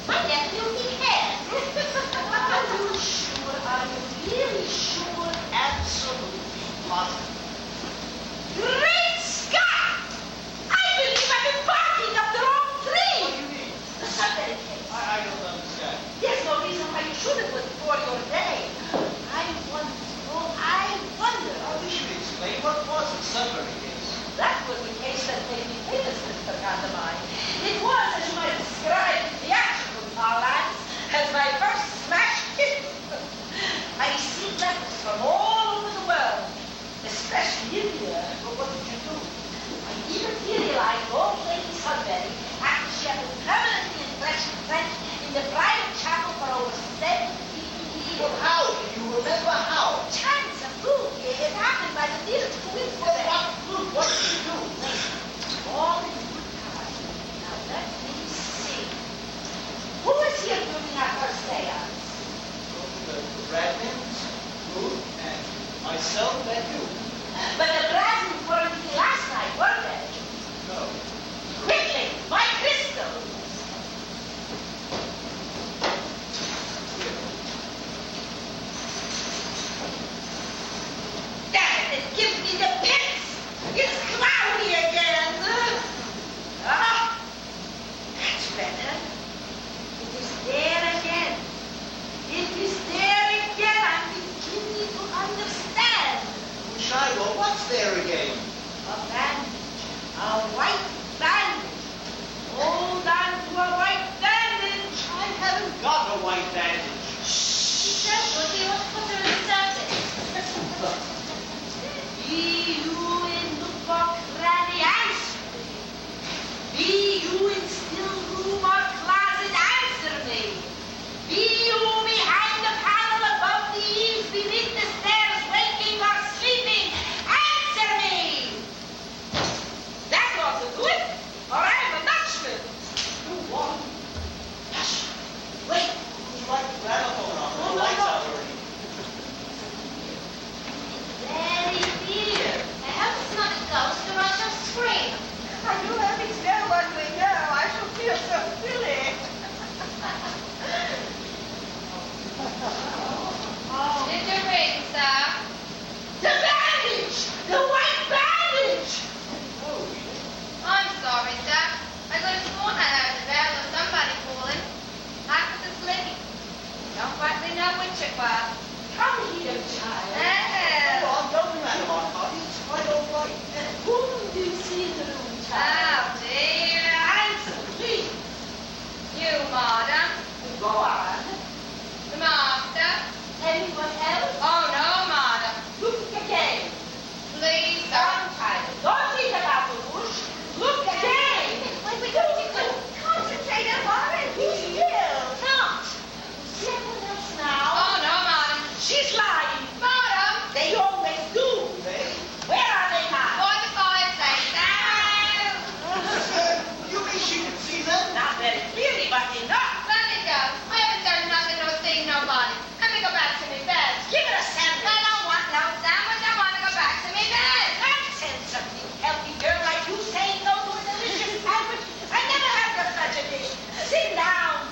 My nephew, he can.
Are you sure? Are you really sure?
Absolutely positive.
Great Scott! I believe I've been barking up the wrong tree!
What do you mean?
The Sunday case.
I don't understand.
There's no reason why you shouldn't put before your day. I wonder.
You should explain what was the Sudbury case.
That was the case that made me famous, Mr. Pantomime. It was, as you might describe in theatrical parlance, as my first smash hit. I received letters from all over the world, especially India.
But what did you do?
I even materialized old Lady Sudbury after she had been permanently entrenched in the private chapel for over 70 years.
Well, how? Do you remember how?
Chance of proof. It happened by the nearest coincidence.
Well, what proof? What did you do?
All in good time. Now let me see. Who was here during our first seance?
The Bradmans, Ruth, and myself and you.
But the Bradmans weren't here last night, were they?
No.
Quickly, my crystal. Damn it, it gives me the pits. It's cloudy again. Ah, that's better. It is there again. It is there again. I'm beginning to understand.
Shiloh, what's there again?
A bandage. A white bandage. Hold on to a white bandage.
I haven't got a white bandage.
He said, would you want to put her in service?
Be you in Newport Cranny, answer me. Be you in still room or closet, answer me. Be you behind the panel above the eaves, beneath the stairs, waking or sleeping, answer me.
Chipper. Come here, child.
Oh, I'm going, Madam Arcadi. It's quite all right.
And whom do you see in the room, child?
Oh, dear.
Answer, please.
You, madam.
Go on.
The master.
Anyone else?
Oh, no, madam.
Look again.
Please, sir.
Down, child. Don't beat about the bush. Look again.
Wait, we don't concentrate on it.
Be still.
Not.
See anyone else now?
Oh, no, madam.
She's lying.
Madam.
They always do. Where are they now?
By the fireplace.
You mean she can see them?
Not very clearly, but enough.
Let me go. I haven't done nothing nor seen nobody. Let me go back to my bed.
Give it a sandwich.
I don't want no sandwich. I want to go back to my bed.
Nonsense, a big healthy girl like you saying no to a delicious sandwich. I never had no such a dish. Sit down.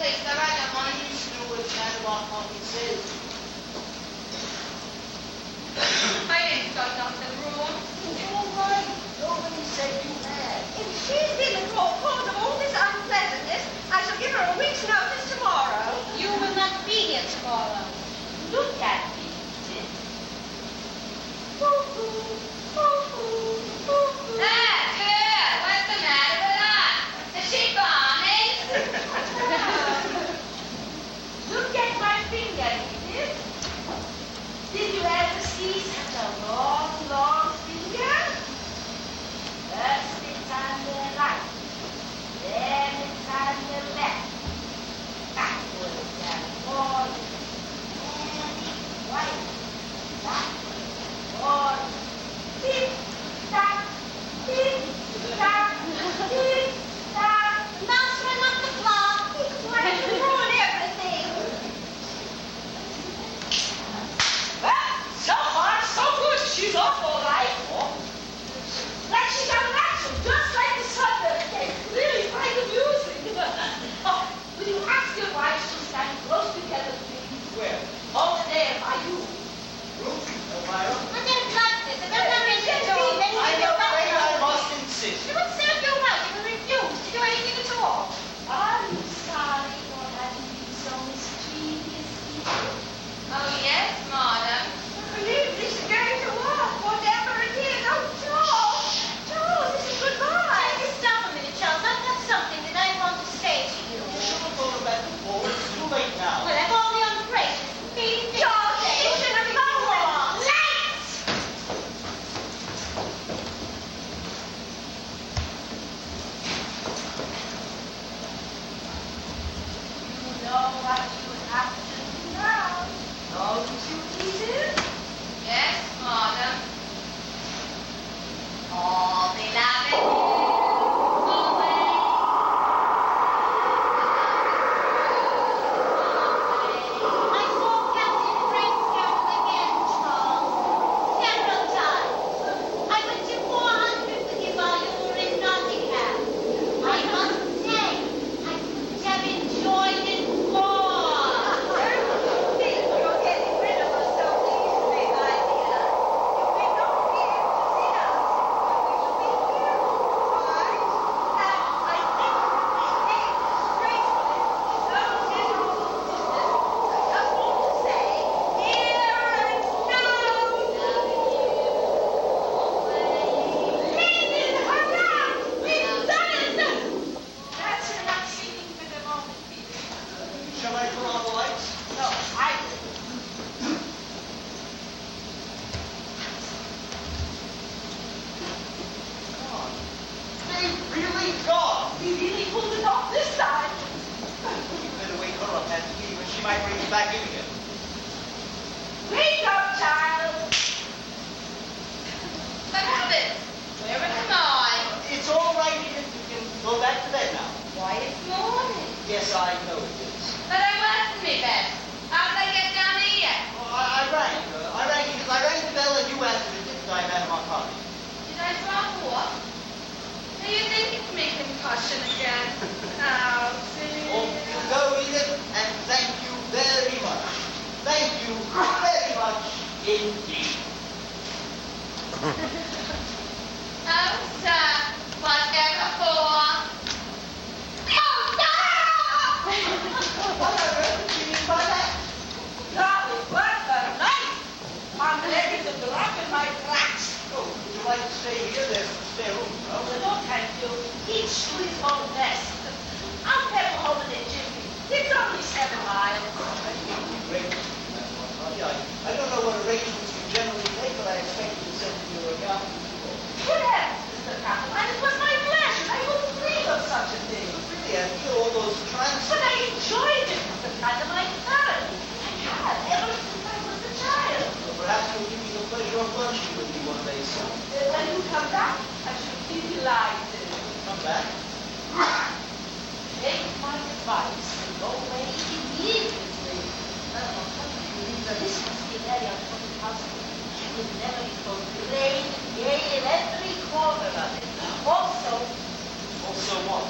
Please, sir, I don't want to.
You should know what Madam Arcadi says.
I didn't go down the room.
It's all right. Nobody said you had.
If she's been the cause of all this unpleasantness, I shall give her a week's notice tomorrow. You will not be here tomorrow.
Look at me, Sid.
Good. What's the matter with her? Is she bombing?
Look at my finger, Edith. Did you ever see such a long, long finger? First it's on the right, then it's on the left, backwards and forwards, and it's right, backwards and forwards. Tick tock, tick tock, tick tock.
Mouse ran up the clock.
It's going to ruin everything. Well, so far, so good. She's off all right. Like she's on an action, just like the sunburn case. Really quite amusing. Oh, will you ask your wives to stand close together, please?
Where?
Over there by you.
Ruth, Elvira?
I don't like this. I don't know anything at all. Then
I'm
you go back
afraid I
home.
must insist.
It would serve you right if you refused to do anything at all.
Are you sorry for having been so mischievous, Edith?
Oh, yes, madam.
Believe this is going to work, whatever it is. Oh, Joe! Joe, this is goodbye.
Just stop a minute, Charles. I've got something that I want to say to you.
You shouldn't go back and forth. It's too late now.
Well, I've all the ungracious mean things
George,
to say.
you should have gone on.
Lights!
You know what you have to do now. Don't you, Edith?
Yes, madam.
Oh, beloved, away.
I saw Captain Brainscandal again, Charles. Several times. I went to 400 with you while you were in Nottingham. I must say, I couldn't have enjoyed it more.
You're getting rid of us so easily, my dear. You'll be no here to see us, but we shall be here all right. And I think we behave disgracefully. So get on with business. I just want to say, here and now. Ladies, hurrah! We've done it! That's enough singing for the moment, Peter.
Shall I turn on the lights?
No, I
Gone. They really gone.
We really pulled it off this time.
You better wake her up, Aunt Kitty, when she might bring you back in again.
Wake up, child.
What happened? Where am I?
It's all right, Edith. You can go back to bed now.
Why, it's morning.
Yes, I know it is.
But I was in my bed. How did I get down here?
Oh, I rang. I rang the bell and you answered it, didn't I, Madam Arcadi?
Did I drop what? Are you thinking of me concussion again? Oh, see.
Oh, you go, Edith, and thank you very much. Thank you very much indeed.
Oh, sir. Whatever for? Oh, no!
What on earth did you mean by that?
my tracks.
Oh, would you like to stay here? There's a spare room.
Oh, no, thank you. Each to his own nest. I'll pedal home in a jiffy. It's only 7 miles.
Great. I don't know what arrangements you generally make, but I expect you to send in your account.
Good heavens, Mr. Catamine, it was my pleasure. I wouldn't dream of such a thing.
Really, I feel all those tramps.
But I enjoyed it, Mr. Catamine, thoroughly. I have, ever since I was a child.
Well, perhaps you'll give me the pleasure of lunching with me one day soon.
When you come back, I should be delighted.
Come back.
Take my advice and go away immediately. This must be a very unfortunate household. You will never be told rain and gay in every corner of it. Also
what?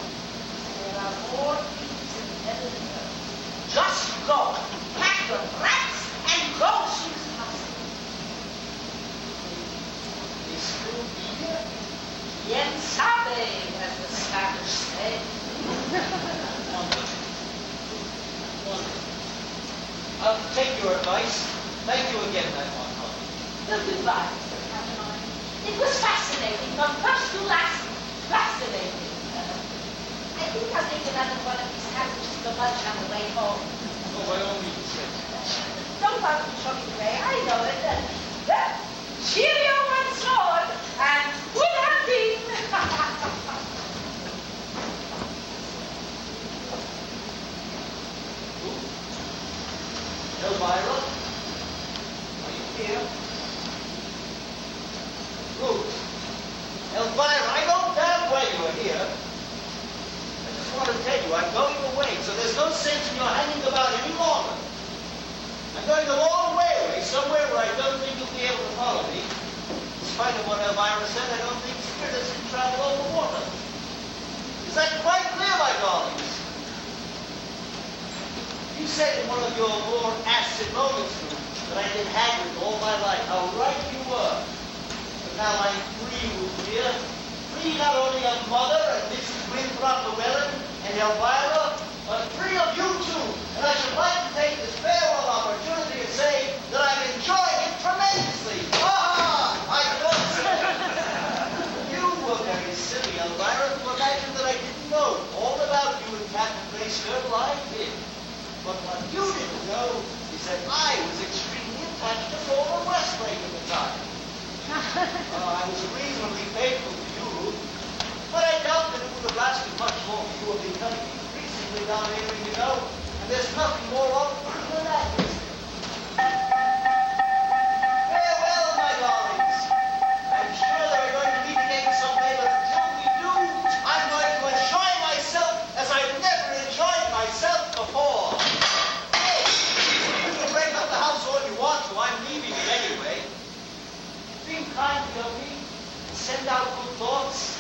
there are more things in heaven and earth. Just go, pack your rats, and go soon as possible.
Is still here?
Yen sabe, as the Spanish say.
Wonderful. I'll take your advice. Thank you again, my Montgomery.
Goodbye, Mr. Catamine. It was fascinating from first to last. Fascinating. I think I'll take another one of these sandwiches for lunch on the way home.
Oh, by all means, yes.
Don't bother to show me the way. I know it. Cheerio once more, and good hunting.
Elvira? Are you here? Ruth. Elvira, I know damn well you're here. I just want to tell you, I'm going away, so there's no sense in your hanging about any longer. I'm going a long way away, somewhere where I don't think you'll be able to follow me. In spite of what Elvira said, I don't think spirits can travel over water. Is that quite clear, my darlings? You said in one of your more acid moments, Ruth, that I did Hagrid all my life. How right you were. But now I'm free, Ruth, dear. Free not only of Mother and Mrs. Winthrop Llewellyn and Elvira, but free of you too. And I should like to take this farewell opportunity to say that I'm enjoying it tremendously. I thought so. You were very silly, Elvira, to imagine that I didn't know all about you and Captain Greyskirt. I did. But what you didn't know is that I was extremely attached to Laura Westlake at the time. I was reasonably faithful to you, Ruth, but I doubt that it would have lasted much longer. You were becoming increasingly domineering, you know, and there's nothing more awkward than that, is there? Farewell, my darlings. I'm sure that we're going to meet again someday, but until we do, I'm going to enjoy myself as I've never enjoyed myself before. Hey, you can break up the house all you want to. I'm leaving it anyway. Be kind to me and send out good thoughts.